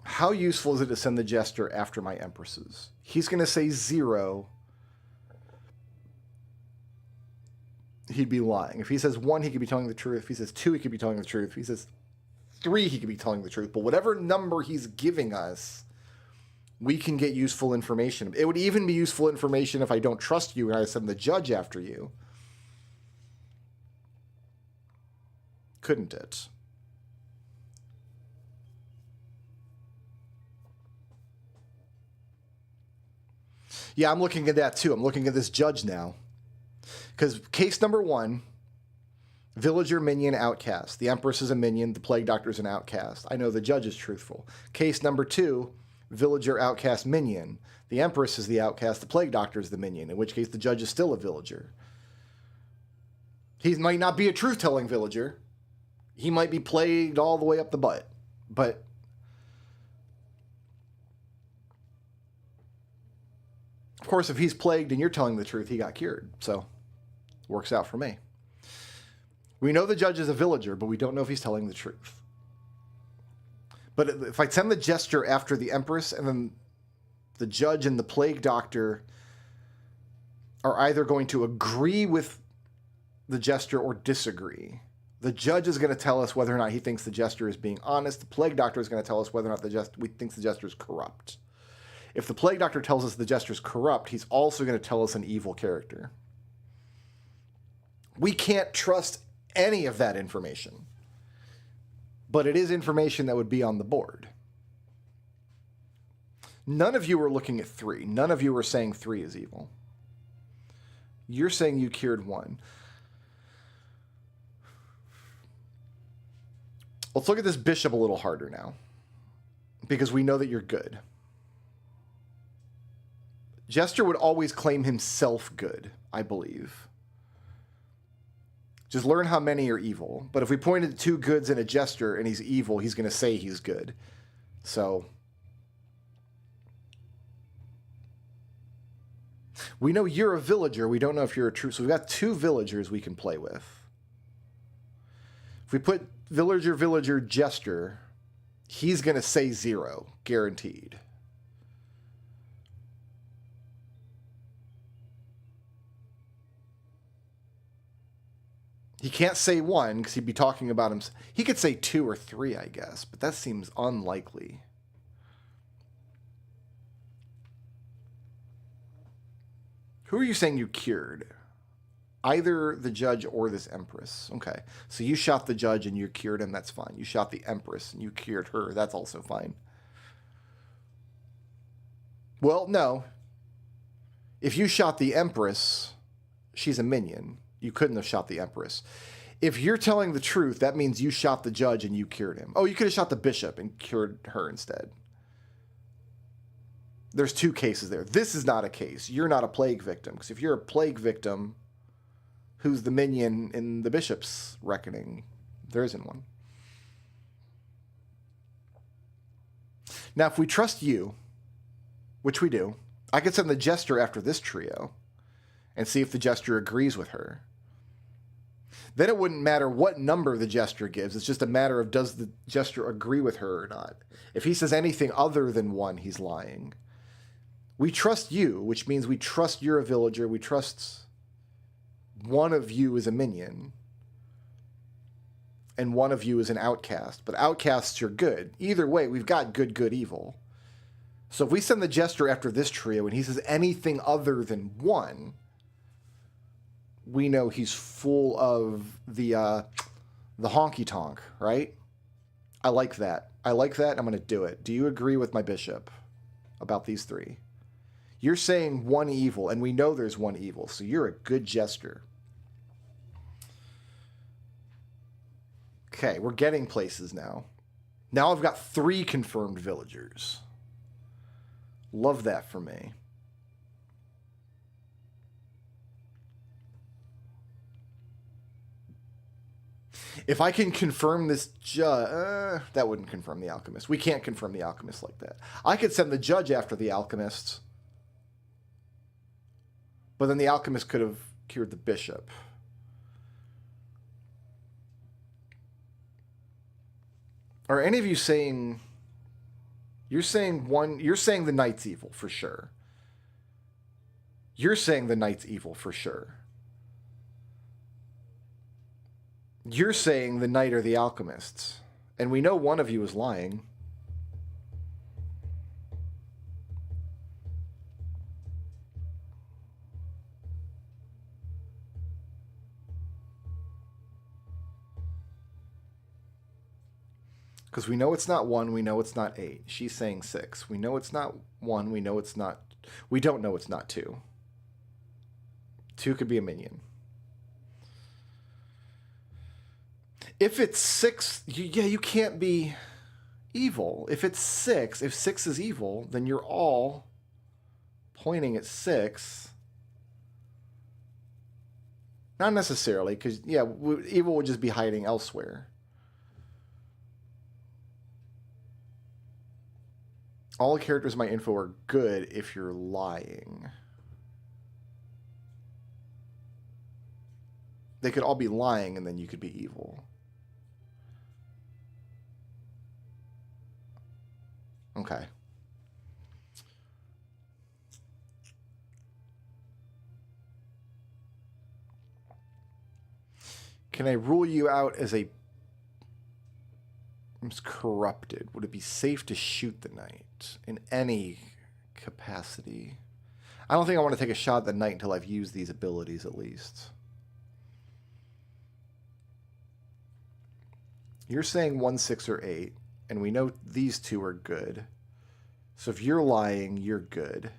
How useful is it to send the jester after my empresses? He's going to say 0. He'd be lying. If he says 1, he could be telling the truth. If he says 2, he could be telling the truth. If he says 3, he could be telling the truth. But whatever number he's giving us, we can get useful information. It would even be useful information if I don't trust you and I send the judge after you. Couldn't it? Yeah, I'm looking at that too. I'm looking at this judge now. Because case number 1, villager, minion, outcast. The empress is a minion. The plague doctor is an outcast. I know the judge is truthful. Case number 2, villager, outcast, minion. The empress is the outcast. The plague doctor is the minion, in which case the judge is still a villager. He might not be a truth-telling villager. He might be plagued all the way up the butt. But of course, if he's plagued and you're telling the truth, he got cured. So works out for me. We know the judge is a villager, but we don't know if he's telling the truth. But if I send the jester after the empress, and then the judge and the plague doctor are either going to agree with the jester or disagree. The judge is going to tell us whether or not he thinks the jester is being honest. The plague doctor is going to tell us whether or not we think the jester is corrupt. If the plague doctor tells us the jester is corrupt, he's also going to tell us an evil character. We can't trust any of that information. But it is information that would be on the board. None of you are looking at 3. None of you are saying 3 is evil. You're saying you cured 1. Let's look at this bishop a little harder now, because we know that you're good. Jester would always claim himself good, I believe. Just learn how many are evil. But if we pointed to 2 goods in a jester and he's evil, he's going to say he's good. So we know you're a villager. We don't know if you're a true. So we've got 2 villagers we can play with. If we put villager, jester, he's going to say 0, guaranteed. He can't say 1 because he'd be talking about him. He could say 2 or 3, I guess, but that seems unlikely. Who are you saying you cured? Either the judge or this empress. Okay, so you shot the judge and you cured him, that's fine. You shot the empress and you cured her, that's also fine. Well, no. If you shot the empress, she's a minion. You couldn't have shot the empress. If you're telling the truth, that means you shot the judge and you cured him. Oh, you could have shot the bishop and cured her instead. There's 2 cases there. This is not a case. You're not a plague victim. Because if you're a plague victim, who's the minion in the bishop's reckoning? There isn't one. Now, if we trust you, which we do, I could send the jester after this trio and see if the jester agrees with her. Then it wouldn't matter what number the jester gives. It's just a matter of does the jester agree with her or not. If he says anything other than 1, he's lying. We trust you, which means we trust you're a villager. We trust one of you is a minion. And one of you is an outcast. But outcasts are good. Either way, we've got good, good, evil. So if we send the jester after this trio and he says anything other than 1, we know he's full of the honky-tonk, right? I like that. I like that. I'm going to do it. Do you agree with my bishop about these 3? You're saying 1 evil, and we know there's 1 evil, so you're a good jester. Okay, we're getting places now. Now I've got 3 confirmed villagers. Love that for me. If I can confirm this judge, that wouldn't confirm the alchemist. We can't confirm the alchemist like that. I could send the judge after the alchemist, but then the alchemist could have cured the bishop. Are any of you saying... You're saying the knight's evil for sure. You're saying the knight's evil for sure. You're saying the knight or the alchemists. And we know one of you is lying. Because we know it's not 1, we know it's not 8. She's saying 6. We know it's not 1, we know it's not... We don't know it's not 2. 2 could be a minion. If it's 6, you can't be evil. If it's 6, if 6 is evil, then you're all pointing at 6. Not necessarily, because, evil would just be hiding elsewhere. All characters in my info are good if you're lying. They could all be lying, and then you could be evil. Okay. Can I rule you out as a corrupted? Would it be safe to shoot the knight in any capacity? I don't think I want to take a shot at the knight until I've used these abilities at least. You're saying 1, 6, or 8, and we know these two are good. So if you're lying, you're good.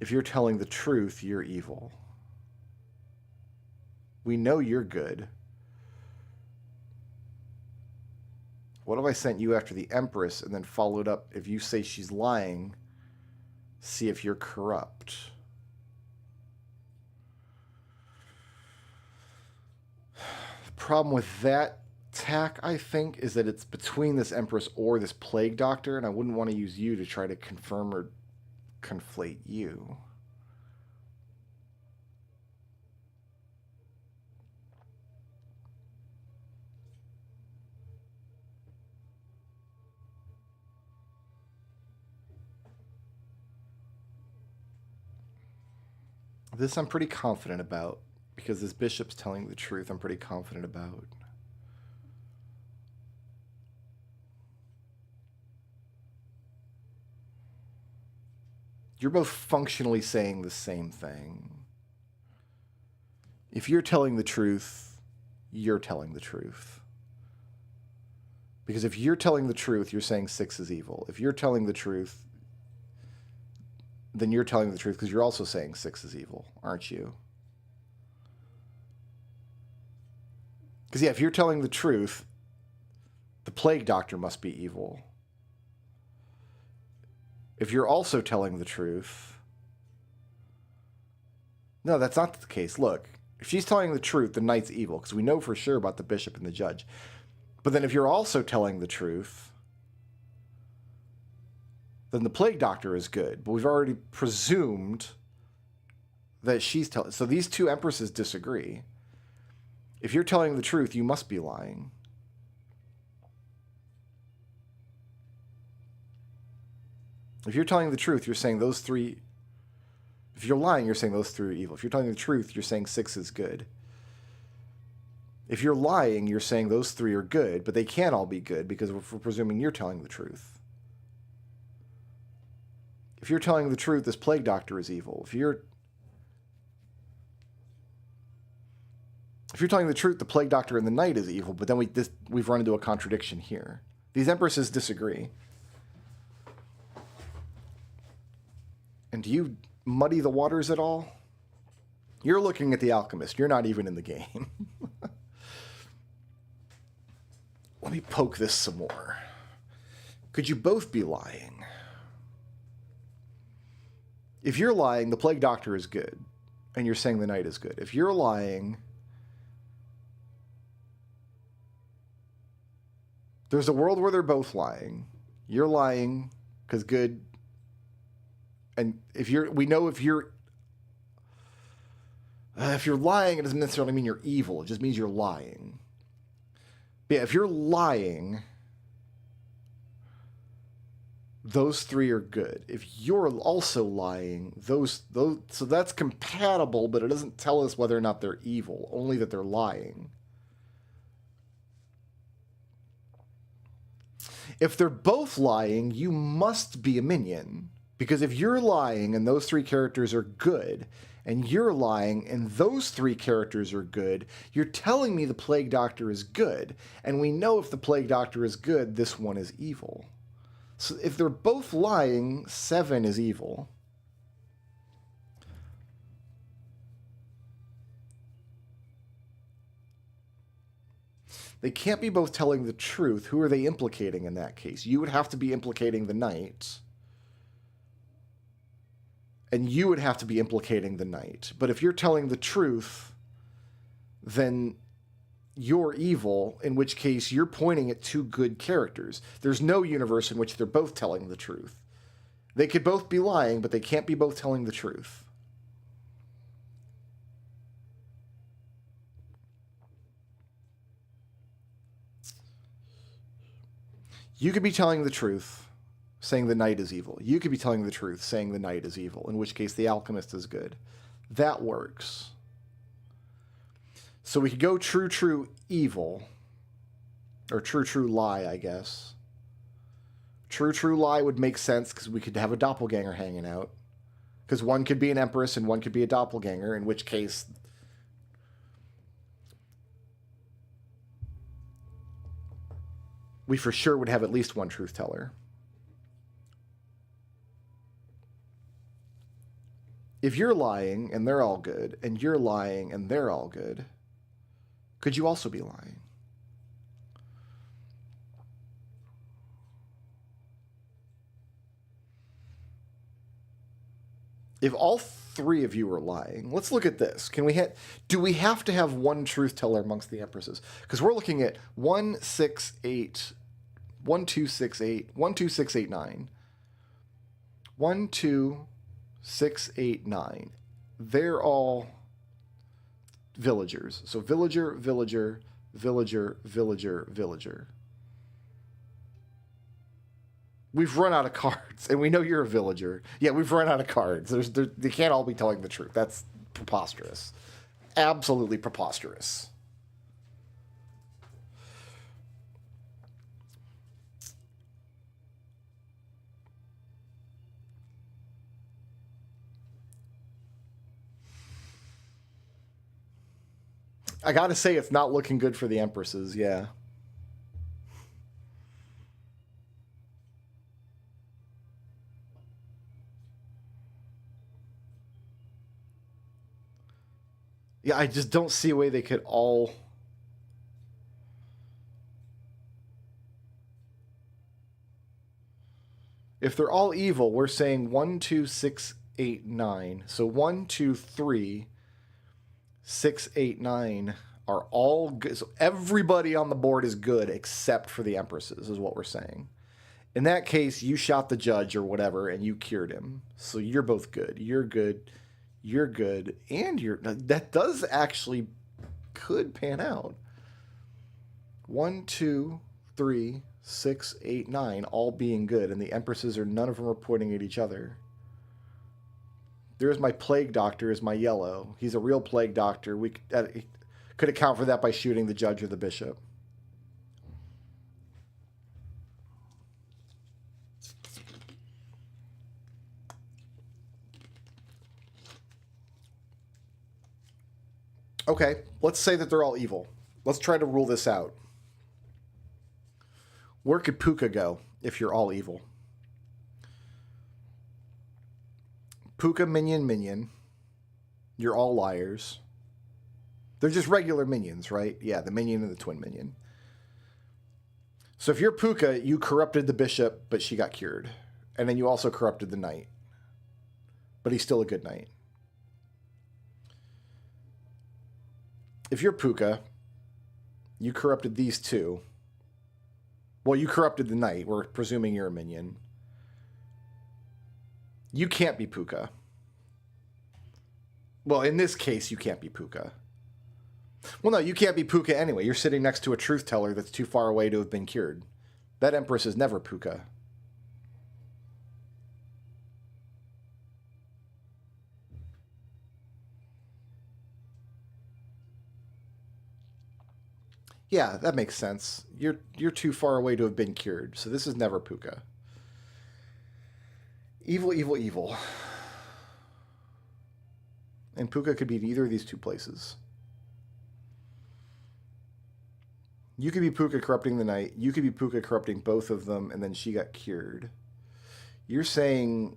If you're telling the truth, you're evil. We know you're good. What if I sent you after the Empress and then followed up, if you say she's lying, see if you're corrupt? The problem with that tack, I think, is that it's between this Empress or this Plague Doctor, and I wouldn't want to use you to try to confirm or conflate you. This I'm pretty confident about, because this bishop's telling the truth. I'm pretty confident about. You're both functionally saying the same thing. If you're telling the truth, you're telling the truth. Because if you're telling the truth, you're saying 6 is evil. If you're telling the truth, then you're telling the truth because you're also saying 6 is evil, aren't you? Because, if you're telling the truth, the Plague Doctor must be evil. If you're also telling the truth... No, that's not the case. Look, if she's telling the truth, the knight's evil, because we know for sure about the bishop and the judge. But then if you're also telling the truth, then the Plague Doctor is good. But we've already presumed that she's telling... So these two empresses disagree. If you're telling the truth, you must be lying. If you're telling the truth, you're saying those 3... If you're lying, you're saying those 3 are evil. If you're telling the truth, you're saying 6 is good. If you're lying, you're saying those 3 are good, but they can't all be good because we're presuming you're telling the truth. If you're telling the truth, this Plague Doctor is evil. If you're telling the truth, the Plague Doctor and the Knight is evil, but then we've run into a contradiction here. These empresses disagree. And do you muddy the waters at all? You're looking at the alchemist. You're not even in the game. Let me poke this some more. Could you both be lying? If you're lying, the Plague Doctor is good, and you're saying the Knight is good. If you're lying, There's a world where they're both lying. You're lying because good. And we know if you're lying, it doesn't necessarily mean you're evil. It just means you're lying. But yeah, if you're lying, those three are good. If you're also lying, those so that's compatible, but it doesn't tell us whether or not they're evil, only that they're lying. If they're both lying, you must be a minion. Because if you're lying and those three characters are good, and you're lying and those three characters are good, you're telling me the Plague Doctor is good. And we know if the Plague Doctor is good, this one is evil. So if they're both lying, 7 is evil. They can't be both telling the truth. Who are they implicating in that case? You would have to be implicating the knight. And you would have to be implicating the knight. But if you're telling the truth, then you're evil, in which case you're pointing at two good characters. There's no universe in which they're both telling the truth. They could both be lying, but they can't be both telling the truth. You could be telling the truth, saying the knight is evil. You could be telling the truth, saying the knight is evil, in which case the alchemist is good. That works. So we could go true, true, evil. Or true, true, lie, I guess. True, true, lie would make sense because we could have a doppelganger hanging out. Because one could be an empress and one could be a doppelganger, in which case we for sure would have at least one truth teller. If you're lying and they're all good, and you're lying and they're all good, could you also be lying? If all three of you are lying, let's look at this. Do we have to have one truth teller amongst the empresses? Because we're looking at 1, 6, 8, 1, 2, 6, 8, 1, 2, 6, 8, 9. 1, 2, 6, 8, 9. They're all villagers. So villager, villager, villager, villager, villager. We've run out of cards, and we know you're a villager. Yeah, we've run out of cards. They can't all be telling the truth. That's preposterous. Absolutely preposterous. I gotta say, it's not looking good for the empresses, yeah. Yeah, I just don't see a way they could all... If they're all evil, we're saying 1, 2, 6, 8, 9. So 1, 2, 3, 6, 8, 9 are all good. So everybody on the board is good except for the empresses, is what we're saying. In that case, you shot the judge or whatever, and you cured him. So you're both good. You're good. You're good. And that does actually could pan out. 1, 2, 3, 6, 8, 9, all being good, and the empresses are none of them are pointing at each other. There's my plague doctor is my yellow. He's a real plague doctor. We could account for that by shooting the judge or the bishop. Okay, let's say that they're all evil. Let's try to rule this out. Where could Puka go if you're all evil? Puka, minion, minion. You're all liars. They're just regular minions, right? Yeah, the minion and the twin minion. So if you're Puka, you corrupted the bishop, but she got cured. And then you also corrupted the knight. But he's still a good knight. If you're Puka, you corrupted these two. Well, you corrupted the knight. We're presuming you're a minion. You can't be Puka. Well, in this case, you can't be Puka. Well, no, you can't be Puka anyway. You're sitting next to a truth teller that's too far away to have been cured. That Empress is never Puka. Yeah, that makes sense. You're too far away to have been cured, so this is never Puka. Evil, evil, evil. And Puka could be in either of these two places. You could be Puka corrupting the knight. You could be Puka corrupting both of them, and then she got cured. You're saying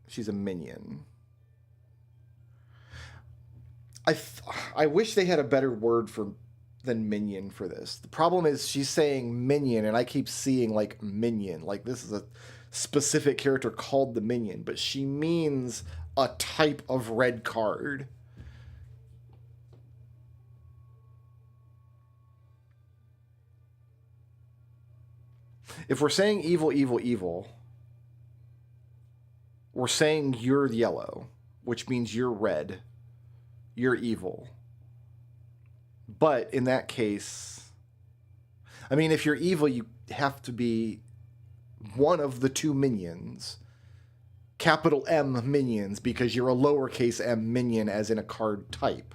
she's a minion. I wish they had a better word than minion for this. The problem is she's saying minion, and I keep seeing like minion. Like this is a specific character called the minion, but she means a type of red card. If we're saying evil, evil, evil, we're saying you're yellow, which means you're red. You're evil. But in that case, I mean, if you're evil, you have to be one of the two minions. Capital M minions, because you're a lowercase m minion as in a card type.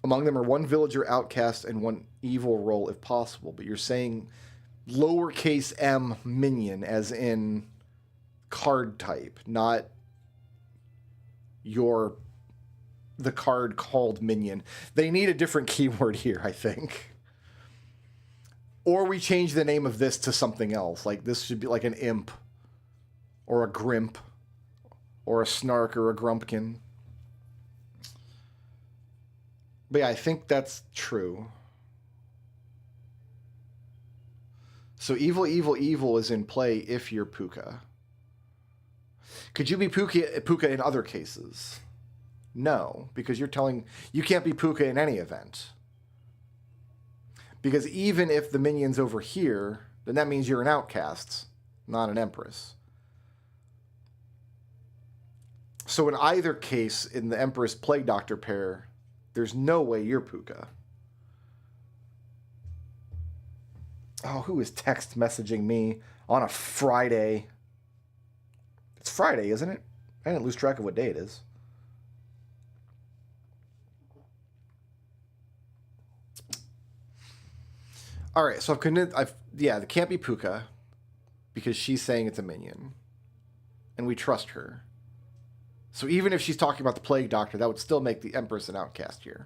Among them are one villager outcast and one evil role if possible, but you're saying lowercase m minion as in card type, not the card called minion. They need a different keyword here, I think. Or we change the name of this to something else. Like this should be like an imp or a grimp or a snark or a grumpkin. But yeah, I think that's true. So evil, evil, evil is in play if you're Puka. Could you be Puka in other cases? No, because you're telling you can't be Puka in any event. Because even if the minion's over here, then that means you're an outcast, not an empress. So in either case, in the Empress Plague Doctor pair, there's no way you're Puka. Oh, who is text messaging me on a Friday? It's Friday, isn't it? I didn't lose track of what day it is. All right, so I've convinced. It can't be Puka because she's saying it's a minion, and we trust her. So even if she's talking about the Plague Doctor, that would still make the Empress an outcast here.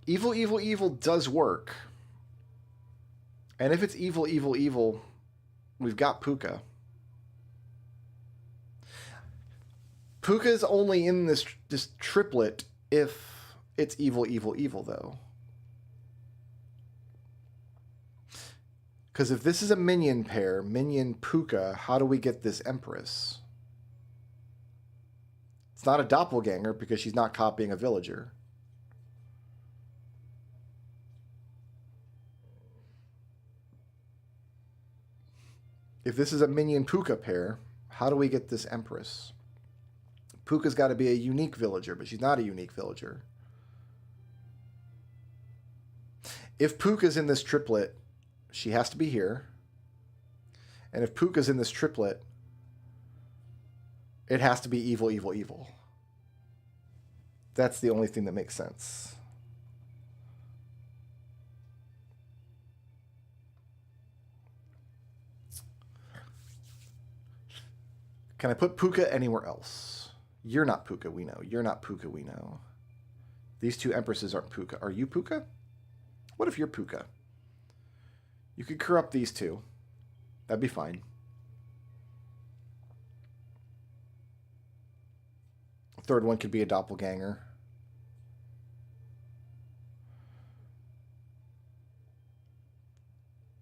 Evil, evil, evil does work. And if it's evil, evil, evil, we've got Puka. Puka's only in this triplet if it's evil, evil, evil, though. Because if this is a minion pair, minion Puka, how do we get this Empress? It's not a doppelganger because she's not copying a villager. If this is a minion Puka pair, how do we get this Empress? Puka's got to be a unique villager, but she's not a unique villager. If Puka's in this triplet, she has to be here. And if Puka's in this triplet, it has to be evil, evil, evil. That's the only thing that makes sense. Can I put Puka anywhere else? You're not Puka, we know. You're not Puka, we know. These two Empresses aren't Puka. Are you Puka? What if you're Puka? You could corrupt these two. That'd be fine. Third one could be a doppelganger.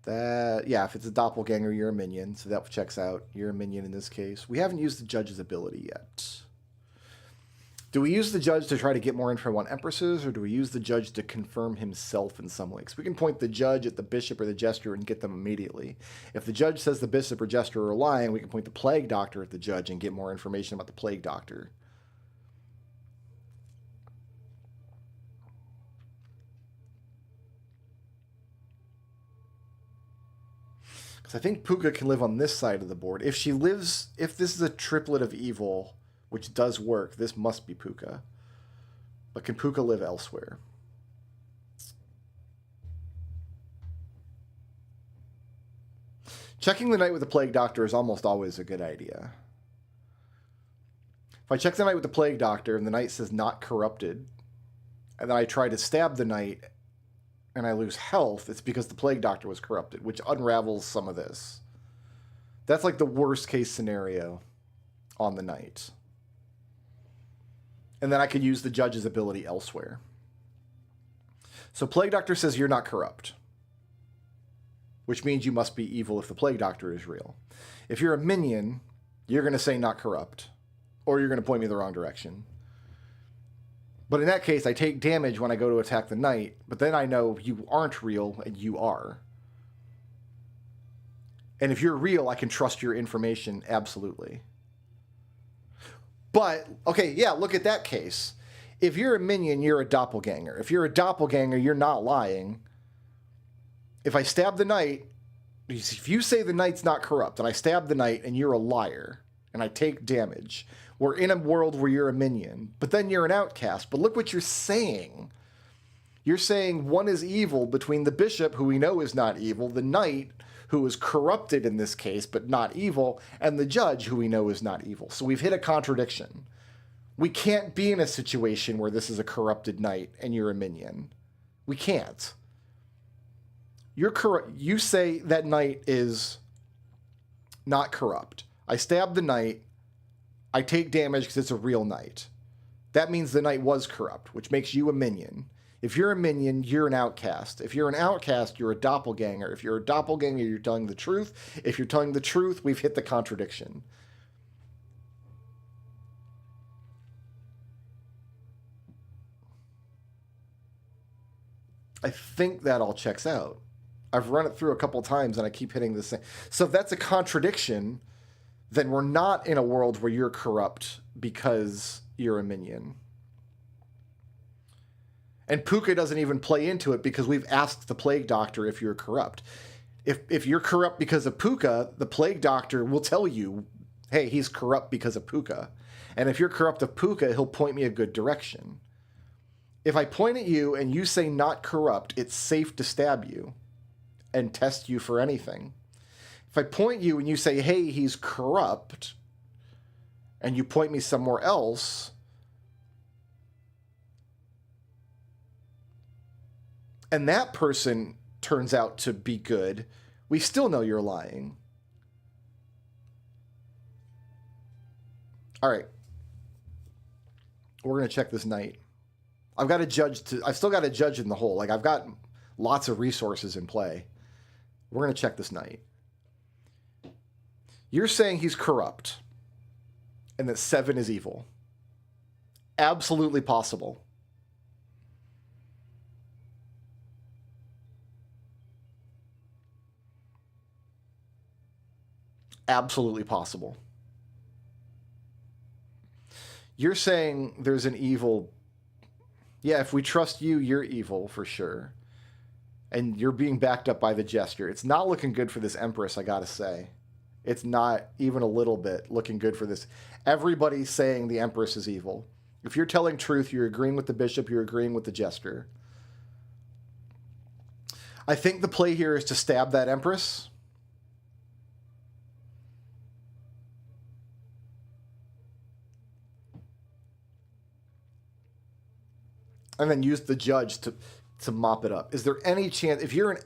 If it's a doppelganger, you're a minion, so that checks out. You're a minion in this case. We haven't used the judge's ability yet. Do we use the judge to try to get more info on empresses, or do we use the judge to confirm himself in some way? Because we can point the judge at the bishop or the jester and get them immediately. If the judge says the bishop or jester are lying, we can point the plague doctor at the judge and get more information about the plague doctor. Because I think Puka can live on this side of the board. If she lives, if this is a triplet of evil, which does work, this must be Puka. But can Puka live elsewhere? Checking the knight with the plague doctor is almost always a good idea. If I check the knight with the plague doctor and the knight says not corrupted, and then I try to stab the knight and I lose health, it's because the plague doctor was corrupted, which unravels some of this. That's like the worst case scenario on the knight. And then I could use the judge's ability elsewhere. So plague doctor says you're not corrupt, which means you must be evil if the plague doctor is real. If you're a minion, you're going to say not corrupt, or you're going to point me the wrong direction. But in that case, I take damage when I go to attack the knight, but then I know you aren't real and you are. And if you're real, I can trust your information absolutely. But, okay, yeah, look at that case. If you're a minion, you're a doppelganger. If you're a doppelganger, you're not lying. If I stab the knight, if you say the knight's not corrupt, and I stab the knight and you're a liar, and I take damage, we're in a world where you're a minion, but then you're an outcast. But look what you're saying. You're saying one is evil between the bishop, who we know is not evil, the knight, who is corrupted in this case, but not evil, and the judge, who we know is not evil. So we've hit a contradiction. We can't be in a situation where this is a corrupted knight and you're a minion. We can't. You say that knight is not corrupt. I stab the knight. I take damage because it's a real knight. That means the knight was corrupt, which makes you a minion. If you're a minion, you're an outcast. If you're an outcast, you're a doppelganger. If you're a doppelganger, you're telling the truth. If you're telling the truth, we've hit the contradiction. I think that all checks out. I've run it through a couple times and I keep hitting the same. So if that's a contradiction, then we're not in a world where you're corrupt because you're a minion. And Puka doesn't even play into it because we've asked the plague doctor if you're corrupt. If you're corrupt because of Puka, the plague doctor will tell you, hey, he's corrupt because of Puka. And if you're corrupt of Puka, he'll point me a good direction. If I point at you and you say not corrupt, it's safe to stab you and test you for anything. If I point you and you say, hey, he's corrupt, and you point me somewhere else, and that person turns out to be good, we still know you're lying. All right. We're going to check this knight. I've still got a judge in the hole. Like, I've got lots of resources in play. We're going to check this knight. You're saying he's corrupt and that 7 is evil. Absolutely possible. Absolutely possible. You're saying there's an evil. Yeah, if we trust you, you're evil for sure. And you're being backed up by the jester. It's not looking good for this Empress, I gotta say. It's not even a little bit looking good for this. Everybody's saying the Empress is evil. If you're telling truth, you're agreeing with the bishop, you're agreeing with the jester. I think the play here is to stab that Empress. And then use the judge to mop it up. Is there any chance, if you're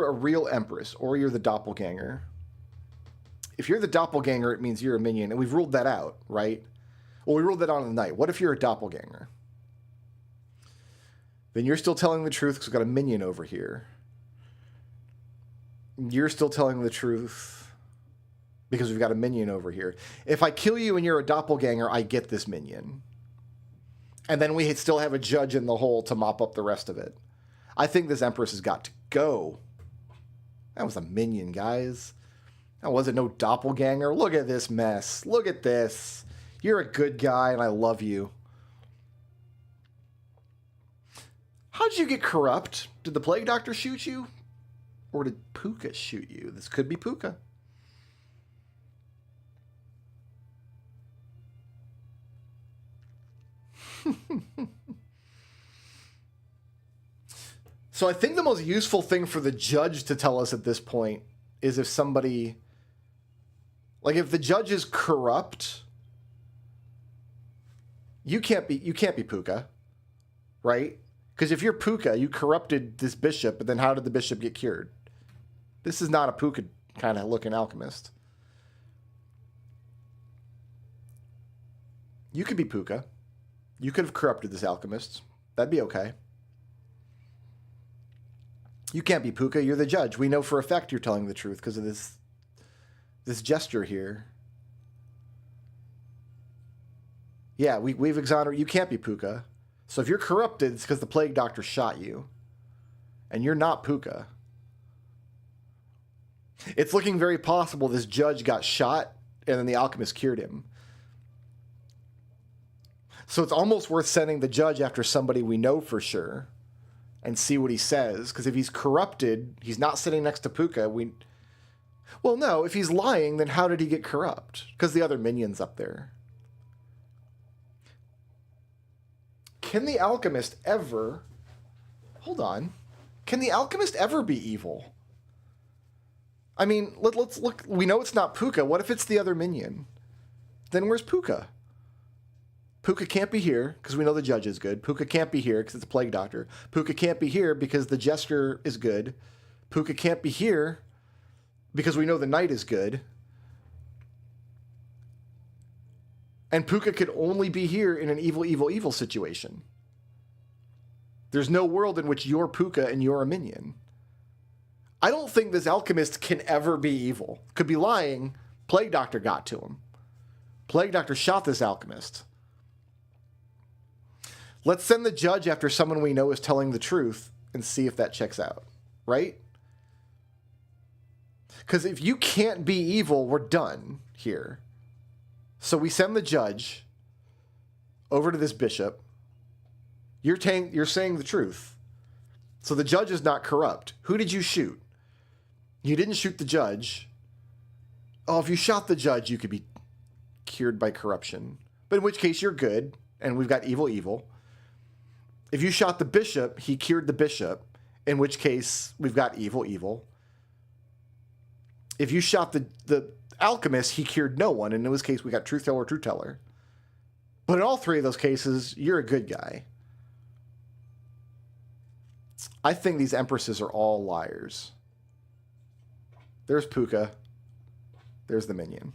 a real Empress, or you're the doppelganger, if you're the doppelganger, it means you're a minion, and we've ruled that out, right? Well, we ruled that out on the night. What if you're a doppelganger? Then you're still telling the truth because we've got a minion over here. You're still telling the truth. because we've got a minion over here. If I kill you and you're a doppelganger, I get this minion. And then we still have a judge in the hole to mop up the rest of it. I think this Empress has got to go. That was a minion, guys. That wasn't no doppelganger. Look at this mess. Look at this. You're a good guy, and I love you. How'd you get corrupt? Did the Plague Doctor shoot you? Or did Puka shoot you? This could be Puka. So I think the most useful thing for the judge to tell us at this point is if somebody, like if the judge is corrupt, you can't be Puka, right? Because if you're Puka, you corrupted this bishop, but then how did the bishop get cured? This is not a Puka kind of looking alchemist. You could be Puka. You could have corrupted this alchemist. That'd be okay. You can't be Puka. You're the judge. We know for a fact you're telling the truth because of this gesture here. Yeah, we've exonerated. You can't be Puka. So if you're corrupted, it's because the Plague Doctor shot you. And you're not Puka. It's looking very possible this judge got shot and then the alchemist cured him. So it's almost worth sending the judge after somebody we know for sure and see what he says. Because if he's corrupted, he's not sitting next to Puka. Well, no, if he's lying, then how did he get corrupt? Because the other minion's up there. Can the alchemist ever... Hold on. Can the alchemist ever be evil? I mean, let's look. We know it's not Puka. What if it's the other minion? Then where's Puka? Puka can't be here because we know the judge is good. Puka can't be here because it's a Plague Doctor. Puka can't be here because the jester is good. Puka can't be here because we know the knight is good. And Puka could only be here in an evil, evil, evil situation. There's no world in which you're Puka and you're a minion. I don't think this alchemist can ever be evil. Could be lying. Plague Doctor got to him. Plague Doctor shot this alchemist. Let's send the judge after someone we know is telling the truth and see if that checks out, right? Because if you can't be evil, we're done here. So we send the judge over to this bishop. You're saying the truth. So the judge is not corrupt. Who did you shoot? You didn't shoot the judge. Oh, if you shot the judge, you could be cured by corruption. But in which case, you're good, and we've got evil, evil. If you shot the bishop, he cured the bishop, in which case, we've got evil, evil. If you shot the alchemist, he cured no one, and in this case, we got truth teller, truth teller. But in all three of those cases, you're a good guy. I think these empresses are all liars. There's Puka. There's the minion.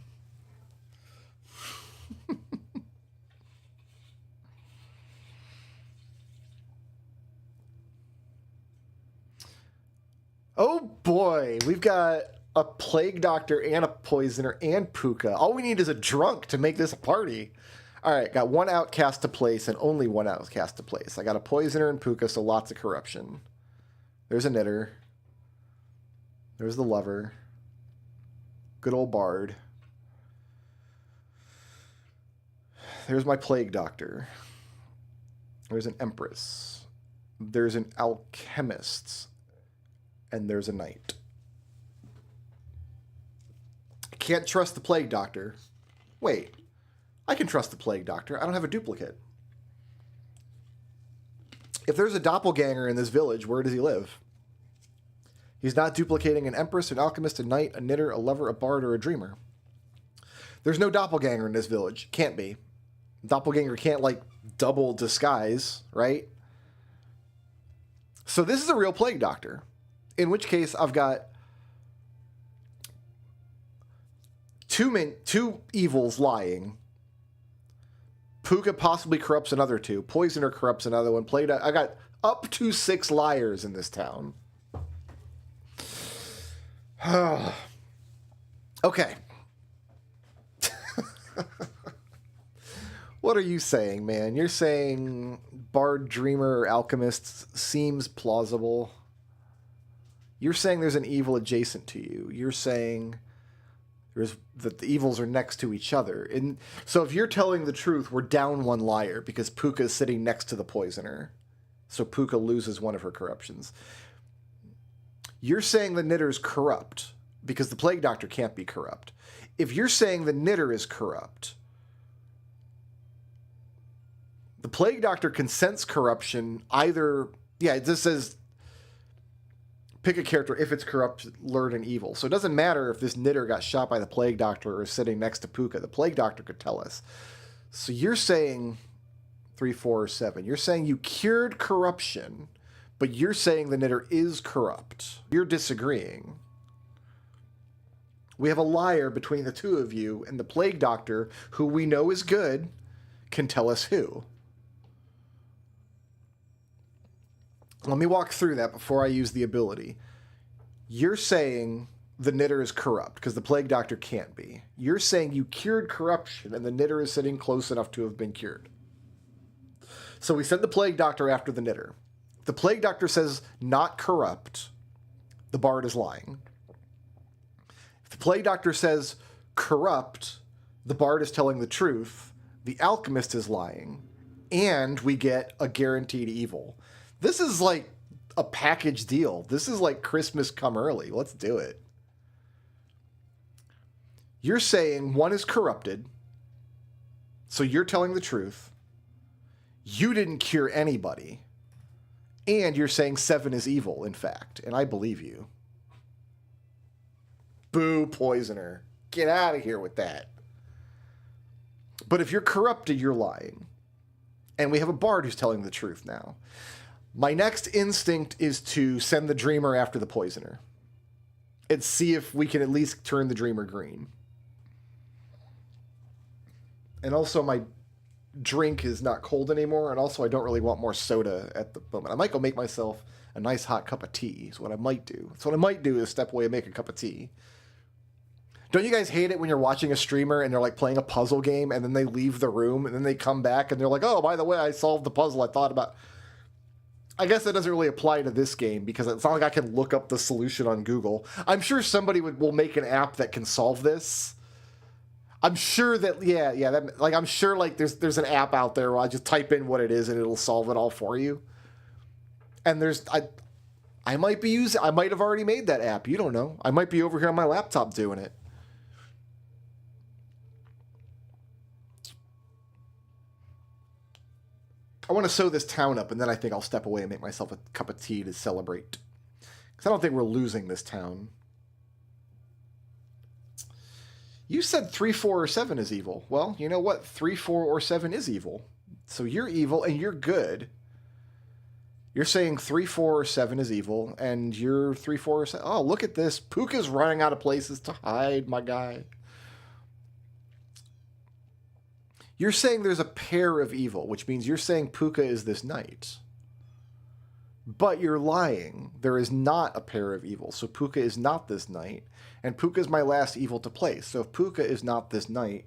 Oh boy, we've got a Plague Doctor and a Poisoner and Puka. All we need is a drunk to make this a party. All right, got one outcast to place and only one outcast to place. I got a Poisoner and Puka, so lots of corruption. There's a Knitter. There's the Lover. Good old Bard. There's my Plague Doctor. There's an Empress. There's an Alchemist. And there's a Knight. I can't trust the Plague Doctor. Wait. I can trust the Plague Doctor. I don't have a duplicate. If there's a doppelganger in this village, where does he live? He's not duplicating an Empress, an Alchemist, a Knight, a Knitter, a Lover, a Bard, or a Dreamer. There's no doppelganger in this village. Can't be. Doppelganger can't, like, double disguise, right? So this is a real Plague Doctor. In which case, I've got two evils lying. Puka possibly corrupts another two. Poisoner corrupts another one. I got up to 6 liars in this town. Okay. What are you saying, man? You're saying Bard, Dreamer, or Alchemist seems plausible. You're saying there's an evil adjacent to you. You're saying that the evils are next to each other. And so if you're telling the truth, we're down one liar because Puka is sitting next to the poisoner. So Puka loses one of her corruptions. You're saying the knitter's corrupt because the plague doctor can't be corrupt. If you're saying the knitter is corrupt, the plague doctor can sense corruption either. Yeah, it just says pick a character if it's corrupt, lured, and evil. So it doesn't matter if this knitter got shot by the plague doctor or is sitting next to Puka. The plague doctor could tell us. So you're saying 3, 4, or 7. You're saying you cured corruption, but you're saying the knitter is corrupt. You're disagreeing. We have a liar between the two of you, and the plague doctor, who we know is good, can tell us who. Let me walk through that before I use the ability. You're saying the knitter is corrupt because the plague doctor can't be. You're saying you cured corruption and the knitter is sitting close enough to have been cured. So we send the plague doctor after the knitter. The plague doctor says not corrupt. The bard is lying. If the plague doctor says corrupt, the bard is telling the truth. The alchemist is lying. And we get a guaranteed evil. This is like a package deal. This is like Christmas come early. Let's do it. You're saying one is corrupted, so you're telling the truth. You didn't cure anybody. And you're saying 7 is evil, in fact. And I believe you. Boo, poisoner. Get out of here with that. But if you're corrupted, you're lying. And we have a bard who's telling the truth now. My next instinct is to send the dreamer after the poisoner and see if we can at least turn the dreamer green. And also my drink is not cold anymore, and also I don't really want more soda at the moment. I might go make myself a nice hot cup of tea is what I might do. So what I might do is step away and make a cup of tea. Don't you guys hate it when you're watching a streamer and they're like playing a puzzle game and then they leave the room and then they come back and they're like, oh, by the way, I solved the puzzle I thought about. I guess that doesn't really apply to this game because it's not like I can look up the solution on Google. I'm sure somebody will make an app that can solve this. I'm sure that I'm sure like there's an app out there where I just type in what it is and it'll solve it all for you. And I might have already made that app. You don't know. I might be over here on my laptop doing it. I want to sew this town up, and then I think I'll step away and make myself a cup of tea to celebrate. Because I don't think we're losing this town. You said 3, 4, or 7 is evil. Well, you know what? 3, 4, or 7 is evil. So you're evil, and you're good. You're saying 3, 4, or 7 is evil, and you're 3, 4, or 7. Oh, look at this. Puka's running out of places to hide, my guy. You're saying there's a pair of evil, which means you're saying Puka is this knight. But you're lying. There is not a pair of evil. So Puka is not this knight. And Puka is my last evil to place. So if Puka is not this knight,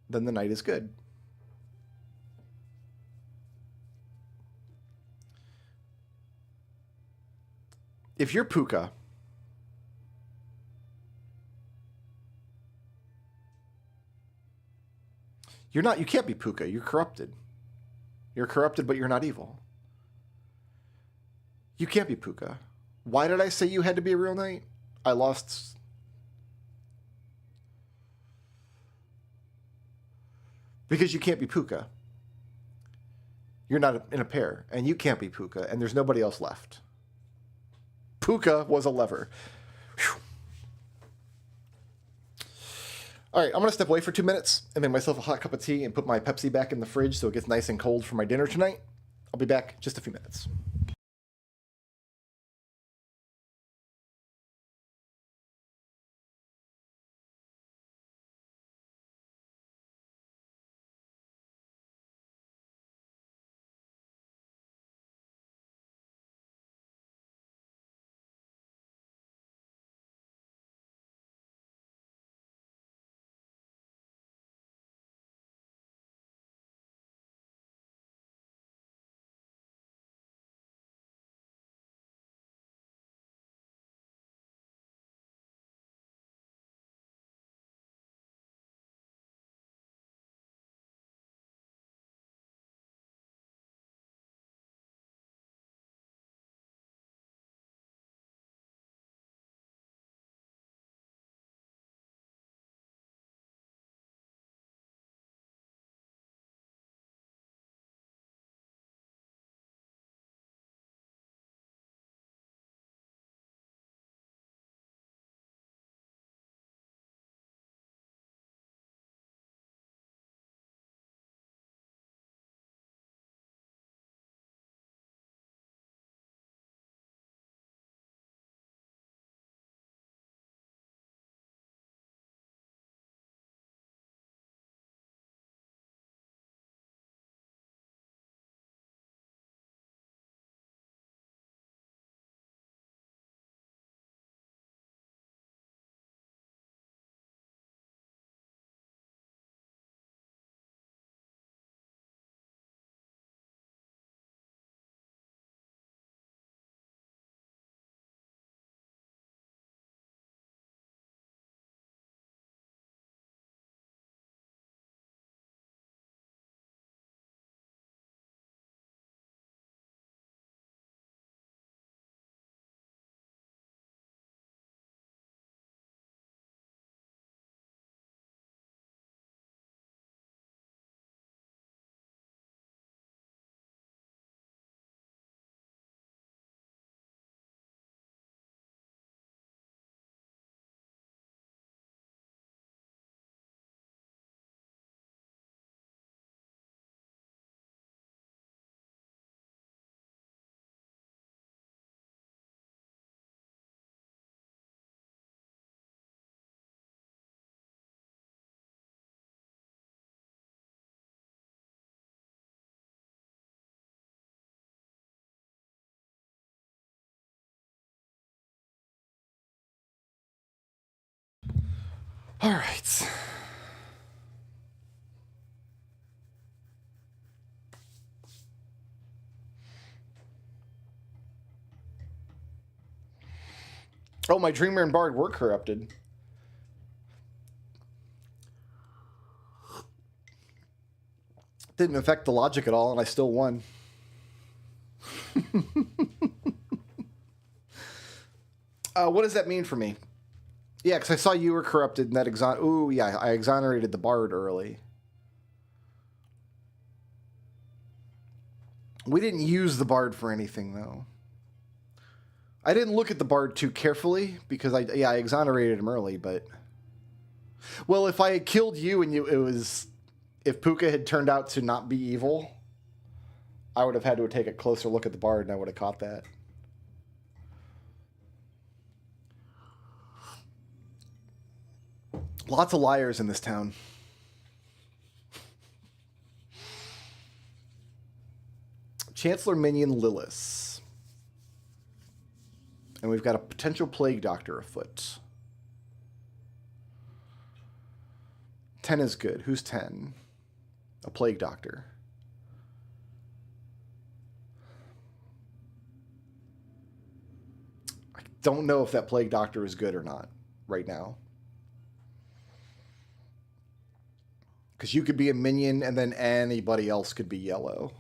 then the knight is good. If you're Puka, you can't be Puka. You're corrupted. You're corrupted, but you're not evil. You can't be Puka. Why did I say you had to be a real knight? I lost. Because you can't be Puka. You're not in a pair, and you can't be Puka, and there's nobody else left. Puka was a lever. Whew. All right, I'm going to step away for 2 minutes and make myself a hot cup of tea and put my Pepsi back in the fridge so it gets nice and cold for my dinner tonight. I'll be back in just a few minutes. All right. Oh, my Dreamer and Bard were corrupted. Didn't affect the logic at all, and I still won. What does that mean for me? Yeah, because I saw you were corrupted, and that Ooh, yeah, I exonerated the Bard early. We didn't use the Bard for anything, though. I didn't look at the Bard too carefully, because I exonerated him early, but... Well, if I had killed you and if Puka had turned out to not be evil, I would have had to take a closer look at the Bard, and I would have caught that. Lots of liars in this town. Chancellor Minion Lillis. And we've got a potential Plague Doctor afoot. 10 is good. Who's 10? A Plague Doctor. I don't know if that Plague Doctor is good or not right now. Because you could be a minion and then anybody else could be yellow.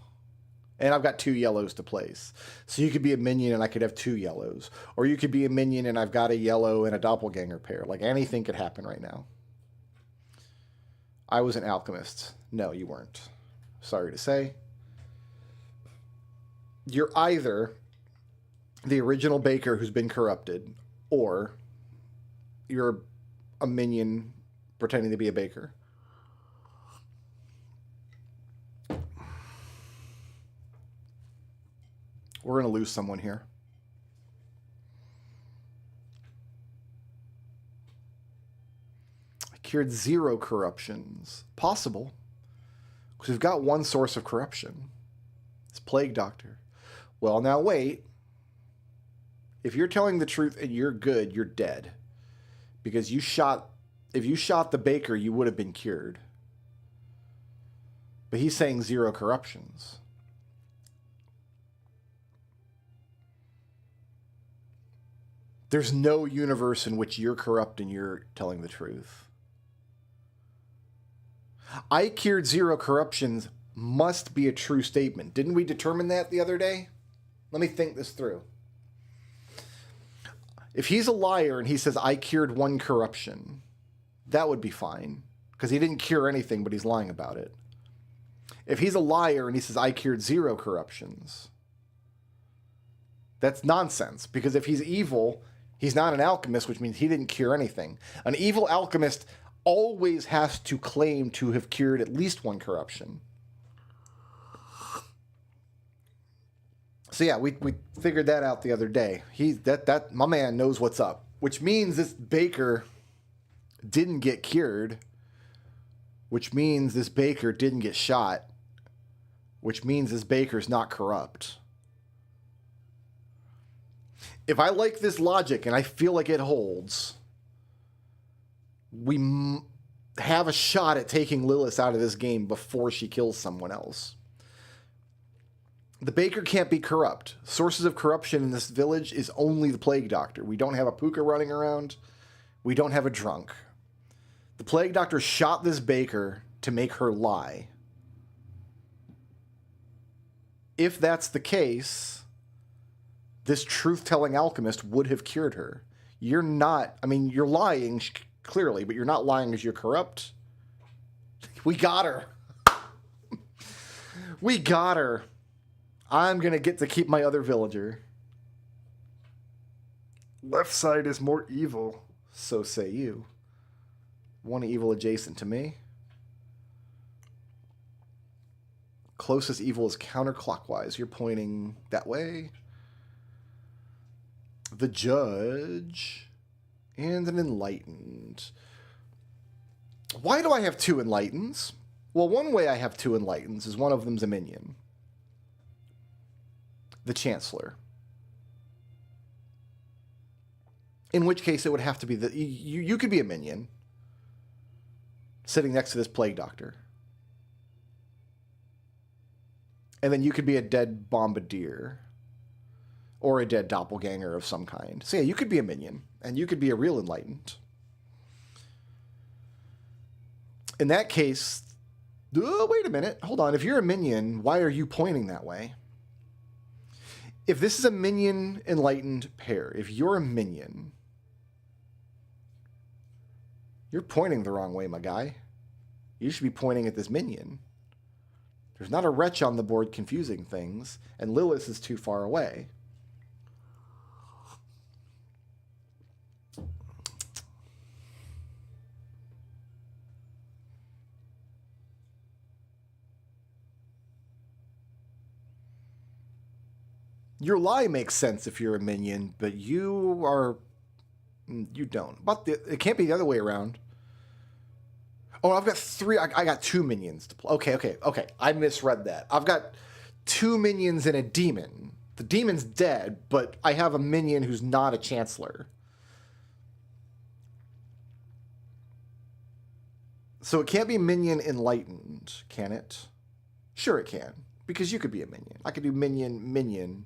And I've got 2 yellows to place. So you could be a minion and I could have 2 yellows. Or you could be a minion and I've got a yellow and a doppelganger pair. Like anything could happen right now. I was an alchemist. No, you weren't. Sorry to say. You're either the original baker who's been corrupted, or you're a minion pretending to be a baker. We're going to lose someone here. I cured 0 corruptions. Possible. Because we've got 1 source of corruption. It's Plague Doctor. Well, now wait. If you're telling the truth and you're good, you're dead. Because if you shot the baker, you would have been cured. But he's saying 0 corruptions. There's no universe in which you're corrupt and you're telling the truth. I cured 0 corruptions must be a true statement. Didn't we determine that the other day? Let me think this through. If he's a liar and he says, I cured 1 corruption, that would be fine. Because he didn't cure anything, but he's lying about it. If he's a liar and he says, I cured 0 corruptions, that's nonsense. Because if he's evil, he's not an alchemist, which means he didn't cure anything. An evil alchemist always has to claim to have cured at least 1 corruption. So yeah, we figured that out the other day. My man knows what's up, which means this baker didn't get cured, which means this baker didn't get shot, which means this baker's not corrupt. If I like this logic and I feel like it holds, we have a shot at taking Lilith out of this game before she kills someone else. The baker can't be corrupt. Sources of corruption in this village is only the Plague Doctor. We don't have a Puka running around. We don't have a drunk. The Plague Doctor shot this baker to make her lie. If that's the case, this truth-telling alchemist would have cured her. You're not... I mean, you're lying, clearly, but you're not lying because you're corrupt. We got her. We got her. I'm going to get to keep my other villager. Left side is more evil, so say you. 1 evil adjacent to me. Closest evil is counterclockwise. You're pointing that way. The Judge. And an Enlightened. Why do I have 2 Enlightens? Well, one way I have 2 Enlightens is one of them's a minion. The Chancellor. In which case it would have to be you could be a minion. sitting next to this plague doctor. And then you could be a dead bombardier or a dead doppelganger of some kind. So yeah, you could be a minion, and you could be a real enlightened. In that case, wait a minute, hold on. If you're a minion, why are you pointing that way? If this is a minion enlightened pair, if you're a minion, you're pointing the wrong way, my guy. You should be pointing at this minion. There's not a wretch on the board confusing things, and Lilith is too far away. Your lie makes sense if you're a minion, but you don't. But it can't be the other way around. Oh, I've got three. I got two minions to play. Okay. I misread that. I've got two minions and a demon. The demon's dead, but I have a minion who's not a chancellor. So it can't be minion enlightened, can it? Sure it can, because you could be a minion. I could do minion.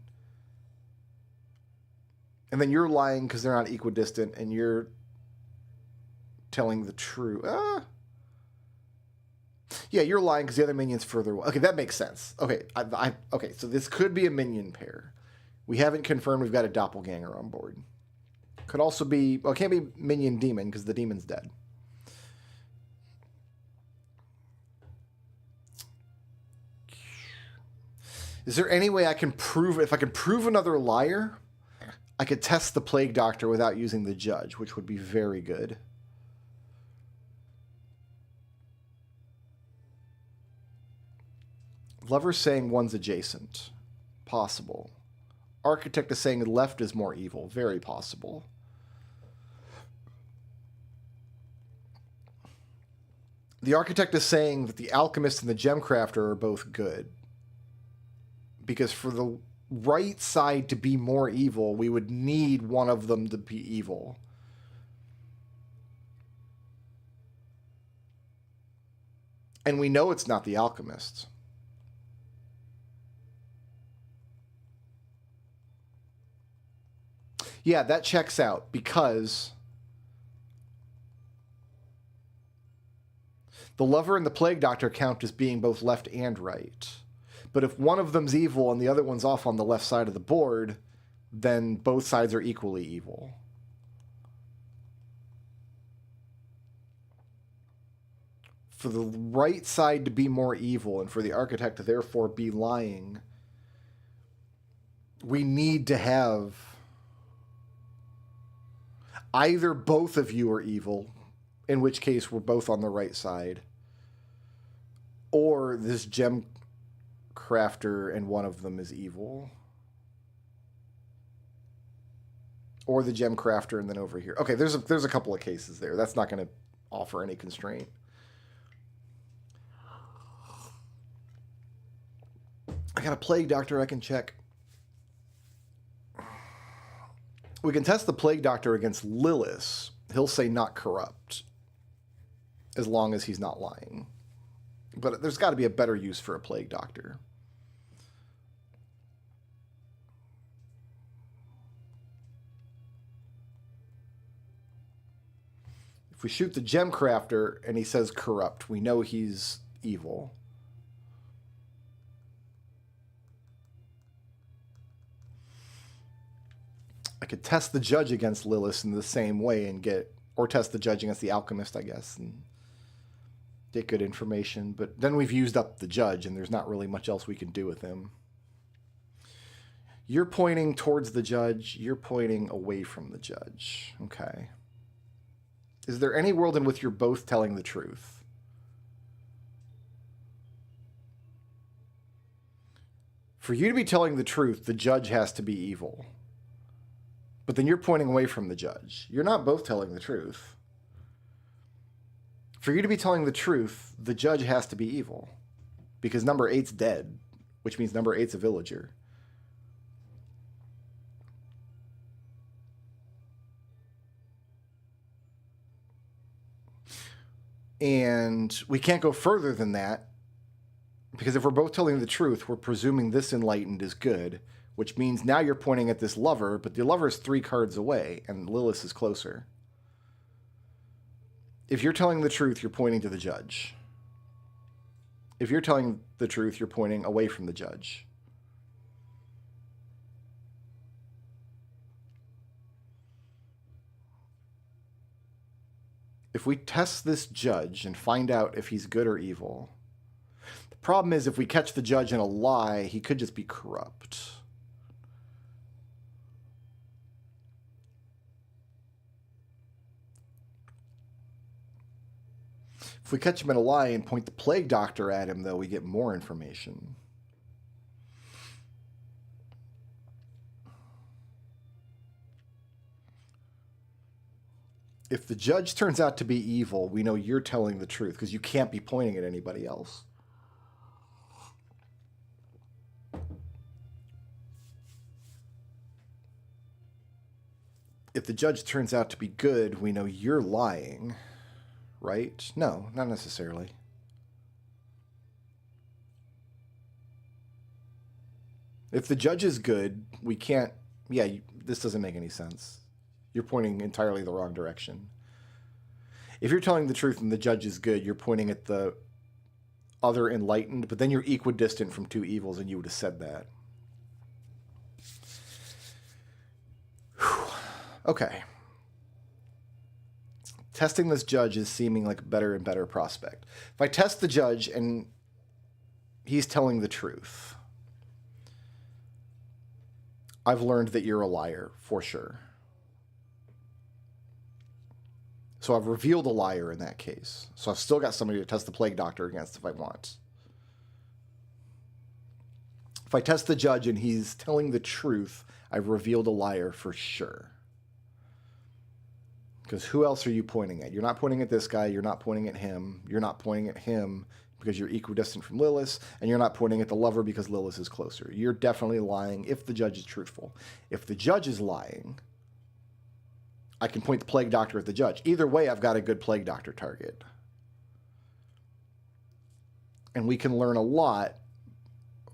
And then you're lying because they're not equidistant, and you're telling the truth. Yeah, you're lying because the other minion's further away. Okay, that makes sense. Okay, okay, so this could be a minion pair. We haven't confirmed we've got a doppelganger on board. Could also be, well, it can't be minion demon because the demon's dead. Is there any way I can prove, if I can prove another liar, I could test the plague doctor without using the judge, which would be very good. Lover's saying one's adjacent. Possible. Architect is saying left is more evil. Very possible. The architect is saying that the alchemist and the gemcrafter are both good. Because for the right side to be more evil, we would need one of them to be evil. And we know it's not the alchemist. Yeah, that checks out because the lover and the plague doctor count as being both left and right. But if one of them's evil and the other one's off on the left side of the board, then both sides are equally evil. For the right side to be more evil and for the architect to therefore be lying, we need to have either both of you are evil, in which case we're both on the right side, or this gem crafter and one of them is evil, or the gem crafter and then over here. Okay, there's a couple of cases there. That's not going to offer any constraint. I got a plague doctor I can check. We can test the plague doctor against Lilith. He'll say not corrupt, as long as he's not lying. But there's got to be a better use for a plague doctor. If we shoot the gem crafter and he says corrupt, we know he's evil. I could test the judge against Lilith in the same way and get, or test the judge against the alchemist, I guess, and get good information. But then we've used up the judge, and there's not really much else we can do with him. You're pointing towards the judge. You're pointing away from the judge. Okay. Is there any world in which you're both telling the truth? For you to be telling the truth, the judge has to be evil. But then you're pointing away from the judge. You're not both telling the truth. For you to be telling the truth, the judge has to be evil. Because number 8's dead, which means number 8's a villager. And we can't go further than that, because if we're both telling the truth, we're presuming this enlightened is good, which means now you're pointing at this lover, but the lover is 3 cards away, and Lilith is closer. If you're telling the truth, you're pointing to the judge. If you're telling the truth, you're pointing away from the judge. If we test this judge and find out if he's good or evil, the problem is if we catch the judge in a lie, he could just be corrupt. If we catch him in a lie and point the plague doctor at him, though, we get more information. If the judge turns out to be evil, we know you're telling the truth because you can't be pointing at anybody else. If the judge turns out to be good, we know you're lying, right? No, not necessarily. If the judge is good, we can't... Yeah, this doesn't make any sense. You're pointing entirely the wrong direction. If you're telling the truth and the judge is good, you're pointing at the other enlightened, but then you're equidistant from 2 evils, and you would have said that. Whew. Okay. Testing this judge is seeming like a better and better prospect. If I test the judge and he's telling the truth, I've learned that you're a liar, for sure. So I've revealed a liar in that case. So I've still got somebody to test the plague doctor against if I want. If I test the judge and he's telling the truth, I've revealed a liar for sure. Because who else are you pointing at? You're not pointing at this guy. You're not pointing at him. You're not pointing at him because you're equidistant from Lilith. And you're not pointing at the lover because Lilith is closer. You're definitely lying if the judge is truthful. If the judge is lying, I can point the plague doctor at the judge. Either way, I've got a good plague doctor target. And we can learn a lot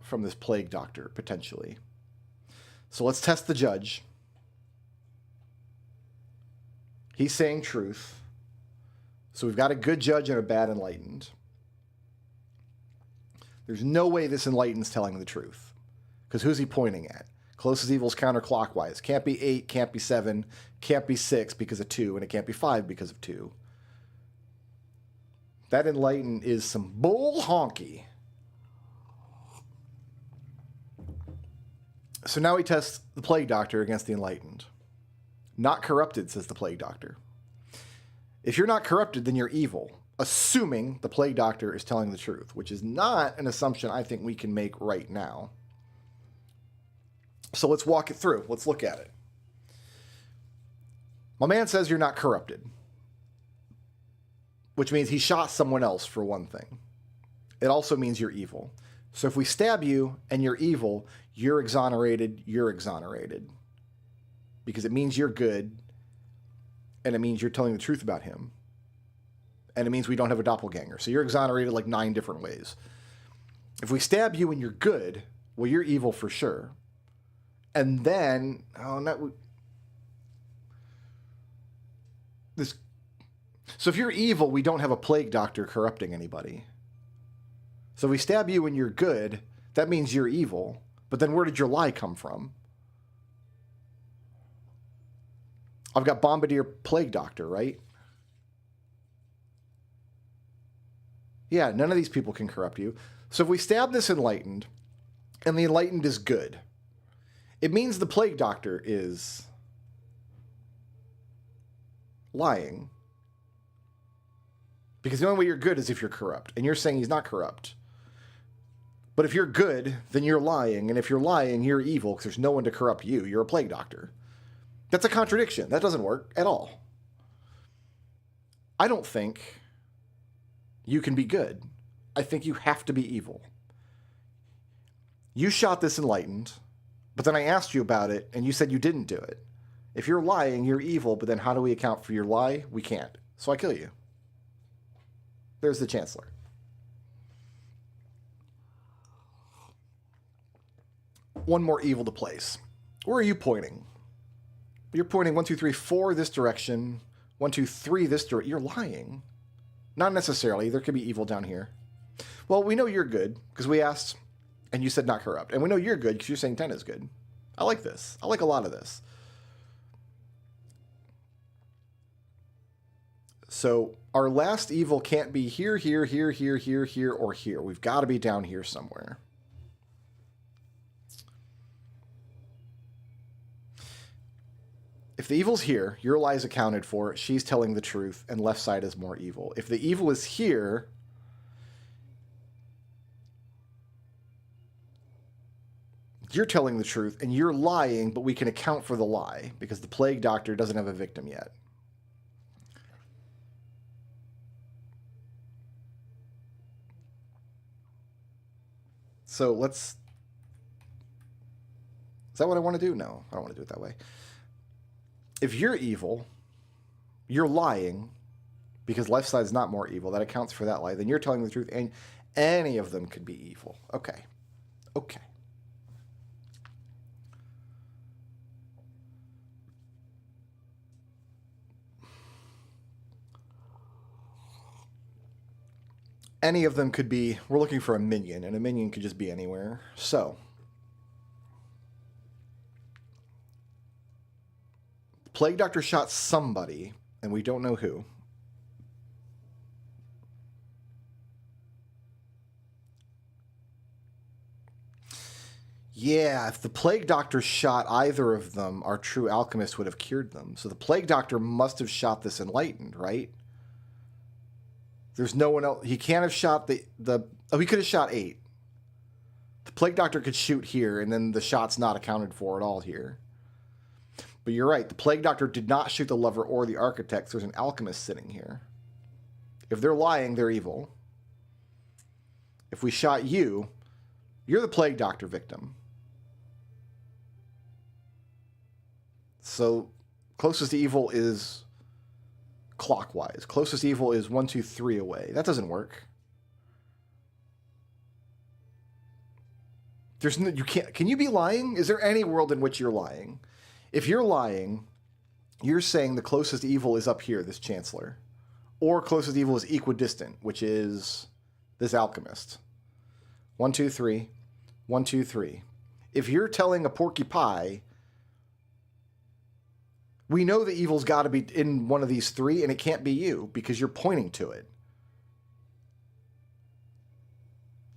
from this plague doctor, potentially. So let's test the judge. He's saying truth. So we've got a good judge and a bad enlightened. There's no way this enlightened's telling the truth. Because who's he pointing at? Closest evil's counterclockwise. Can't be 8, can't be 7, can't be 6 because of 2, and it can't be 5 because of 2. That enlightened is some bull honky. So now we test the plague doctor against the enlightened. Not corrupted, says the plague doctor. If you're not corrupted, then you're evil, assuming the plague doctor is telling the truth, which is not an assumption I think we can make right now. So let's walk it through. Let's look at it. My man says you're not corrupted, which means he shot someone else for one thing. It also means you're evil. So if we stab you and you're evil, you're exonerated, because it means you're good, and it means you're telling the truth about him, and it means we don't have a doppelganger. So you're exonerated like 9 different ways. If we stab you and you're good, well, you're evil for sure. And then, so if you're evil, we don't have a plague doctor corrupting anybody. So if we stab you and you're good, that means you're evil. But then where did your lie come from? I've got Bombardier Plague Doctor, right? Yeah, none of these people can corrupt you. So if we stab this enlightened, and the enlightened is good, it means the plague doctor is lying. Because the only way you're good is if you're corrupt. And you're saying he's not corrupt. But if you're good, then you're lying. And if you're lying, you're evil because there's no one to corrupt you. You're a plague doctor. That's a contradiction. That doesn't work at all. I don't think you can be good. I think you have to be evil. You shot this enlightened, but then I asked you about it, and you said you didn't do it. If you're lying, you're evil, but then how do we account for your lie? We can't. So I kill you. There's the Chancellor. One more evil to place. Where are you pointing? You're pointing 1, 2, 3, 4 this direction. 1, 2, 3 this direction. You're lying. Not necessarily. There could be evil down here. Well, we know you're good because we asked and you said not corrupt. And we know you're good because you're saying 10 is good. I like this. I like a lot of this. So our last evil can't be here, here, here, here, here, here, or here. We've got to be down here somewhere. If the evil's here, your lie is accounted for, she's telling the truth, and left side is more evil. If the evil is here, you're telling the truth, and you're lying, but we can account for the lie, because the plague doctor doesn't have a victim yet. So let's... Is that what I want to do? No, I don't want to do it that way. If you're evil, you're lying, because left side is not more evil. That accounts for that lie. Then you're telling the truth, and any of them could be evil. Okay. Okay. Any of them could be... We're looking for a minion, and a minion could just be anywhere. So... Plague Doctor shot somebody, and we don't know who. Yeah, if the Plague Doctor shot either of them, our true alchemist would have cured them. So the Plague Doctor must have shot this Enlightened, right? There's no one else. He can't have shot the oh, he could have shot 8. The Plague Doctor could shoot here, and then the shot's not accounted for at all here. But you're right. The Plague Doctor did not shoot the Lover or the Architect. So there's an alchemist sitting here. If they're lying, they're evil. If we shot you, you're the Plague Doctor victim. So closest to evil is clockwise. Closest to evil is 1, 2, 3 away. That doesn't work. There's no, you can't. Can you be lying? Is there any world in which you're lying? If you're lying, you're saying the closest evil is up here, this Chancellor. Or closest evil is equidistant, which is this alchemist. 1, 2, 3. 1, 2, 3. If you're telling a Porky Pie, we know the evil's got to be in one of these 3, and it can't be you, because you're pointing to it.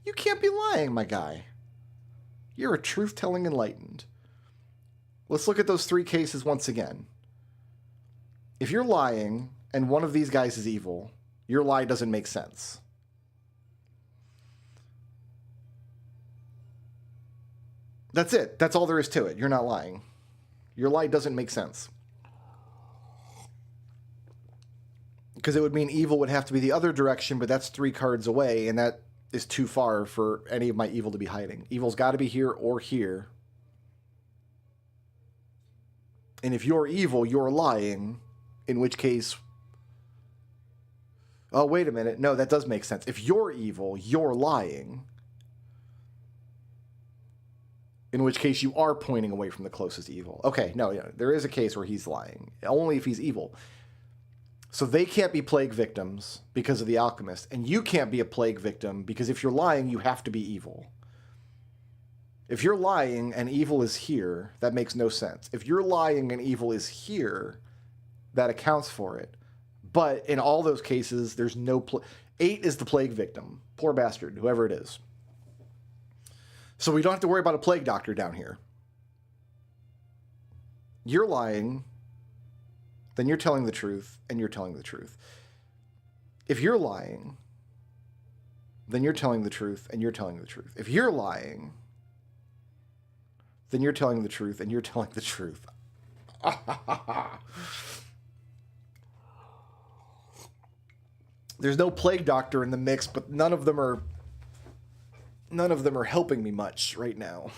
You can't be lying, my guy. You're a truth-telling Enlightened. Let's look at those 3 cases once again. If you're lying and one of these guys is evil, your lie doesn't make sense. That's it. That's all there is to it. You're not lying. Your lie doesn't make sense. Because it would mean evil would have to be the other direction, but that's 3 cards away, and that is too far for any of my evil to be hiding. Evil's got to be here or here. And if you're evil, you're lying, in which case... Oh, wait a minute. No, that does make sense. If you're evil, you're lying. In which case you are pointing away from the closest evil. Okay, no, there is a case where he's lying. Only if he's evil. So they can't be plague victims because of the alchemist. And you can't be a plague victim because if you're lying, you have to be evil. If you're lying and evil is here, that makes no sense. If you're lying and evil is here, that accounts for it. But in all those cases, there's no... 8 is the plague victim. Poor bastard, whoever it is. So we don't have to worry about a plague doctor down here. You're lying, then you're telling the truth, and you're telling the truth. If you're lying, then you're telling the truth, and you're telling the truth. If you're lying... then you're telling the truth, and you're telling the truth. There's no plague doctor in the mix, but none of them are helping me much right now.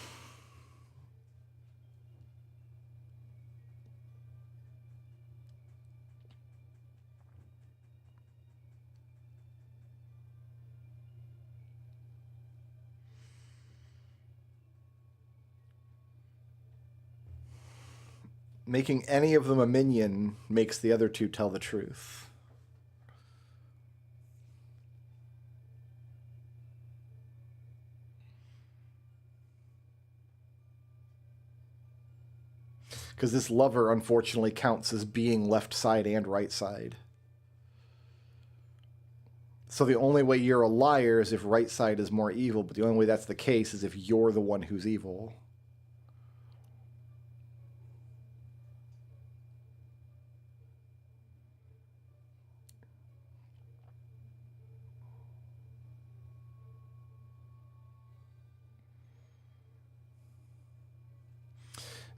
Making any of them a minion makes the other two tell the truth. Because this lover, unfortunately, counts as being left side and right side. So the only way you're a liar is if right side is more evil, but the only way that's the case is if you're the one who's evil.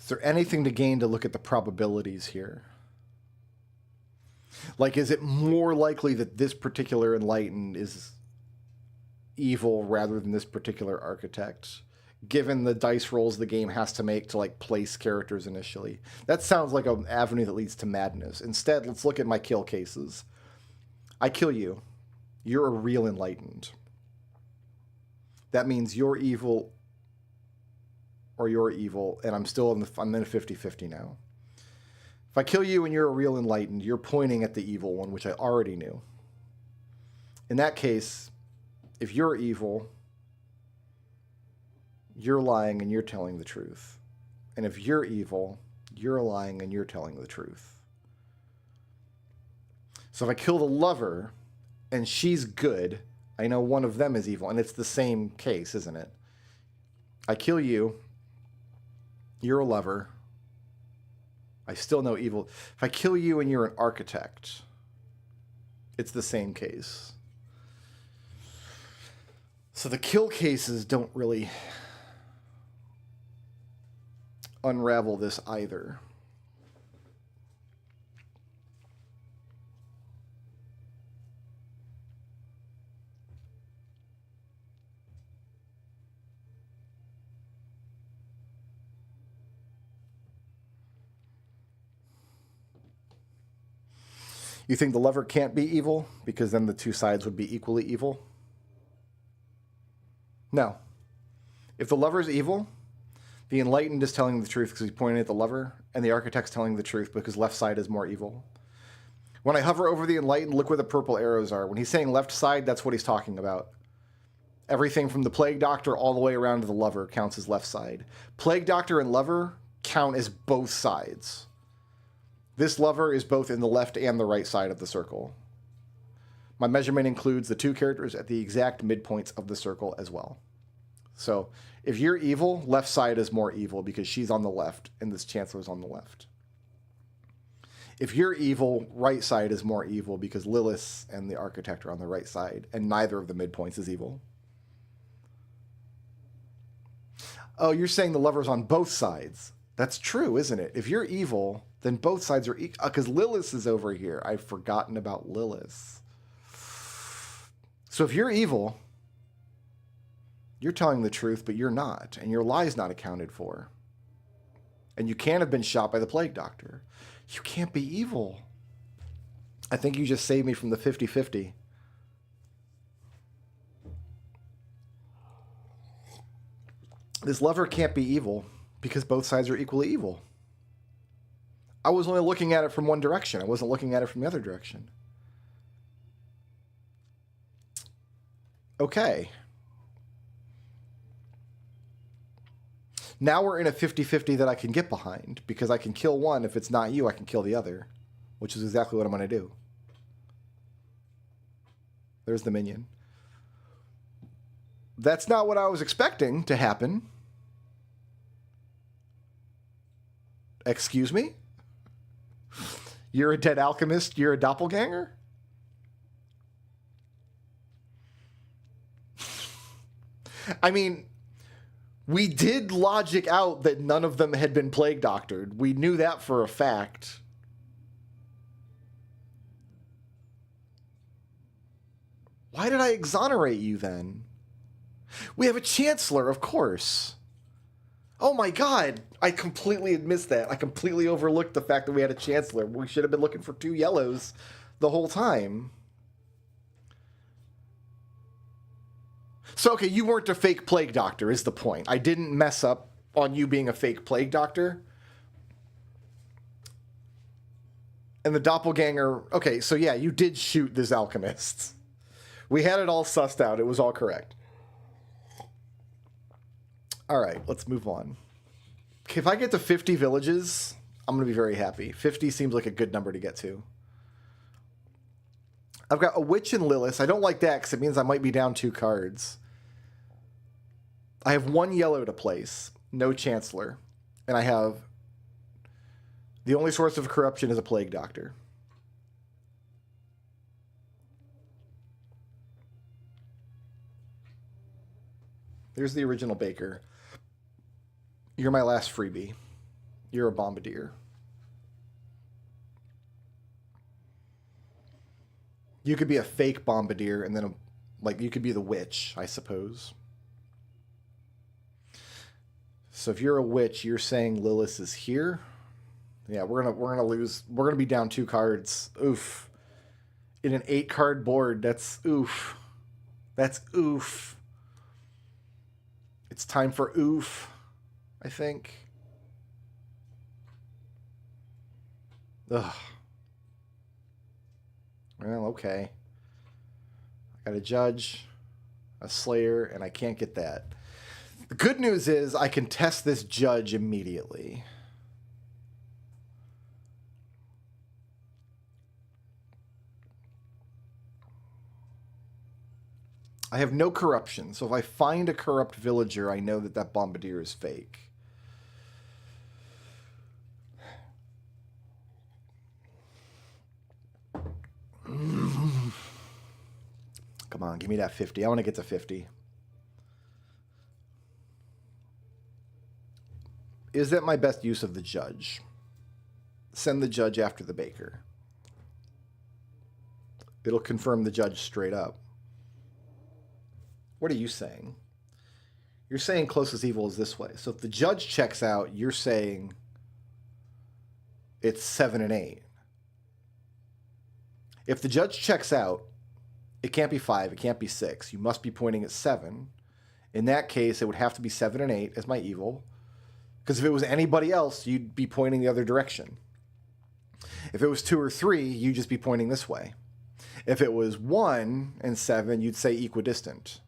Is there anything to gain to look at the probabilities here? Like, is it more likely that this particular enlightened is evil rather than this particular architect, given the dice rolls the game has to make to, like, place characters initially? That sounds like an avenue that leads to madness. Instead, let's look at my kill cases. I kill you. You're a real enlightened. That means you're evil or you're evil, and I'm still I'm in a 50-50 now. If I kill you and you're a real enlightened, you're pointing at the evil one, which I already knew. In that case, if you're evil, you're lying and you're telling the truth. And if you're evil, you're lying and you're telling the truth. So if I kill the lover and she's good, I know one of them is evil, and it's the same case, isn't it? I kill you, you're a lover, I still know evil. If I kill you and you're an architect, it's the same case. So the kill cases don't really unravel this either. You think the lover can't be evil because then the two sides would be equally evil? No. If the lover's evil, the enlightened is telling the truth because he's pointing at the lover, and the architect's telling the truth because left side is more evil. When I hover over the enlightened, look where the purple arrows are. When he's saying left side, that's what he's talking about. Everything from the Plague Doctor all the way around to the lover counts as left side. Plague Doctor and lover count as both sides. This lover is both in the left and the right side of the circle. My measurement includes the two characters at the exact midpoints of the circle as well. So if you're evil, left side is more evil because she's on the left and this Chancellor's on the left. If you're evil, right side is more evil because Lilith and the Architect are on the right side, and neither of the midpoints is evil. Oh, you're saying the lover's on both sides. That's true, isn't it? If you're evil, then both sides are equal. Because Lilith is over here. I've forgotten about Lilith. So if you're evil, you're telling the truth, but you're not. And your lie's not accounted for. And you can't have been shot by the Plague Doctor. You can't be evil. I think you just saved me from the 50-50. This lover can't be evil because both sides are equally evil. I was only looking at it from one direction. I wasn't looking at it from the other direction. Okay. Now we're in a 50-50 that I can get behind because I can kill one. If it's not you, I can kill the other, which is exactly what I'm going to do. There's the minion. That's not what I was expecting to happen. Excuse me? You're a dead alchemist? You're a doppelganger? I mean, we did logic out that none of them had been plague doctored. We knew that for a fact. Why did I exonerate you then? We have a chancellor, of course. Oh my god, I completely missed that. I completely overlooked the fact that we had a chancellor. We should have been looking for 2 yellows the whole time. So, okay, you weren't a fake plague doctor, is the point. I didn't mess up on you being a fake plague doctor. And the doppelganger... Okay, so yeah, you did shoot this alchemist. We had it all sussed out. It was all correct. All right, let's move on. If I get to 50 villages, I'm going to be very happy. 50 seems like a good number to get to. I've got a witch and Lilith. I don't like that because it means I might be down 2 cards. I have 1 yellow to place. No chancellor. And I have... The only source of corruption is a plague doctor. There's the original baker. You're my last freebie. You're a bombardier. You could be a fake bombardier, and then you could be the witch, I suppose. So if you're a witch, you're saying Lilith is here. Yeah, we're gonna lose. We're gonna be down 2 cards. Oof. In an 8-card board, that's oof. That's oof. It's time for oof, I think. Ugh. Well, okay. I got a judge, a slayer, and I can't get that. The good news is I can test this judge immediately. I have no corruption, so if I find a corrupt villager, I know that that bombardier is fake. Come on, give me that 50. I want to get to 50. Is that my best use of the judge? Send the judge after the baker. It'll confirm the judge straight up. What are you saying? You're saying closest evil is this way. So if the judge checks out, you're saying it's 7 and 8. If the judge checks out, it can't be 5, it can't be 6. You must be pointing at 7. In that case, it would have to be 7 and 8 as my evil. Because if it was anybody else, you'd be pointing the other direction. If it was 2 or 3, you'd just be pointing this way. If it was 1 and 7, you'd say equidistant.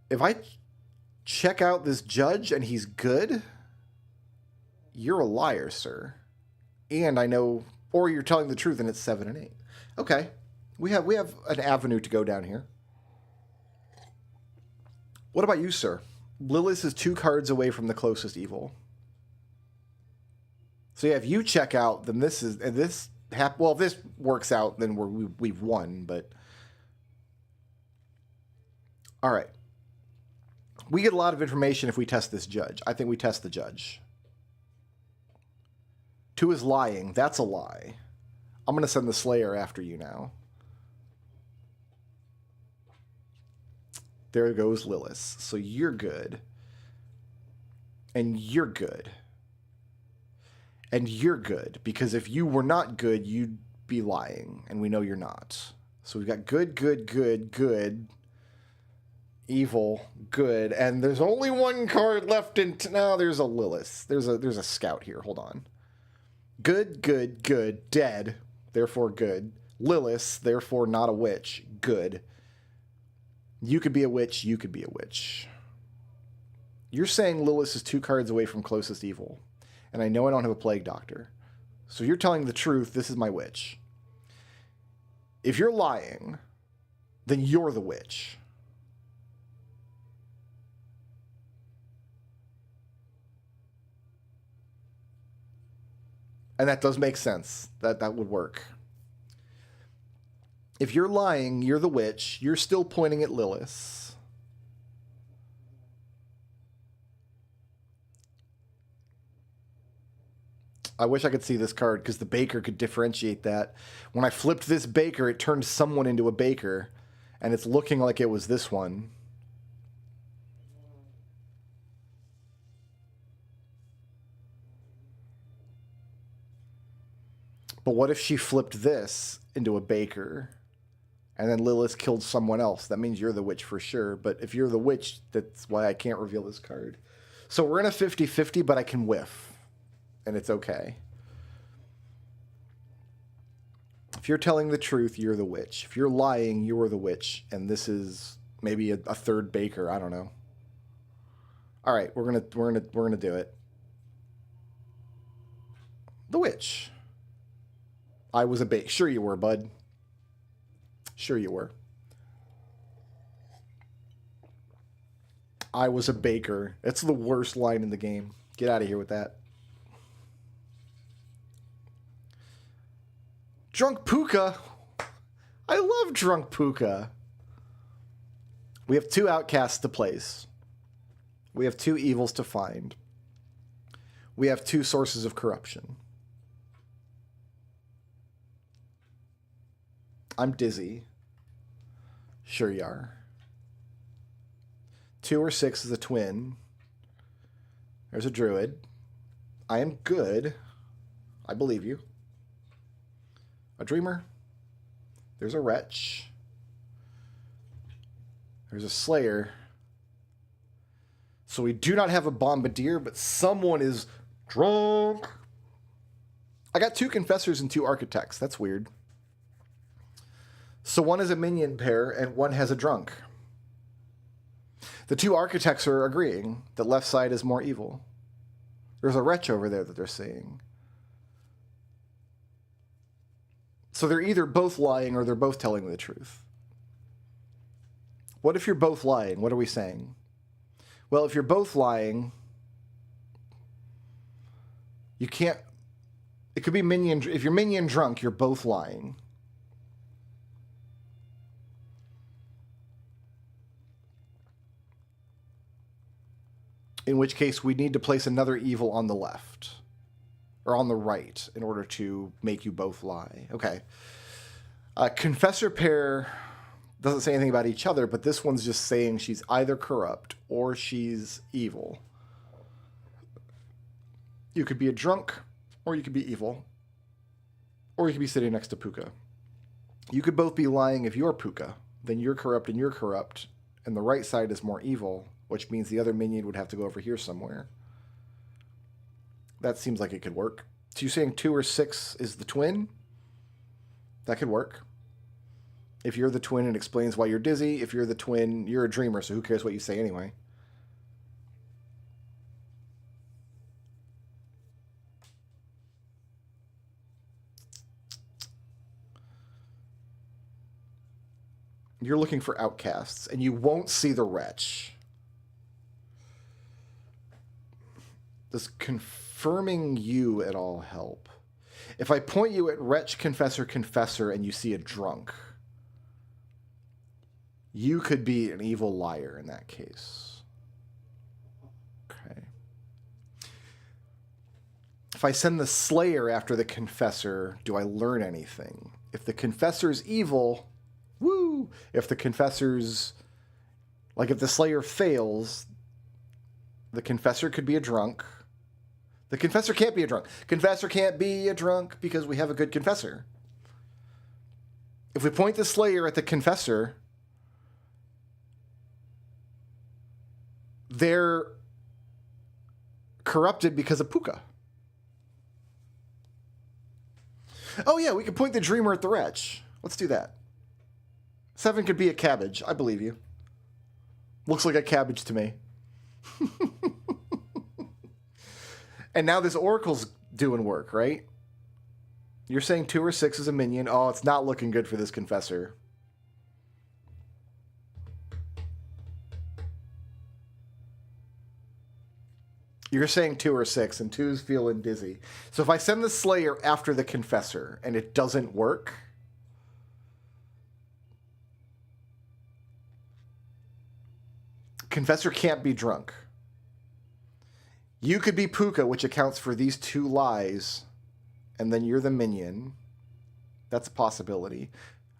If I check out this judge and he's good, you're a liar, sir. And I know, or you're telling the truth and it's 7 and 8. Okay, we have an avenue to go down here. What about you, sir? Lilith is 2 cards away from the closest evil. So yeah, if you check out, then this is, and this, well, if this works out, then we've won, but. All right. We get a lot of information if we test this judge. I think we test the judge. 2 is lying. That's a lie. I'm going to send the Slayer after you now. There goes Lilith. So you're good. And you're good. And you're good. Because if you were not good, you'd be lying. And we know you're not. So we've got good, good, good, good. Evil, good, and there's only 1 card left in... No, there's a Lilith. There's a scout here. Hold on. Good, good, good. Dead. Therefore good. Lilith. Therefore not a witch. Good. You could be a witch. You could be a witch. You're saying Lilith is 2 cards away from closest evil. And I know I don't have a plague doctor. So you're telling the truth. This is my witch. If you're lying, then you're the witch. And that does make sense. That would work. If you're lying, you're the witch. You're still pointing at Lilith. I wish I could see this card because the baker could differentiate that. When I flipped this baker, it turned someone into a baker. And it's looking like it was this one. But what if she flipped this into a baker and then Lilith killed someone else? That means you're the witch for sure. But if you're the witch, that's why I can't reveal this card. So we're in a 50-50, but I can whiff. And it's okay. If you're telling the truth, you're the witch. If you're lying, you're the witch. And this is maybe a third baker. I don't know. All right, we're gonna do it. The witch. I was a baker. Sure you were, bud. Sure you were. I was a baker. That's the worst line in the game. Get out of here with that. Drunk Puka. I love Drunk Puka. We have 2 outcasts to place. We have 2 evils to find. We have 2 sources of corruption. I'm dizzy. Sure you are. 2 or 6 is a twin. There's a druid. I am good. I believe you. A dreamer. There's a wretch. There's a slayer. So we do not have a bombardier, but someone is drunk. I got 2 confessors and 2 architects. That's weird. So one is a minion pair and one has a drunk. The 2 architects are agreeing that left side is more evil. There's a wretch over there that they're seeing. So they're either both lying or they're both telling the truth. What if you're both lying? What are we saying? Well, if you're both lying, you can't... It could be minion... If you're minion drunk, you're both lying. In which case, we need to place another evil on the left. Or on the right, in order to make you both lie. Okay. Confessor pair doesn't say anything about each other, but this one's just saying she's either corrupt or she's evil. You could be a drunk, or you could be evil. Or you could be sitting next to Puka. You could both be lying if you're Puka. Then you're corrupt and you're corrupt. And the right side is more evil, which means the other minion would have to go over here somewhere. That seems like it could work. So you're saying 2 or 6 is the twin? That could work. If you're the twin, it explains why you're dizzy. If you're the twin, you're a dreamer, so who cares what you say anyway? You're looking for outcasts, and you won't see the wretch. Does confirming you at all help? If I point you at wretch, confessor, confessor, and you see a drunk, you could be an evil liar in that case. Okay. If I send the slayer after the confessor, do I learn anything? If the confessor's evil, woo! If the confessor's... Like, if the slayer fails, the confessor could be a drunk. The confessor can't be a drunk. Confessor can't be a drunk because we have a good confessor. If we point the slayer at the confessor, they're corrupted because of Puka. Oh yeah, we could point the dreamer at the wretch. Let's do that. 7 could be a cabbage. I believe you. Looks like a cabbage to me. And now this oracle's doing work, right? You're saying 2 or 6 is a minion. Oh, it's not looking good for this confessor. You're saying 2 or 6, and 2's feeling dizzy. So if I send the slayer after the confessor, and it doesn't work... Confessor can't be drunk. You could be Puka, which accounts for these 2 lies, and then you're the minion. That's a possibility.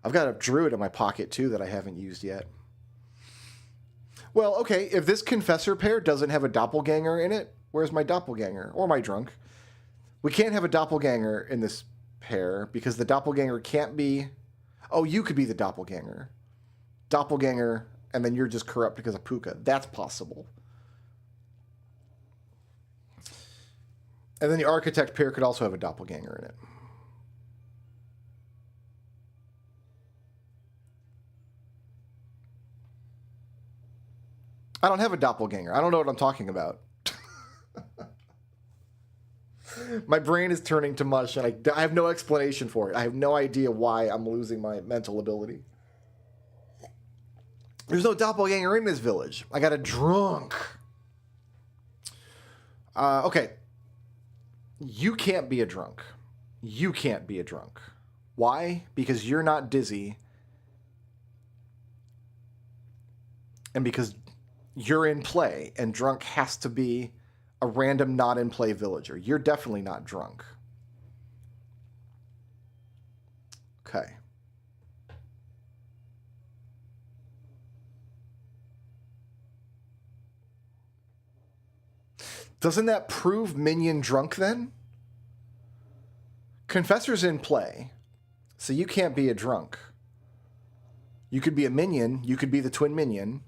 I've got a druid in my pocket, too, that I haven't used yet. Well, okay, if this confessor pair doesn't have a doppelganger in it, where's my doppelganger? Or my drunk? We can't have a doppelganger in this pair, because the doppelganger can't be... Oh, you could be the doppelganger. Doppelganger, and then you're just corrupt because of Puka. That's possible. And then the architect pair could also have a doppelganger in it. I don't have a doppelganger. I don't know what I'm talking about. My brain is turning to mush, and I have no explanation for it. I have no idea why I'm losing my mental ability. There's no doppelganger in this village. I got a drunk. Okay. You can't be a drunk. You can't be a drunk. Why? Because you're not dizzy. And because you're in play, and drunk has to be a random not in play villager. You're definitely not drunk. Okay. Doesn't that prove minion drunk then? Confessor's in play, so you can't be a drunk. You could be a minion, you could be the twin minion.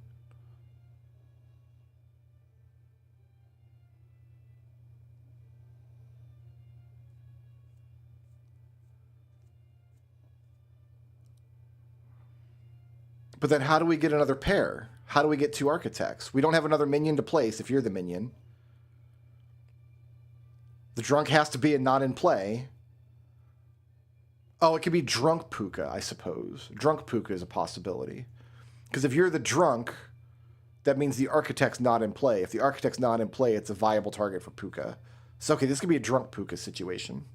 But then how do we get another pair? How do we get two architects? We don't have another minion to place if you're the minion. The drunk has to be a not in play. Oh, it could be drunk Puka, I suppose. Drunk Puka is a possibility. Because if you're the drunk, that means the architect's not in play. If the architect's not in play, it's a viable target for Puka. So, okay, this could be a drunk Puka situation.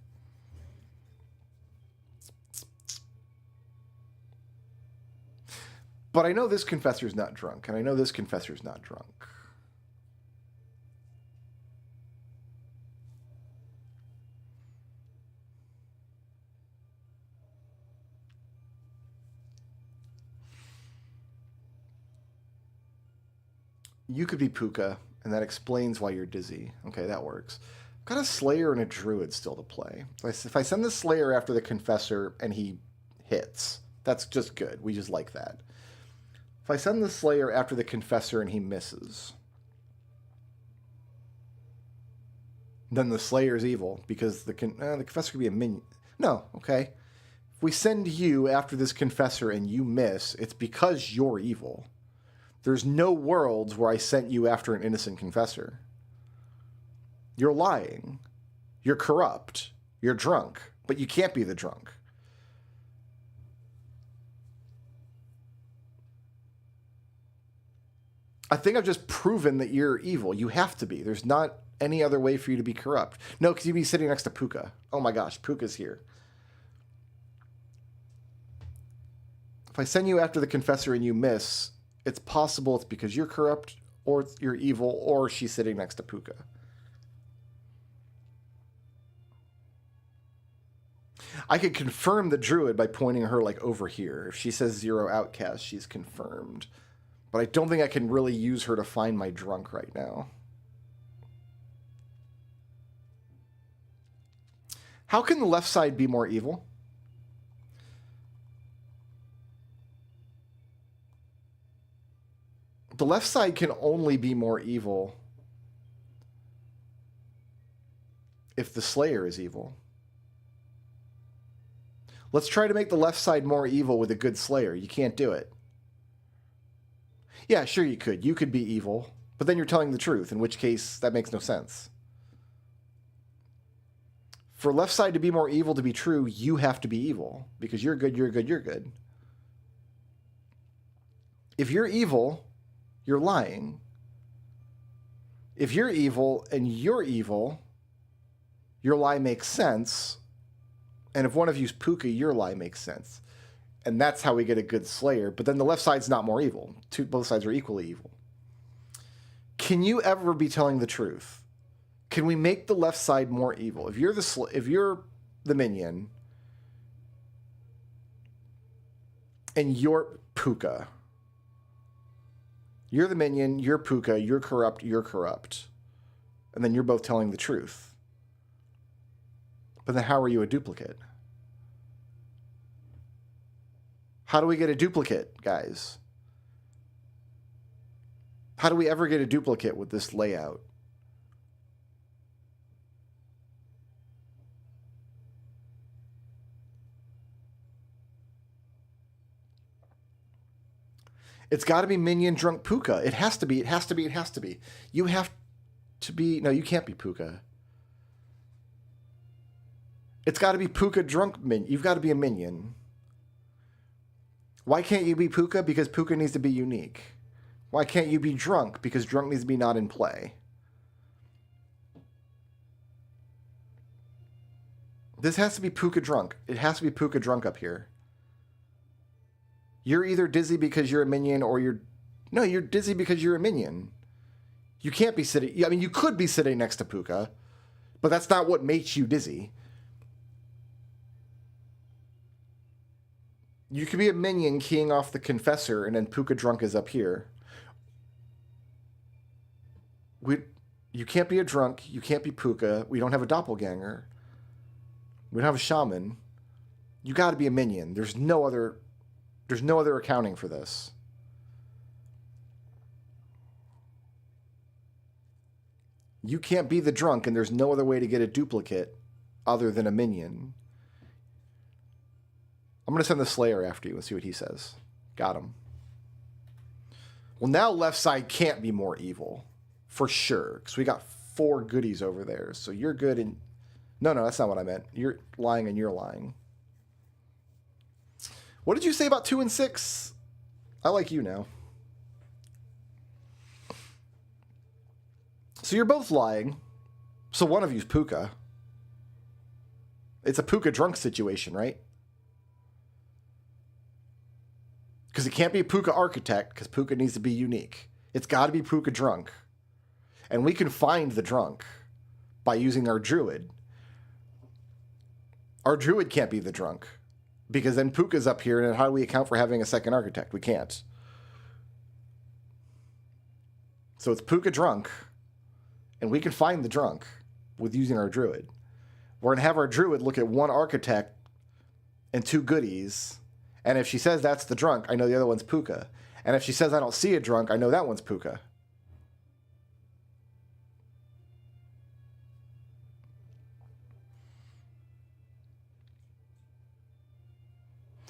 But I know this confessor's not drunk, and I know this confessor's not drunk. You could be Puka, and that explains why you're dizzy. Okay, that works. I've got a Slayer and a Druid still to play. If I send the Slayer after the Confessor and he hits, that's just good. We just like that. If I send the Slayer after the Confessor and he misses, then the Slayer's evil, because the Confessor could be a minion. No, okay. If we send you after this Confessor and you miss, it's because you're evil. There's no worlds where I sent you after an innocent confessor. You're lying. You're corrupt. You're drunk. But you can't be the drunk. I think I've just proven that you're evil. You have to be. There's not any other way for you to be corrupt. No, because you'd be sitting next to Puka. Oh my gosh, Puka's here. If I send you after the confessor and you miss, it's possible it's because you're corrupt, or you're evil, or she's sitting next to Puka. I could confirm the Druid by pointing her, like, over here. If she says 0 outcast, she's confirmed. But I don't think I can really use her to find my drunk right now. How can the left side be more evil? The left side can only be more evil if the Slayer is evil. Let's try to make the left side more evil with a good Slayer. You can't do it. Yeah, sure you could. You could be evil, but then you're telling the truth, in which case that makes no sense. For left side to be more evil to be true, you have to be evil, because you're good, you're good, you're good. If you're evil, you're lying. If you're evil and you're evil, your lie makes sense. And if one of you's Puka, your lie makes sense. And that's how we get a good Slayer. But then the left side's not more evil. Both sides are equally evil. Can you ever be telling the truth? Can we make the left side more evil? If you're the minion and you're Puka, you're the minion, you're Puka, you're corrupt. And then you're both telling the truth. But then how are you a duplicate? How do we get a duplicate, guys? How do we ever get a duplicate with this layout? It's got to be minion drunk Puka. It has to be. It has to be. It has to be. You have to be. No, you can't be Puka. It's got to be Puka drunk minion. You've got to be a minion. Why can't you be Puka? Because Puka needs to be unique. Why can't you be drunk? Because drunk needs to be not in play. This has to be Puka drunk. It has to be Puka drunk up here. You're either dizzy because you're a minion or you're... No, you're dizzy because you're a minion. You can't be sitting... I mean, you could be sitting next to Puka, but that's not what makes you dizzy. You could be a minion keying off the Confessor, and then Puka drunk is up here. You can't be a drunk. You can't be Puka. We don't have a doppelganger. We don't have a shaman. You got to be a minion. There's no other accounting for this. You can't be the drunk, and there's no other way to get a duplicate other than a minion. I'm going to send the Slayer after you and see what he says. Got him. Well, now left side can't be more evil. For sure. Because we got 4 goodies over there. So you're good and... No, that's not what I meant. You're lying and you're lying. What did you say about 2 and 6? I like you now. So you're both lying. So one of you's Puka. It's a Puka drunk situation, right? Because it can't be a Puka architect, because Puka needs to be unique. It's got to be Puka drunk. And we can find the drunk by using our druid. Our druid can't be the drunk, because then Puka's up here, and how do we account for having a second architect? We can't. So it's Puka drunk, and we can find the drunk with using our druid. We're going to have our druid look at 1 architect and 2 goodies, and if she says that's the drunk, I know the other one's Puka. And if she says I don't see a drunk, I know that one's Puka.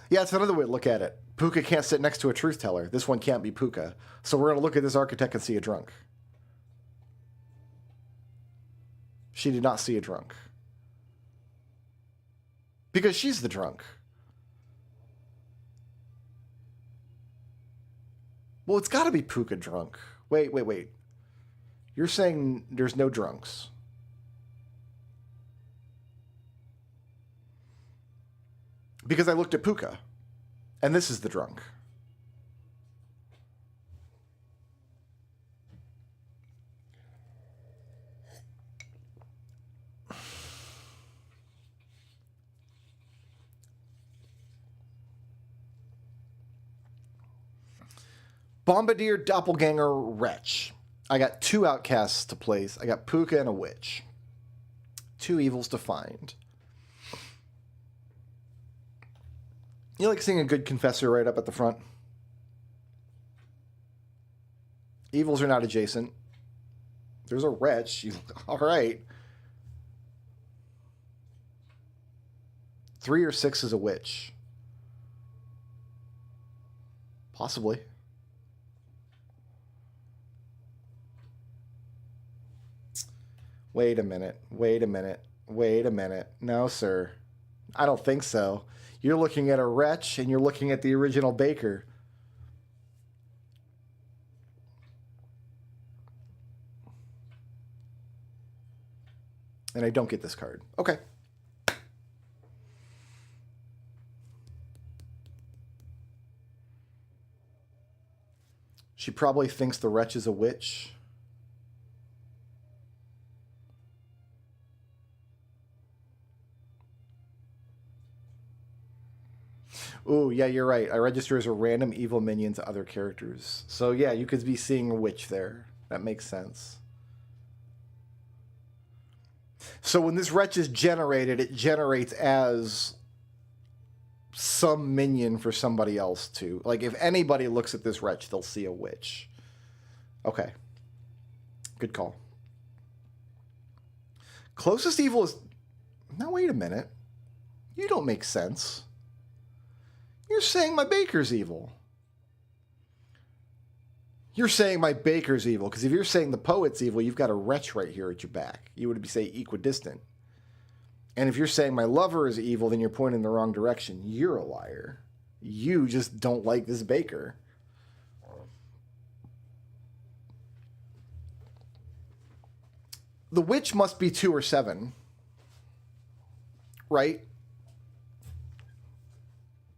Yeah, it's another way to look at it. Puka can't sit next to a truth teller. This one can't be Puka. So we're going to look at this architect and see a drunk. She did not see a drunk. Because she's the drunk. Well, it's got to be Puka drunk. Wait. You're saying there's no drunks. Because I looked at Puka, and this is the drunk. Bombardier Doppelganger Wretch. I got 2 outcasts to place. I got Puka and a witch. 2 evils to find. You like seeing a good confessor right up at the front? Evils are not adjacent. There's a wretch. All right. 3 or 6 is a witch. Possibly. Wait a minute. No, sir. I don't think so. You're looking at a wretch, and you're looking at the original Baker. And I don't get this card. Okay. She probably thinks the wretch is a witch. Ooh, yeah, you're right. I register as a random evil minion to other characters. So yeah, you could be seeing a witch there. That makes sense. So when this wretch is generated, it generates as some minion for somebody else too. Like if anybody looks at this wretch, they'll see a witch. Okay. Good call. Closest evil is... Now wait a minute. You don't make sense. You're saying my Baker's evil. You're saying my baker's evil, because if you're saying the poet's evil, you've got a wretch right here at your back. You would be, say, equidistant. And if you're saying my lover is evil, then you're pointing in the wrong direction. You're a liar. You just don't like this baker. The witch must be 2 or 7. Right?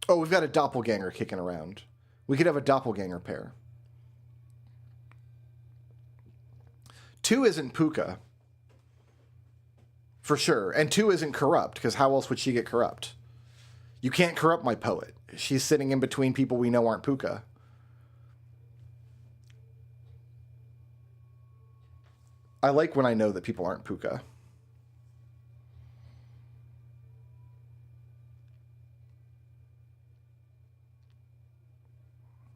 Oh, we've got a doppelganger kicking around. We could have a doppelganger pair. 2 isn't Puka. For sure. And 2 isn't corrupt, because how else would she get corrupt? You can't corrupt my poet. She's sitting in between people we know aren't Puka. I like when I know that people aren't Puka.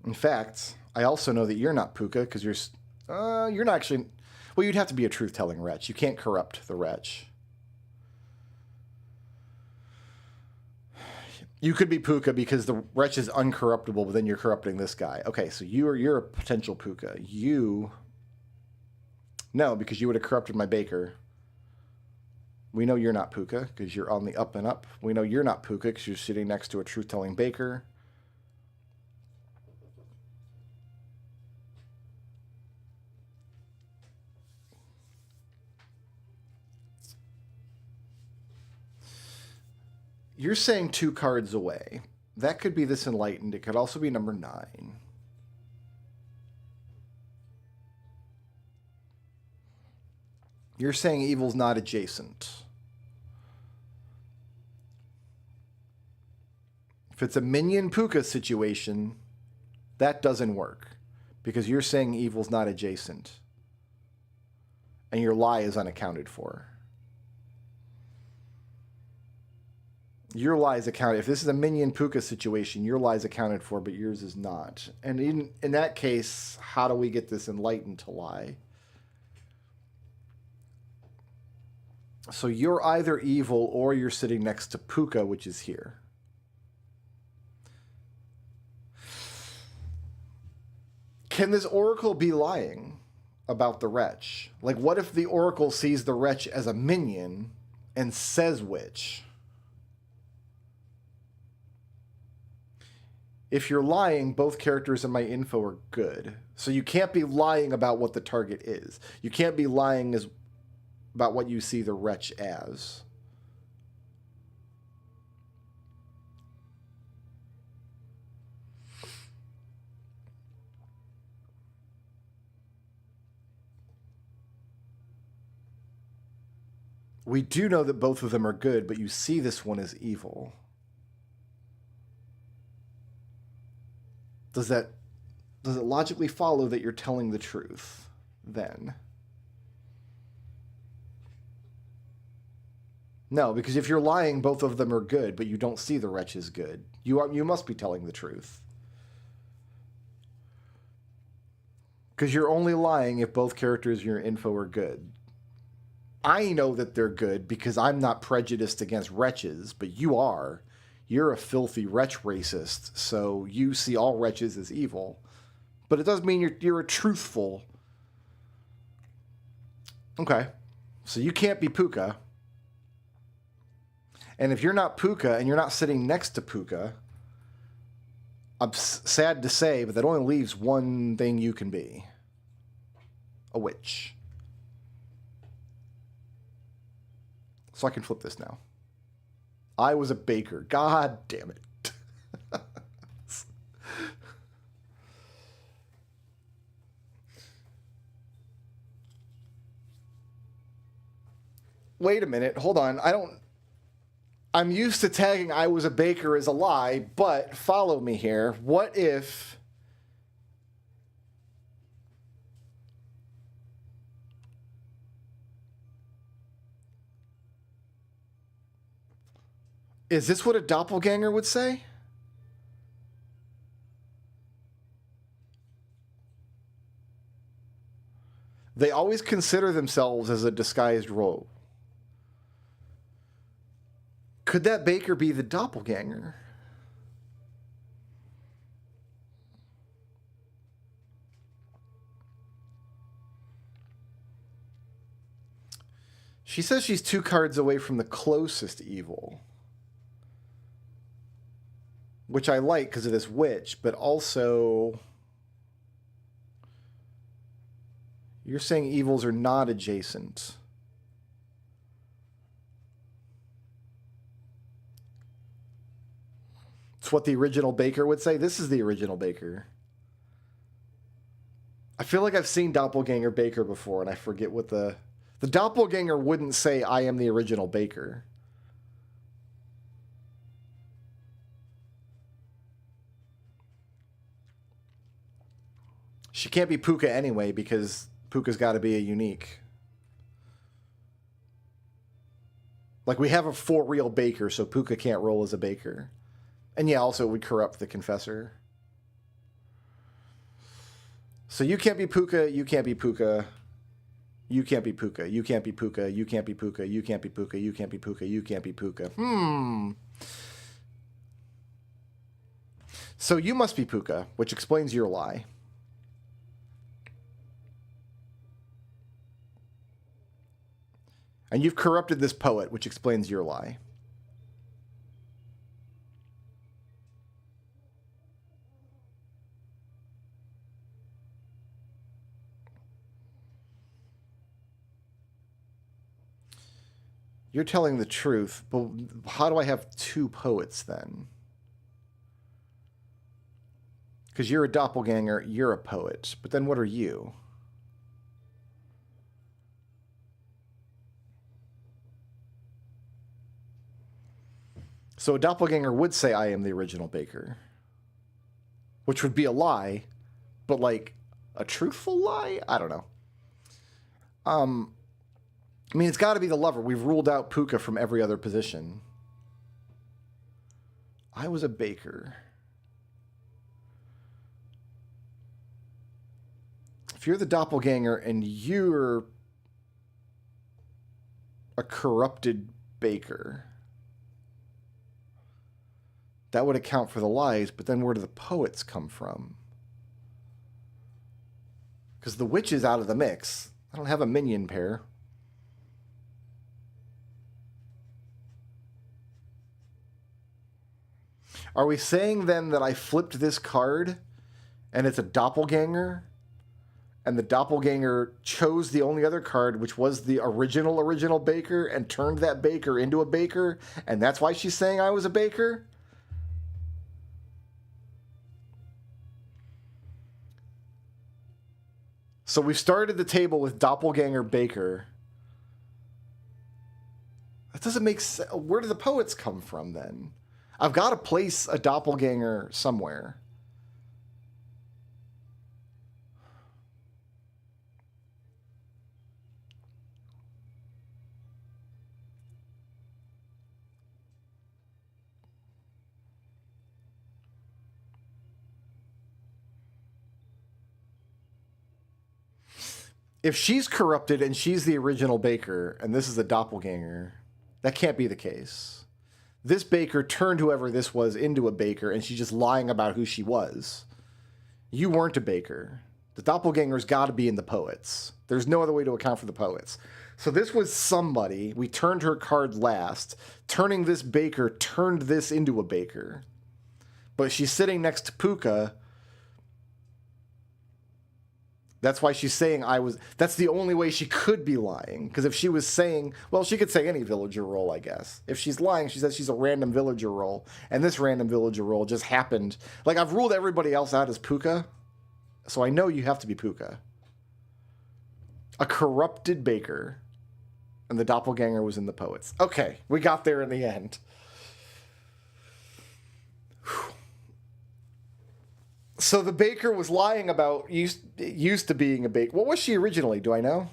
In fact, I also know that you're not Puka, because you're not actually... Well, you'd have to be a truth-telling wretch. You can't corrupt the wretch. You could be Puka because the wretch is uncorruptible, but then you're corrupting this guy. Okay, so you're a potential Puka. You... No, because you would have corrupted my baker. We know you're not Puka because you're on the up and up. We know you're not Puka because you're sitting next to a truth-telling baker. You're saying 2 cards away. That could be this Enlightened. It could also be number 9. You're saying evil's not adjacent. If it's a minion Puka situation, that doesn't work. Because you're saying evil's not adjacent. And your lie is unaccounted for. Your lie is accounted. If this is a minion Puka situation, your lie is accounted for, but yours is not. And in that case, how do we get this Enlightened to lie? So you're either evil or you're sitting next to Puka, which is here. Can this oracle be lying about the wretch? Like, what if the oracle sees the wretch as a minion and says witch? If you're lying, both characters in my info are good. So you can't be lying about what the target is. You can't be lying about what you see the wretch as. We do know that both of them are good, but you see this one as evil. Does it logically follow that you're telling the truth then? No, because if you're lying, both of them are good, but you don't see the wretch as good. You must be telling the truth. Because you're only lying if both characters in your info are good. I know that they're good because I'm not prejudiced against wretches, but you are. You're a filthy wretch racist, so you see all wretches as evil. But it does mean you're a truthful. Okay. So you can't be Puka. And if you're not Puka and you're not sitting next to Puka, I'm sad to say, but that only leaves one thing you can be. A witch. So I can flip this now. I was a baker. God damn it. Wait a minute. Hold on. I'm used to tagging I was a baker as a lie, but follow me here. What if... Is this what a doppelganger would say? They always consider themselves as a disguised role. Could that baker be the doppelganger? She says she's 2 cards away from the closest evil. Which I like because of this witch, but also... You're saying evils are not adjacent. It's what the original Baker would say. This is the original Baker. I feel like I've seen Doppelganger Baker before, and I forget what the Doppelganger wouldn't say, I am the original Baker. She can't be Puka anyway, because Puka's got to be a unique. Like, we have a for real Baker, so Puka can't roll as a Baker. And yeah, also it would corrupt the Confessor. So you can't be Puka, you can't be Puka. You can't be Puka, you can't be Puka, you can't be Puka, you can't be Puka, you can't be Puka, you can't be Puka. So you must be Puka, which explains your lie. And you've corrupted this poet, which explains your lie. You're telling the truth, but how do I have 2 poets then? Because you're a doppelganger, you're a poet. But then what are you? So a doppelganger would say, I am the original Baker. Which would be a lie, but like a truthful lie? I don't know. I mean, it's got to be the lover. We've ruled out Puka from every other position. I was a Baker. If you're the doppelganger and you're a corrupted Baker, that would account for the lies, but then where do the poets come from? Because the witch is out of the mix. I don't have a minion pair. Are we saying then that I flipped this card and it's a doppelganger? And the doppelganger chose the only other card, which was the original Baker, and turned that Baker into a Baker? And that's why she's saying I was a Baker? So we started the table with doppelganger Baker. That doesn't make sense. Where do the poets come from then? I've got to place a doppelganger somewhere. If she's corrupted and she's the original Baker, and this is a doppelganger, that can't be the case. This Baker turned whoever this was into a Baker, and she's just lying about who she was. You weren't a Baker. The doppelganger's got to be in the poets. There's no other way to account for the poets. So this was somebody. We turned her card last. Turning this Baker turned this into a Baker. But she's sitting next to Puka. That's why she's saying I was... That's the only way she could be lying. Because if she was saying... Well, she could say any villager role, I guess. If she's lying, she says she's a random villager role. And this random villager role just happened. Like, I've ruled everybody else out as Puka. So I know you have to be Puka. A corrupted Baker. And the doppelganger was in the poets. Okay, we got there in the end. Whew. So the Baker was lying about used to being a Baker. What was she originally? Do I know?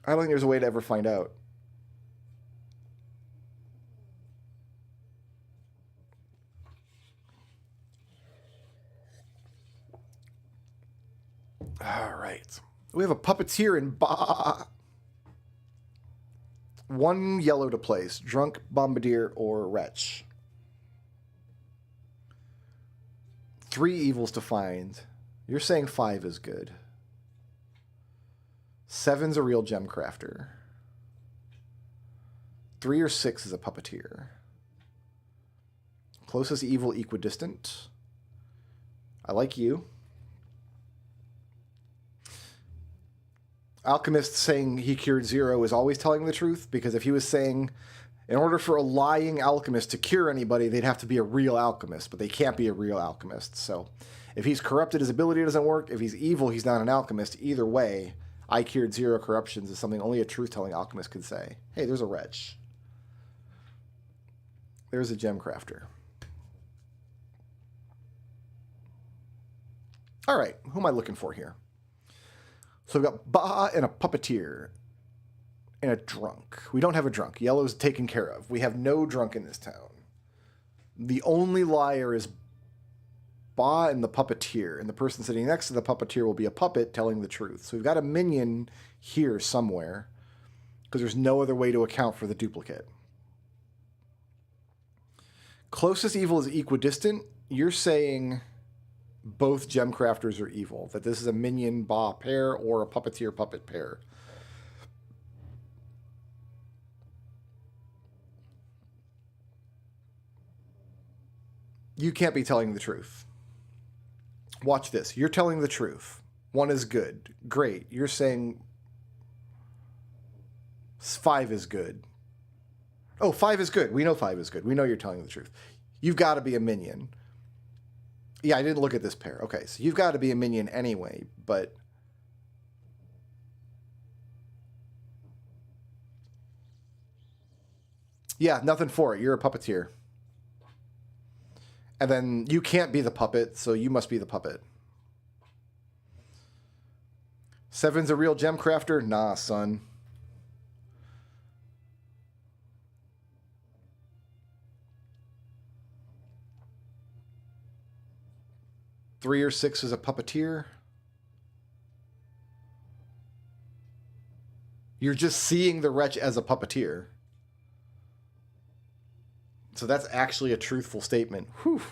I don't think there's a way to ever find out. All right. We have a puppeteer in Ba. 1 yellow to place. Drunk, Bombardier, or Wretch. 3 evils to find. You're saying 5 is good. 7's a real gem crafter. 3 or 6 is a puppeteer. Closest evil equidistant. I like you. Alchemist saying he cured 0 is always telling the truth, because if he was saying in order for a lying alchemist to cure anybody, they'd have to be a real alchemist, but they can't be a real alchemist. So if he's corrupted, his ability doesn't work. If he's evil, he's not an alchemist. Either way, I cured 0 corruptions is something only a truth-telling alchemist could say. Hey, there's a wretch. There's a gem crafter. All right, who am I looking for here? So we've got Ba and a puppeteer and a drunk. We don't have a drunk. Yellow's taken care of. We have no drunk in this town. The only liar is Ba and the puppeteer, and the person sitting next to the puppeteer will be a puppet telling the truth. So we've got a minion here somewhere, because there's no other way to account for the duplicate. Closest evil is equidistant. You're saying both gem crafters are evil, that this is a minion Ba pair or a puppeteer puppet pair. You can't be telling the truth. Watch this. You're telling the truth. 1 is good. Great. You're saying 5 is good. Oh, 5 is good. We know 5 is good. We know you're telling the truth. You've got to be a minion. Yeah, I didn't look at this pair. Okay, so you've got to be a minion anyway, but yeah, nothing for it. You're a puppeteer. And then you can't be the puppet, so you must be the puppet. 7's a real gem crafter? Nah, son. Three or 6 is a puppeteer. You're just seeing the wretch as a puppeteer. So that's actually a truthful statement. Whew.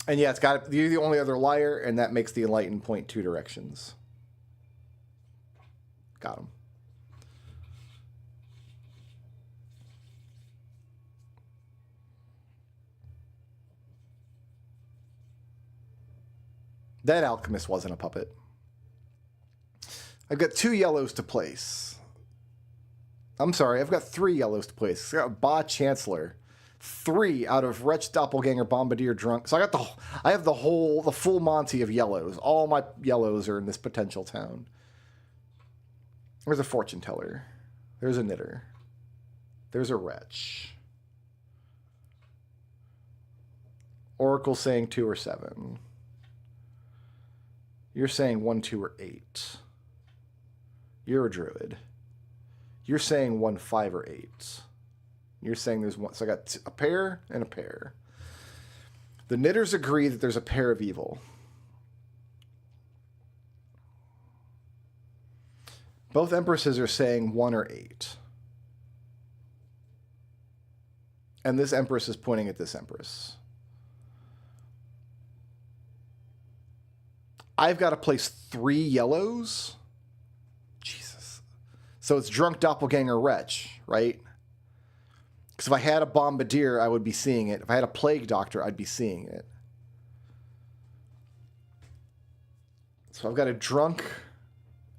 And yeah, it's got, you're the only other liar, and that makes the enlightened point 2 directions. Got him. That alchemist wasn't a puppet. I've got 2 yellows to place. I'm sorry, I've got 3 yellows to place. I got Ba Chancellor. 3 out of Wretch, Doppelganger, Bombardier, Drunk. So I have the full Monty of yellows. All my yellows are in this potential town. There's a fortune teller. There's a knitter. There's a wretch. Oracle saying 2 or 7. You're saying 1, 2, or 8. You're a druid. You're saying 1, 5, or 8. You're saying there's 1. So I got a pair and a pair. The knitters agree that there's a pair of evil. Both empresses are saying 1 or 8. And this empress is pointing at this empress. I've got to place 3 yellows. Jesus. So it's Drunk, Doppelganger, Wretch, right? Because if I had a Bombardier, I would be seeing it. If I had a Plague Doctor, I'd be seeing it. So I've got a Drunk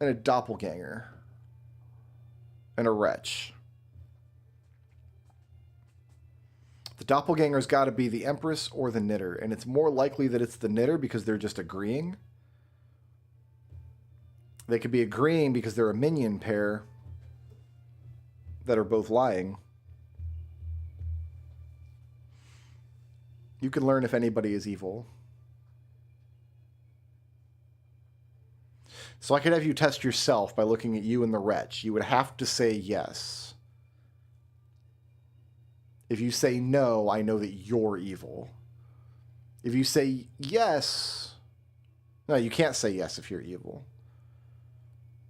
and a Doppelganger and a Wretch. The Doppelganger's got to be the Empress or the Knitter, and it's more likely that it's the Knitter because they're just agreeing. They could be agreeing because they're a minion pair that are both lying. You can learn if anybody is evil. So I could have you test yourself by looking at you and the wretch. You would have to say yes. If you say no, I know that you're evil. If you say yes... No, you can't say yes if you're evil.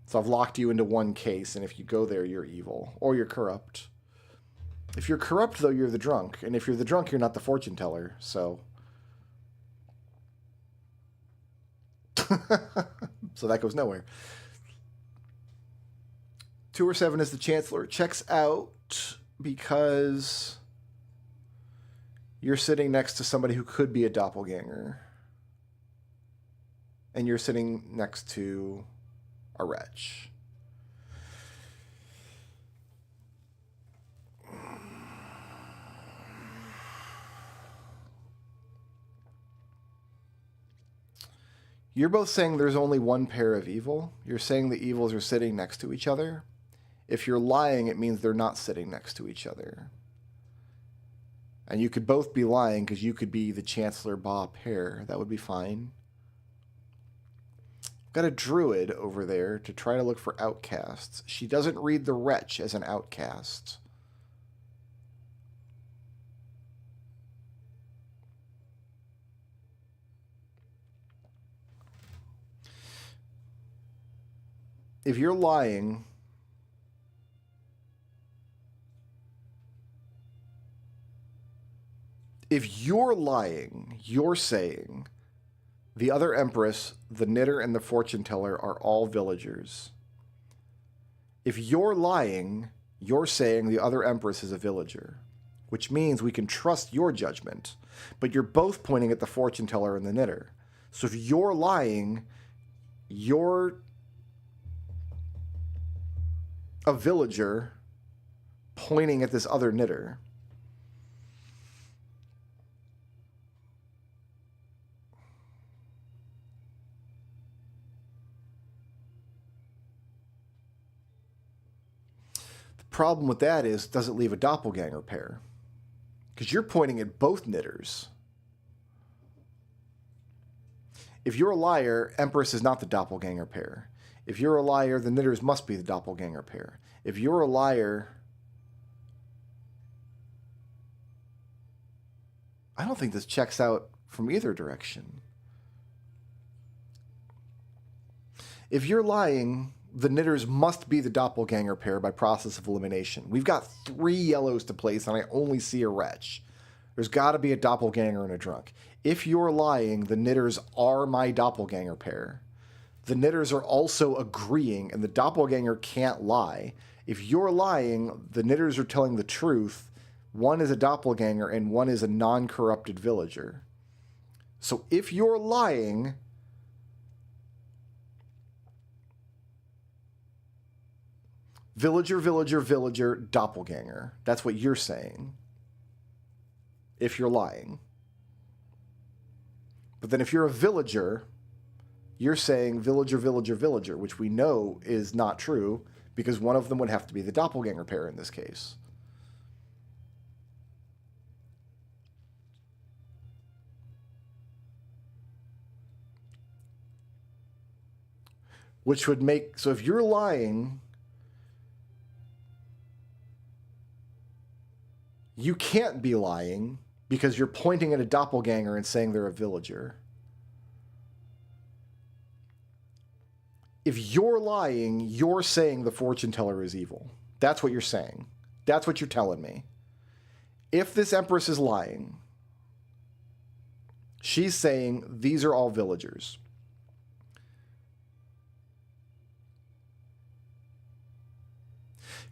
So I've locked you into one case, and if you go there, you're evil. Or you're corrupt. If you're corrupt, though, you're the drunk. And if you're the drunk, you're not the fortune teller. So So that goes nowhere. 2 or 7 is the Chancellor. Checks out because you're sitting next to somebody who could be a doppelganger. And you're sitting next to a wretch. You're both saying there's only one pair of evil. You're saying the evils are sitting next to each other. If you're lying, it means they're not sitting next to each other. And you could both be lying because you could be the Chancellor Ba pair. That would be fine. Got a druid over there to try to look for outcasts. She doesn't read the wretch as an outcast. If you're lying, you're saying the other Empress, the Knitter, and the Fortune Teller are all villagers. If you're lying, you're saying the other Empress is a villager, which means we can trust your judgment, but you're both pointing at the Fortune Teller and the Knitter. So if you're lying, you're a villager pointing at this other Knitter. The problem with that is, does it leave a doppelganger pair? Because you're pointing at both Knitters. If you're a liar, Empress is not the doppelganger pair. If you're a liar, the Knitters must be the doppelganger pair. If you're a liar, I don't think this checks out from either direction. If you're lying, the Knitters must be the doppelganger pair by process of elimination. We've got 3 yellows to place, and I only see a wretch. There's got to be a doppelganger and a drunk. If you're lying, the Knitters are my doppelganger pair. The Knitters are also agreeing, and the doppelganger can't lie. If you're lying, the Knitters are telling the truth. One is a doppelganger, and one is a non-corrupted villager. So if you're lying, villager, villager, villager, doppelganger. That's what you're saying. If you're lying. But then if you're a villager, you're saying villager, villager, villager, which we know is not true because one of them would have to be the doppelganger pair in this case. Which would make, so if you're lying, you can't be lying because you're pointing at a doppelganger and saying they're a villager. If you're lying, you're saying the fortune teller is evil. That's what you're saying. That's what you're telling me. If this Empress is lying, she's saying these are all villagers.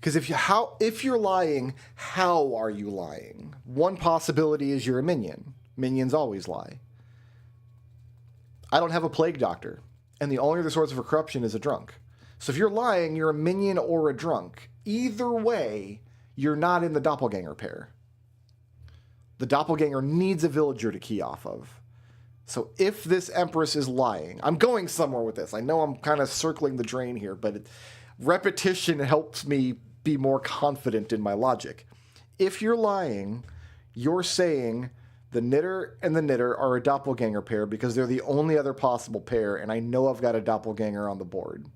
Because if you're lying, how are you lying? One possibility is you're a minion. Minions always lie. I don't have a plague doctor, and the only other source of corruption is a drunk. So if you're lying, you're a minion or a drunk. Either way, you're not in the doppelganger pair. The doppelganger needs a villager to key off of. So if this Empress is lying, I'm going somewhere with this. I know I'm kind of circling the drain here, but repetition helps me be more confident in my logic. If you're lying, you're saying the Knitter and the Knitter are a doppelganger pair because they're the only other possible pair, and I know I've got a doppelganger on the board.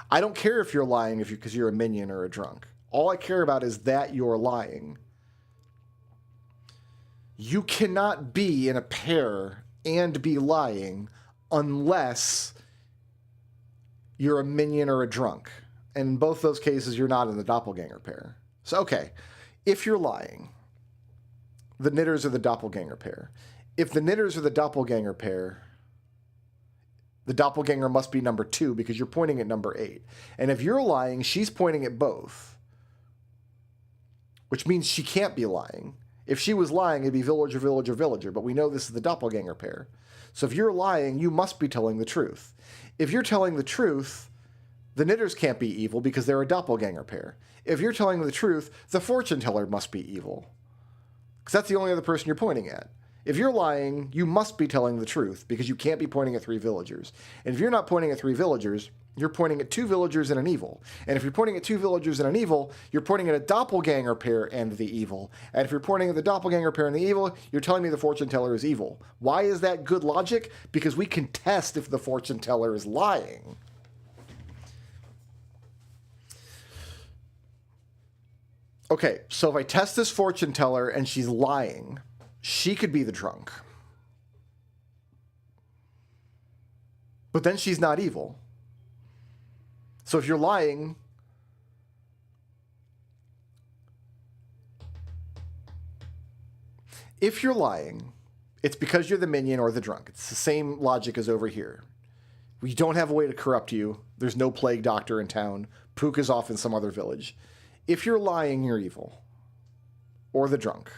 I don't care if you're lying because you're a minion or a drunk. All I care about is that you're lying. You cannot be in a pair and be lying unless you're a minion or a drunk. And in both those cases, you're not in the doppelganger pair. So, okay, if you're lying, the Knitters are the doppelganger pair. If the Knitters are the doppelganger pair, The doppelganger must be number 2 because you're pointing at number 8. And if you're lying, she's pointing at both, which means she can't be lying. If she was lying, it'd be villager, villager, villager, but we know this is the doppelganger pair. So if you're lying, you must be telling the truth. If you're telling the truth, the knitters can't be evil because they're a doppelganger pair. If you're telling the truth, the fortune teller must be evil, because that's the only other person you're pointing at. If you're lying, you must be telling the truth because you can't be pointing at 3 villagers. And if you're not pointing at 3 villagers, you're pointing at 2 villagers and an evil. And if you're pointing at 2 villagers and an evil, you're pointing at a doppelganger pair and the evil. And if you're pointing at the doppelganger pair and the evil, you're telling me the fortune teller is evil. Why is that good logic? Because we can test if the fortune teller is lying. Okay, so if I test this fortune teller and she's lying, she could be the drunk. But then she's not evil. So if you're lying, it's because you're the minion or the drunk. It's the same logic as over here. We don't have a way to corrupt you. There's no plague doctor in town. Pook is off in some other village. If you're lying, you're evil. Or the drunk.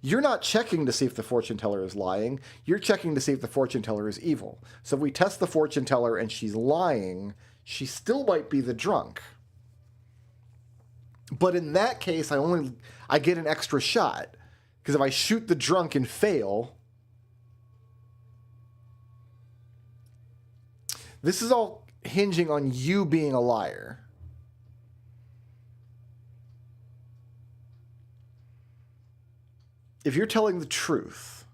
You're not checking to see if the fortune teller is lying. You're checking to see if the fortune teller is evil. So if we test the fortune teller and she's lying, she still might be the drunk. But in that case, I get an extra shot. Because if I shoot the drunk and fail, this is all hinging on you being a liar. If you're telling the truth,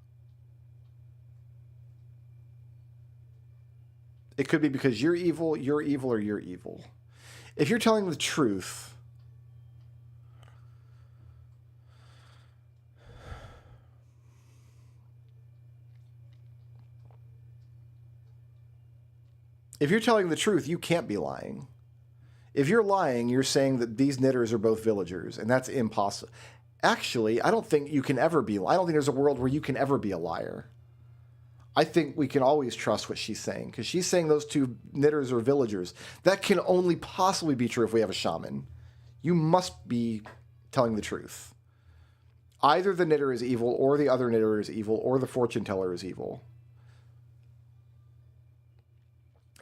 it could be because you're evil, or you're evil. If you're telling the truth, you can't be lying. If you're lying, you're saying that these knitters are both villagers, and that's impossible. Actually, I don't think there's a world where you can ever be a liar. I think we can always trust what she's saying, because she's saying those 2 knitters are villagers. That can only possibly be true if we have a shaman. You must be telling the truth. Either the knitter is evil, or the other knitter is evil, or the fortune teller is evil.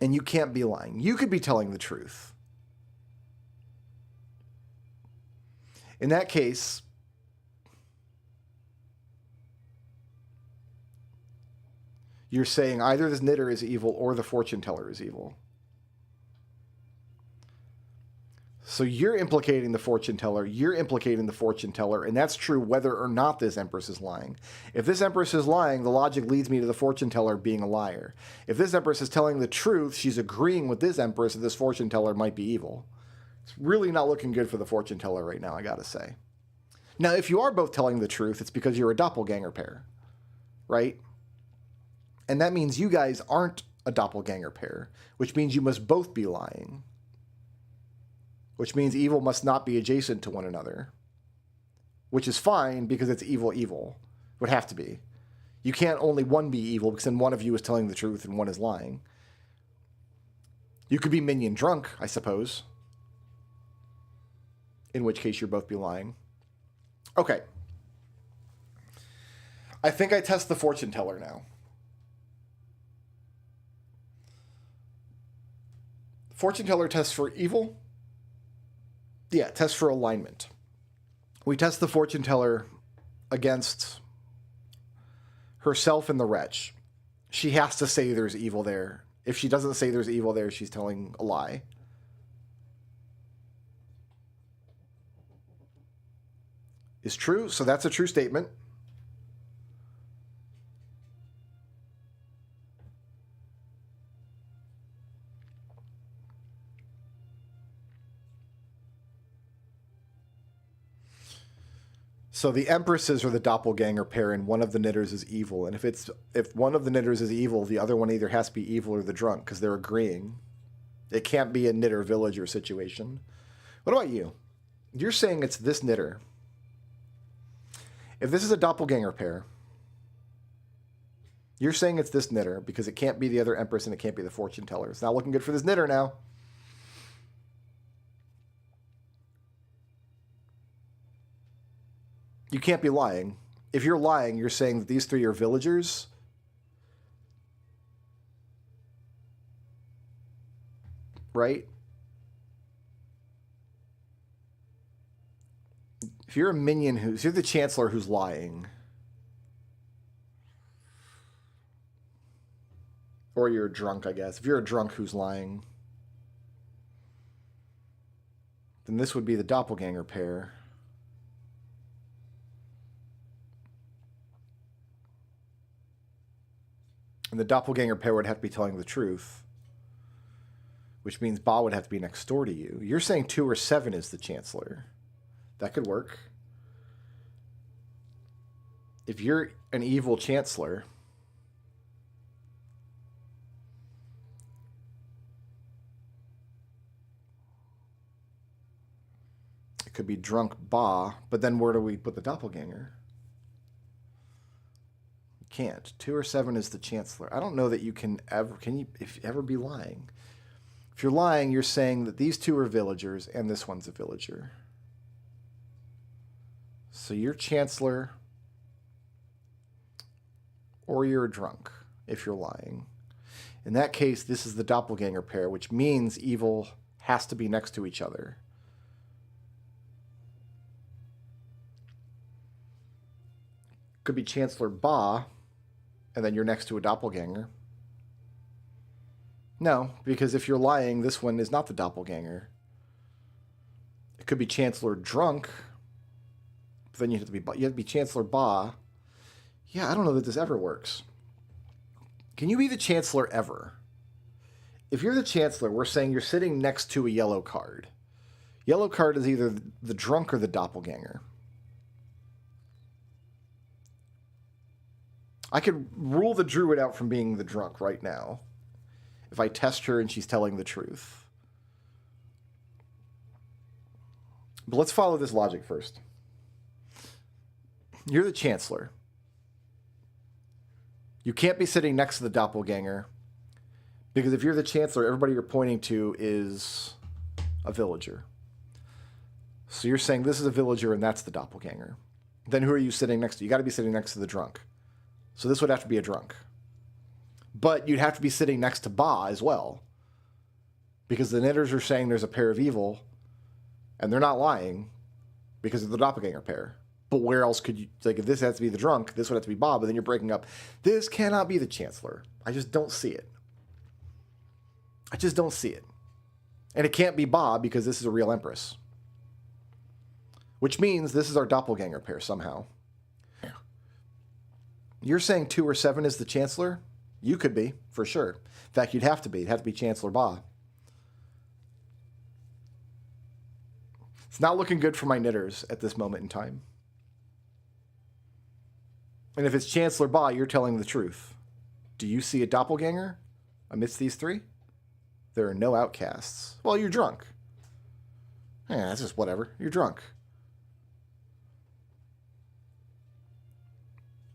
And you can't be lying. You could be telling the truth. In that case, you're saying either this knitter is evil or the fortune teller is evil. So you're implicating the fortune teller, and that's true whether or not this empress is lying. If this empress is lying, the logic leads me to the fortune teller being a liar. If this empress is telling the truth, she's agreeing with this empress that this fortune teller might be evil. It's really not looking good for the fortune teller right now, I gotta say. Now, if you are both telling the truth, it's because you're a doppelganger pair, right? And that means you guys aren't a doppelganger pair, which means you must both be lying. Which means evil must not be adjacent to one another. Which is fine because it's evil. Would have to be. You can't only one be evil because then one of you is telling the truth and one is lying. You could be minion drunk, I suppose. In which case you'll both be lying. Okay. I think I test the fortune teller now. Fortune teller tests for evil. Yeah, tests for alignment. We test the fortune teller against herself and the wretch. She has to say there's evil there. If she doesn't say there's evil there, she's telling a lie. Is true, so that's a true statement. So the empresses are the doppelganger pair, and one of the knitters is evil. And if one of the knitters is evil, the other one either has to be evil or the drunk, because they're agreeing. It can't be a knitter villager situation. What about you? You're saying it's this knitter. If this is a doppelganger pair, You're saying it's this knitter because it can't be the other empress and it can't be the fortune teller. It's not looking good for this knitter now. You can't be lying. If you're lying, you're saying that these three are villagers. Right? If you're a minion if you're the chancellor who's lying, or you're a drunk, I guess. If you're a drunk who's lying, then this would be the doppelganger pair. And the doppelganger pair would have to be telling the truth, which means Ba would have to be next door to you. You're saying 2 or 7 is the chancellor. That could work. If you're an evil chancellor, it could be drunk Ba, but then where do we put the doppelganger? You can't. 2 or 7 is the chancellor. I don't know that you can ever be lying. If you're lying, you're saying that these 2 are villagers and this one's a villager. So you're chancellor or you're a drunk if you're lying. In that case, this is the doppelganger pair, which means evil has to be next to each other. Could be Chancellor Ba, and then you're next to a doppelganger. No, because if you're lying, this one is not the doppelganger. It could be Chancellor Drunk, but then you have to be Chancellor Ba. Yeah, I don't know that this ever works. Can you be the Chancellor ever? If you're the Chancellor, we're saying you're sitting next to a yellow card. Yellow card is either the drunk or the doppelganger. I could rule the druid out from being the drunk right now if I test her and she's telling the truth. But let's follow this logic first. You're the Chancellor. You can't be sitting next to the doppelganger because if you're the Chancellor, everybody you're pointing to is a villager. So you're saying this is a villager and that's the doppelganger. Then who are you sitting next to? You got to be sitting next to the drunk. So this would have to be a drunk. But you'd have to be sitting next to Ba as well. Because the knitters are saying there's a pair of evil, and they're not lying because of the doppelganger pair. But where else could you, like, if this has to be the drunk, this would have to be Ba, but then you're breaking up. This cannot be the Chancellor. I just don't see it. I just don't see it. And it can't be Ba because this is a real Empress. Which means this is our doppelganger pair somehow. You're saying 2 or 7 is the Chancellor? You could be, for sure. In fact, you'd have to be. It'd have to be Chancellor Ba. It's not looking good for my knitters at this moment in time. And if it's Chancellor Ba, you're telling the truth. Do you see a doppelganger amidst these 3? There are no outcasts. Well, you're drunk. Yeah, that's just whatever. You're drunk.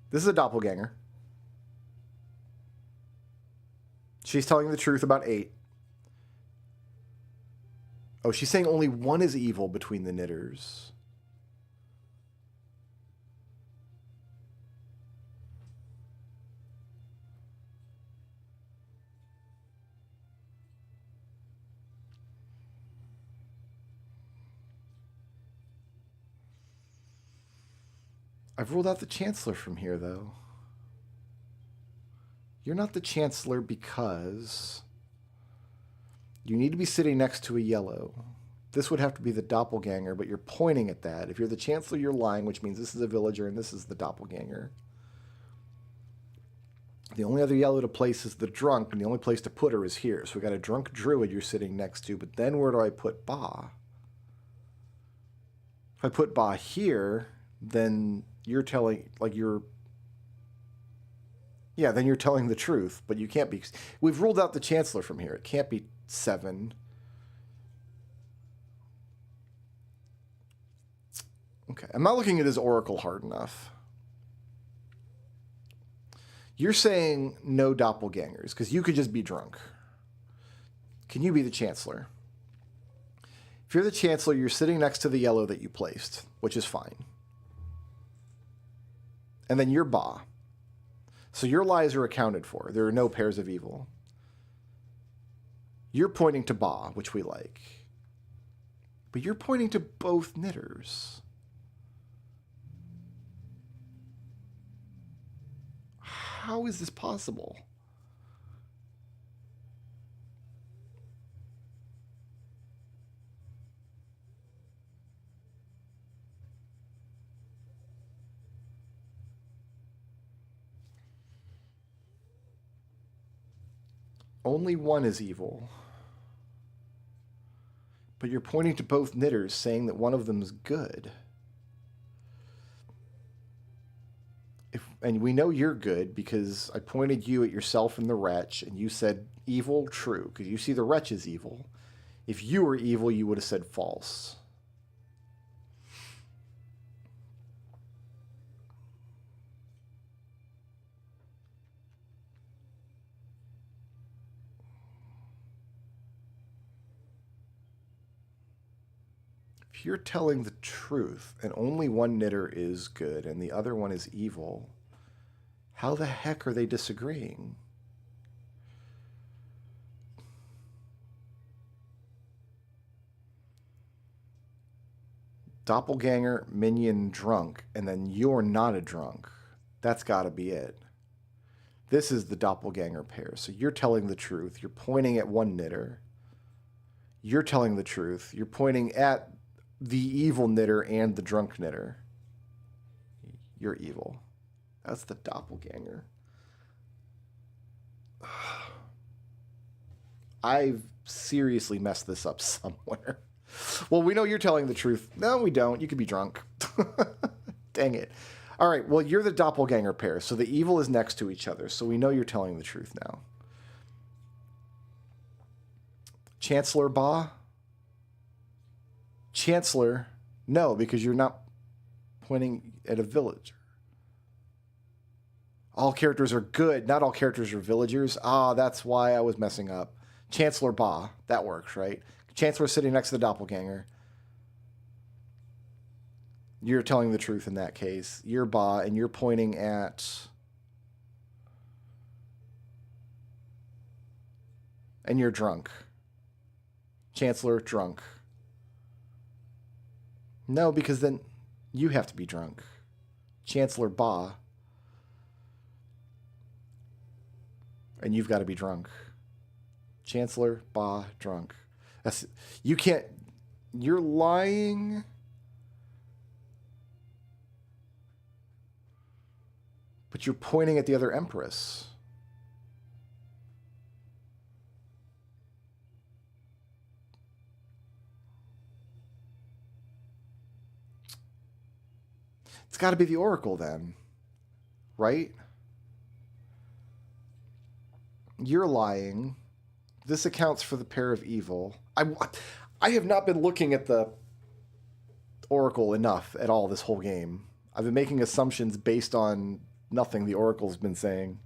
This is a doppelganger. She's telling the truth about 8. Oh, she's saying only 1 is evil between the knitters. I've ruled out the Chancellor from here, though. You're not the Chancellor because you need to be sitting next to a yellow. This would have to be the doppelganger, but you're pointing at that. If you're the Chancellor, you're lying, which means this is a villager and this is the doppelganger. The only other yellow to place is the drunk, and the only place to put her is here. So we got a drunk druid you're sitting next to, but then where do I put Ba? If I put Ba here, then you're telling, like, then you're telling the truth, but you can't be. We've ruled out the Chancellor from here. It can't be 7. Okay, I'm not looking at his oracle hard enough. You're saying no doppelgangers because you could just be drunk. Can you be the Chancellor? If you're the Chancellor, you're sitting next to the yellow that you placed, which is fine. And then you're Ba. So your lies are accounted for. There are no pairs of evil. You're pointing to Ba, which we like. But you're pointing to both knitters. How is this possible? Only one is evil. But you're pointing to both knitters, saying that one of them is good. And we know you're good because I pointed you at yourself and the wretch, and you said evil, true, because you see the wretch is evil. If you were evil, you would have said false. If you're telling the truth and only one knitter is good and the other one is evil, how the heck are they disagreeing? Doppelganger, minion, drunk, and then you're not a drunk. That's got to be it. This is the doppelganger pair. So you're telling the truth. You're pointing at one knitter. You're telling the truth. You're pointing at the evil knitter and the drunk knitter. You're evil. That's the doppelganger. I've seriously messed this up somewhere. Well, we know you're telling the truth. No, we don't. You could be drunk. Dang it. All right, well, you're the doppelganger pair, so the evil is next to each other, so we know you're telling the truth now. Chancellor Ba? Chancellor, no, because you're not pointing at a villager. All characters are good. Not all characters are villagers. Ah, that's why I was messing up. Chancellor Ba. That works, right? Chancellor sitting next to the doppelganger. You're telling the truth in that case. You're Ba, and you're pointing at... And you're drunk. Chancellor, drunk. No, because then you have to be drunk. Chancellor Ba. And you've got to be drunk. Chancellor Ba, drunk. You can't... You're lying... But you're pointing at the other empress. It's got to be the Oracle then, right? You're lying. This accounts for the pair of evil. I have not been looking at the Oracle enough at all this whole game. I've been making assumptions based on nothing the Oracle's been saying.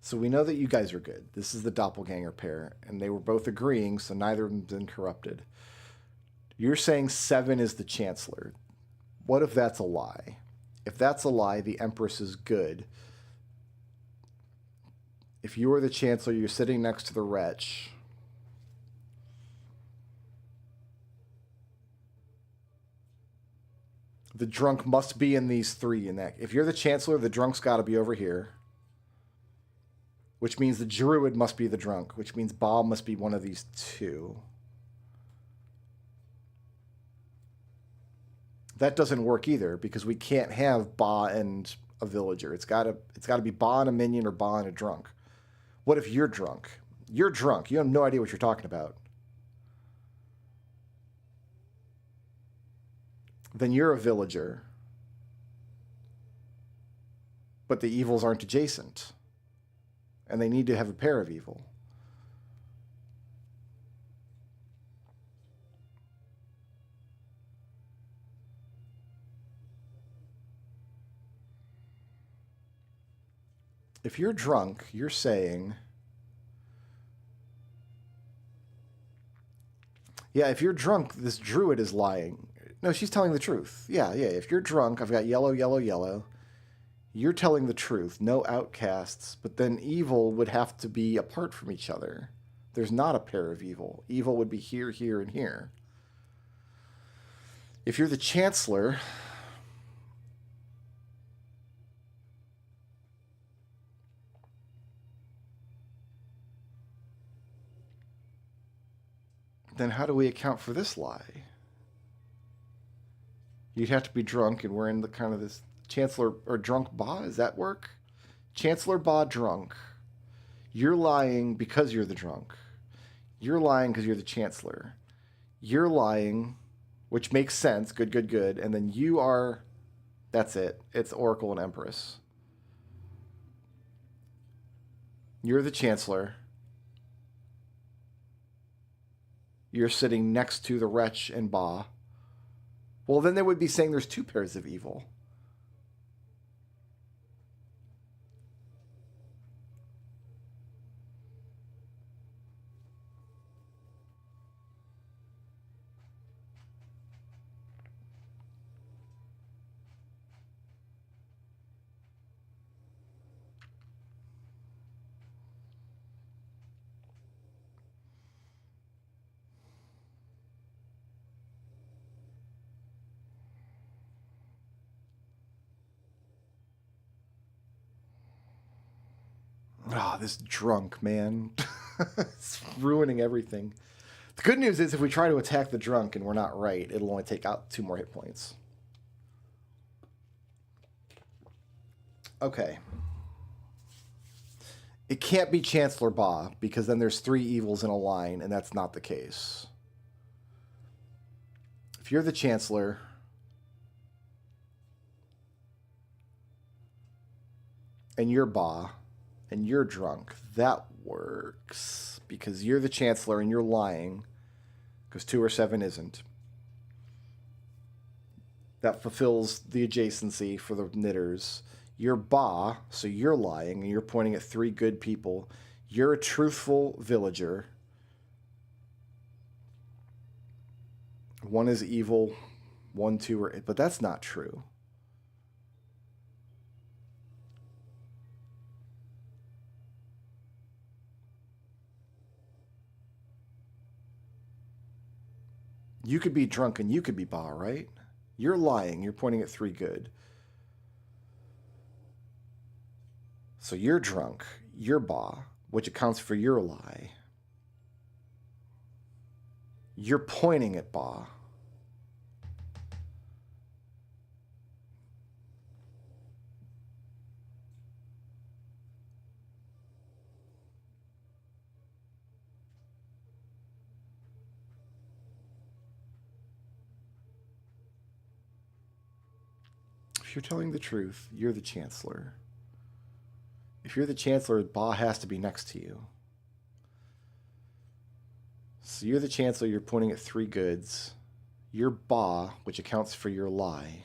So we know that you guys are good. This is the doppelganger pair, and they were both agreeing, so neither of them's been corrupted. You're saying 7 is the Chancellor. What if that's a lie? If that's a lie, the Empress is good. If you are the Chancellor, you're sitting next to the wretch. The drunk must be in these 3. In that, if you're the Chancellor, the drunk's got to be over here. Which means the Druid must be the drunk. Which means Bob must be one of these 2. That doesn't work either, because we can't have Ba and a villager. It's got to be Ba and a minion or Ba and a drunk. What if you're drunk? You're drunk. You have no idea what you're talking about. Then you're a villager. But the evils aren't adjacent. And they need to have a pair of evil. If you're drunk, you're saying, yeah, if you're drunk, this druid is lying. No, she's telling the truth. Yeah, yeah. If you're drunk, I've got yellow, yellow, yellow. You're telling the truth. No outcasts. But then evil would have to be apart from each other. There's not a pair of evil. Evil would be here, here, and here. If you're the Chancellor, then how do we account for this lie? You'd have to be drunk, and we're in the kind of this Chancellor or drunk Ba. Does that work? Chancellor Ba drunk. You're lying because you're the drunk. You're lying because you're the Chancellor. You're lying, which makes sense. Good, good, good. And then you are, that's it. It's Oracle and Empress. You're the Chancellor. You're sitting next to the Wretch and Ba. Well, then they would be saying there's two pairs of evil. Ah, this drunk, man. It's ruining everything. The good news is if we try to attack the drunk and we're not right, it'll only take out 2 more hit points. Okay. It can't be Chancellor Ba, because then there's 3 evils in a line, and that's not the case. If you're the Chancellor, and you're Ba, and you're drunk, that works. Because you're the Chancellor and you're lying, because 2 or 7 isn't. That fulfills the adjacency for the knitters. You're Ba, so you're lying, and you're pointing at 3 good people. You're a truthful villager. 1 is evil, 1, 2 are... But that's not true. You could be drunk and you could be Ba, right? You're lying. You're pointing at 3 good. So you're drunk. You're Ba, which accounts for your lie. You're pointing at Ba. If you're telling the truth, you're the Chancellor. If you're the Chancellor, Ba has to be next to you. So you're the Chancellor, you're pointing at 3 goods. You're Ba, which accounts for your lie.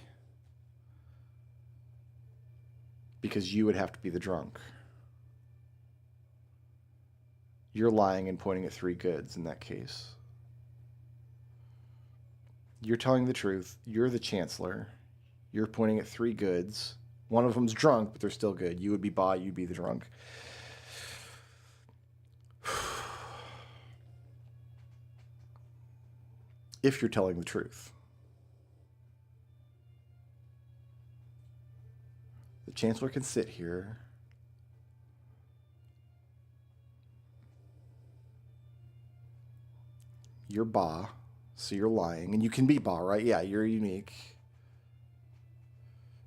Because you would have to be the drunk. You're lying and pointing at 3 goods in that case. You're telling the truth. You're the Chancellor. You're pointing at 3 goods. One of them's drunk, but they're still good. You would be Ba, you'd be the drunk. If you're telling the truth. The Chancellor can sit here. You're Ba, so you're lying. And you can be Ba, right? Yeah, you're unique.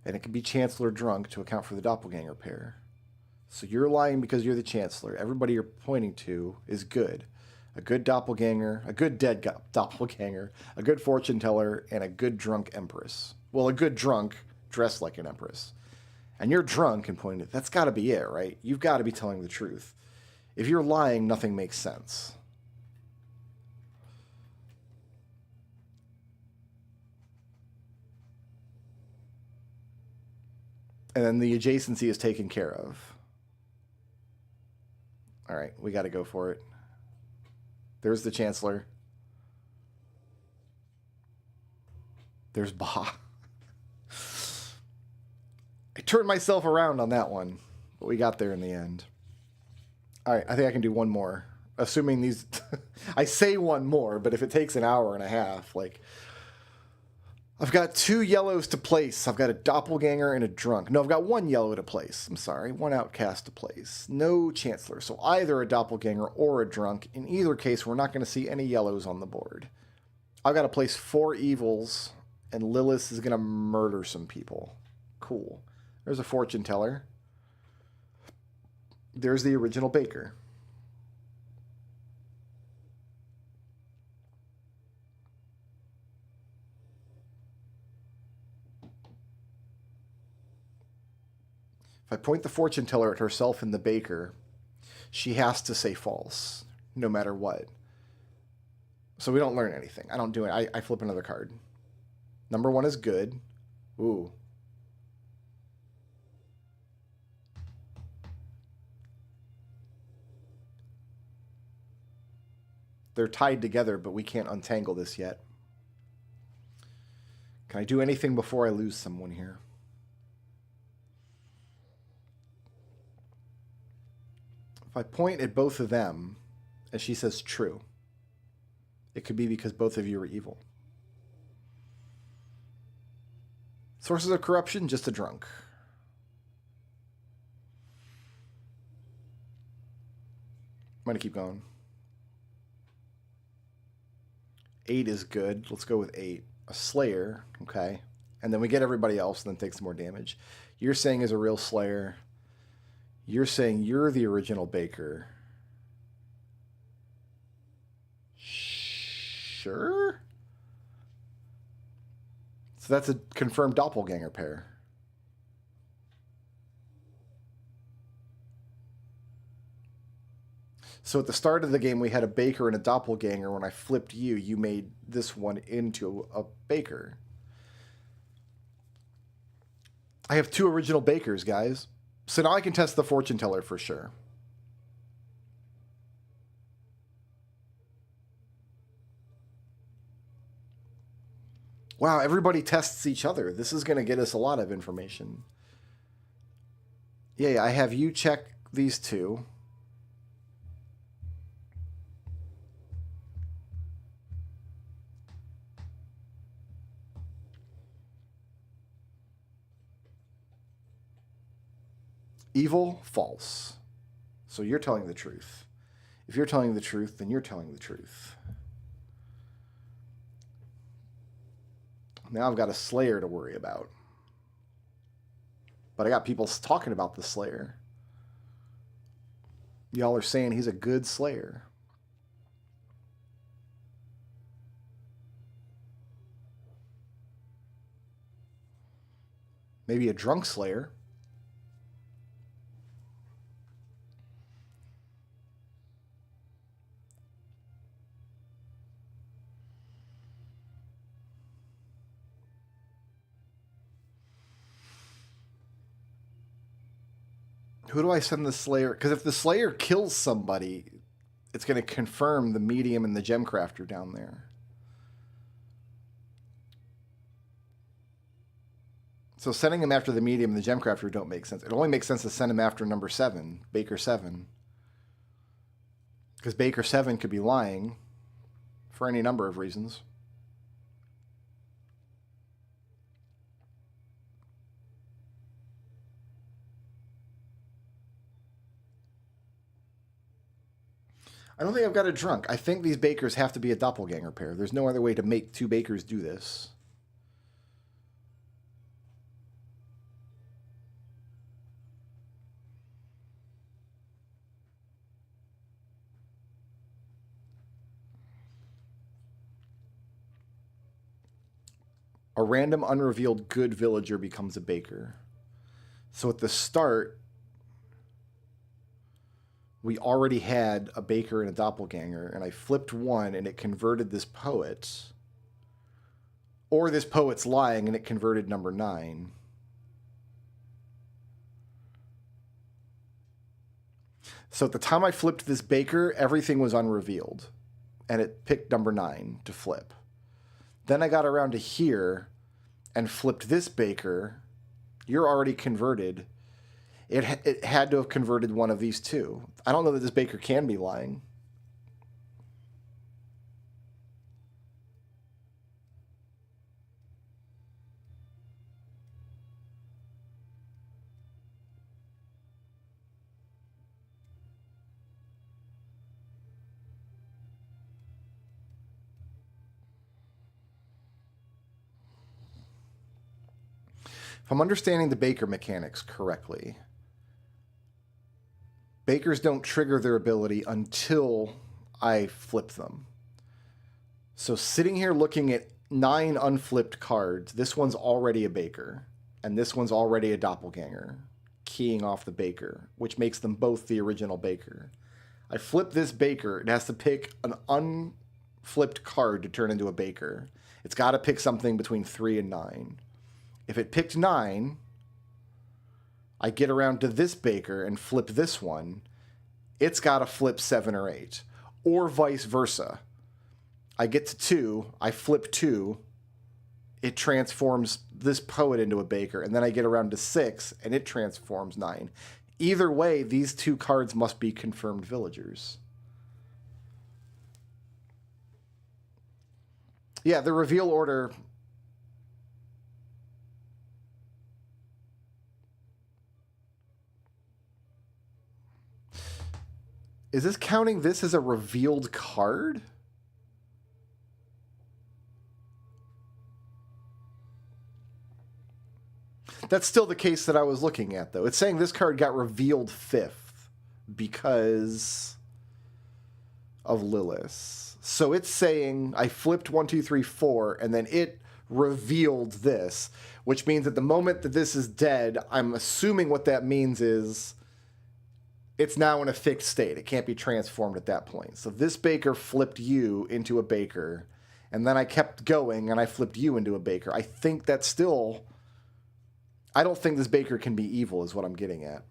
And it can be Chancellor drunk to account for the doppelganger pair. So you're lying because you're the Chancellor. Everybody you're pointing to is good. A good doppelganger, a good dead doppelganger, a good fortune teller, and a good drunk empress. Well, a good drunk dressed like an empress. And you're drunk and pointing, that's got to be it, right? You've got to be telling the truth. If you're lying, nothing makes sense. And then the adjacency is taken care of. All right, we got to go for it. There's the Chancellor. There's Ba. I turned myself around on that one, but we got there in the end. All right, I think I can do one more. Assuming these... I say one more, but if it takes an hour and a half, like... I've got 2 yellows to place. I've got a doppelganger and a drunk. No, I've got 1 yellow to place. I'm sorry, 1 outcast to place. No Chancellor, so either a doppelganger or a drunk. In either case, we're not going to see any yellows on the board. I've got to place 4 evils, and Lilith is going to murder some people. Cool. There's a fortune teller. There's the original baker. If I point the fortune teller at herself and the baker, she has to say false, no matter what. So we don't learn anything. I don't do it. I flip another card. Number 1 is good. Ooh. They're tied together, but we can't untangle this yet. Can I do anything before I lose someone here? If I point at both of them, and she says true, it could be because both of you are evil. Sources of corruption, just a drunk. I'm going to keep going. 8 is good. Let's go with 8. A Slayer, okay. And then we get everybody else and then take some more damage. You're saying is a real Slayer. You're saying you're the original baker. Sure? So that's a confirmed doppelganger pair. So at the start of the game, we had a baker and a doppelganger. When I flipped you, you made this one into a baker. I have 2 original bakers, guys. So now I can test the fortune teller for sure. Wow, everybody tests each other. This is going to get us a lot of information. Yeah, I have you check these 2. Evil, false. So you're telling the truth. If you're telling the truth, then you're telling the truth. Now I've got a Slayer to worry about. But I got people talking about the Slayer. Y'all are saying he's a good Slayer. Maybe a drunk Slayer. Who do I send the Slayer? Because if the Slayer kills somebody, it's going to confirm the medium and the gemcrafter down there. So sending him after the medium and the gemcrafter don't make sense. It only makes sense to send him after number 7, Baker 7. Because Baker 7 could be lying for any number of reasons. I don't think I've got a drunk. I think these bakers have to be a doppelganger pair. There's no other way to make 2 bakers do this. A random unrevealed good villager becomes a baker. So at the start, we already had a baker and a doppelganger, and I flipped one and it converted this poet. Or this poet's lying and it converted number 9. So at the time I flipped this baker, everything was unrevealed. And it picked number 9 to flip. Then I got around to here and flipped this baker. You're already converted. It had to have converted one of these two. I don't know that this baker can be lying. If I'm understanding the baker mechanics correctly, bakers don't trigger their ability until I flip them. So sitting here looking at 9 unflipped cards, this one's already a baker, and this one's already a doppelganger, keying off the baker, which makes them both the original baker. I flip this baker, it has to pick an unflipped card to turn into a baker. It's got to pick something between 3 and 9. If it picked 9, I get around to this baker and flip this one. It's got to flip 7 or 8, or vice versa. I get to 2, I flip 2, it transforms this poet into a baker, and then I get around to 6, and it transforms 9. Either way, these 2 cards must be confirmed villagers. Yeah, the reveal order... Is this counting this as a revealed card? That's still the case that I was looking at, though. It's saying this card got revealed 5th because of Lilith. So it's saying I flipped 1, 2, 3, 4, and then it revealed this, which means at the moment that this is dead, I'm assuming what that means is it's now in a fixed state. It can't be transformed at that point. So this baker flipped you into a baker, and then I kept going, and I flipped you into a baker. I think that's still... I don't think this baker can be evil, is what I'm getting at.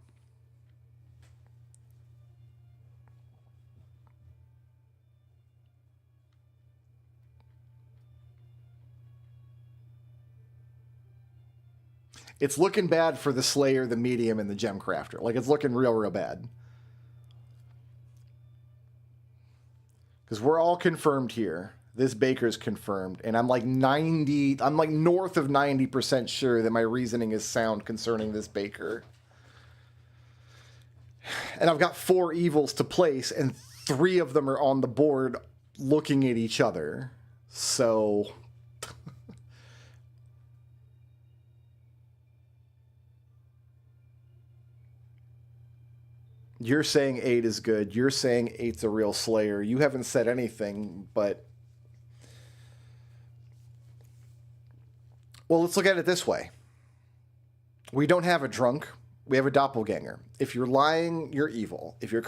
It's looking bad for the Slayer, the Medium, and the Gem Crafter. Like, it's looking real, real bad. Because we're all confirmed here. This baker's confirmed. And I'm like north of 90% sure that my reasoning is sound concerning this baker. And I've got 4 evils to place, and 3 of them are on the board looking at each other. So... You're saying 8 is good. You're saying 8's a real Slayer. You haven't said anything, but... Well, let's look at it this way. We don't have a drunk. We have a doppelganger. If you're lying, you're evil. If you're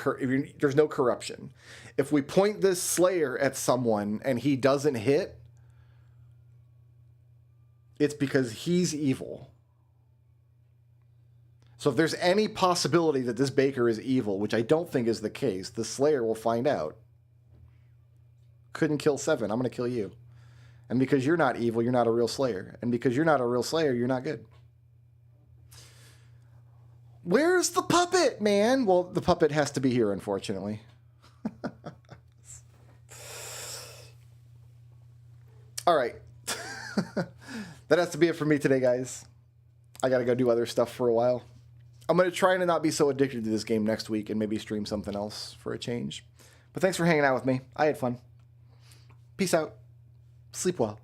there's no corruption. If we point this Slayer at someone and he doesn't hit, it's because he's evil. So if there's any possibility that this baker is evil, which I don't think is the case, the Slayer will find out. Couldn't kill 7. I'm going to kill you. And because you're not evil, you're not a real Slayer. And because you're not a real Slayer, you're not good. Where's the puppet, man? Well, the puppet has to be here, unfortunately. All right. That has to be it for me today, guys. I got to go do other stuff for a while. I'm going to try to not be so addicted to this game next week and maybe stream something else for a change. But thanks for hanging out with me. I had fun. Peace out. Sleep well.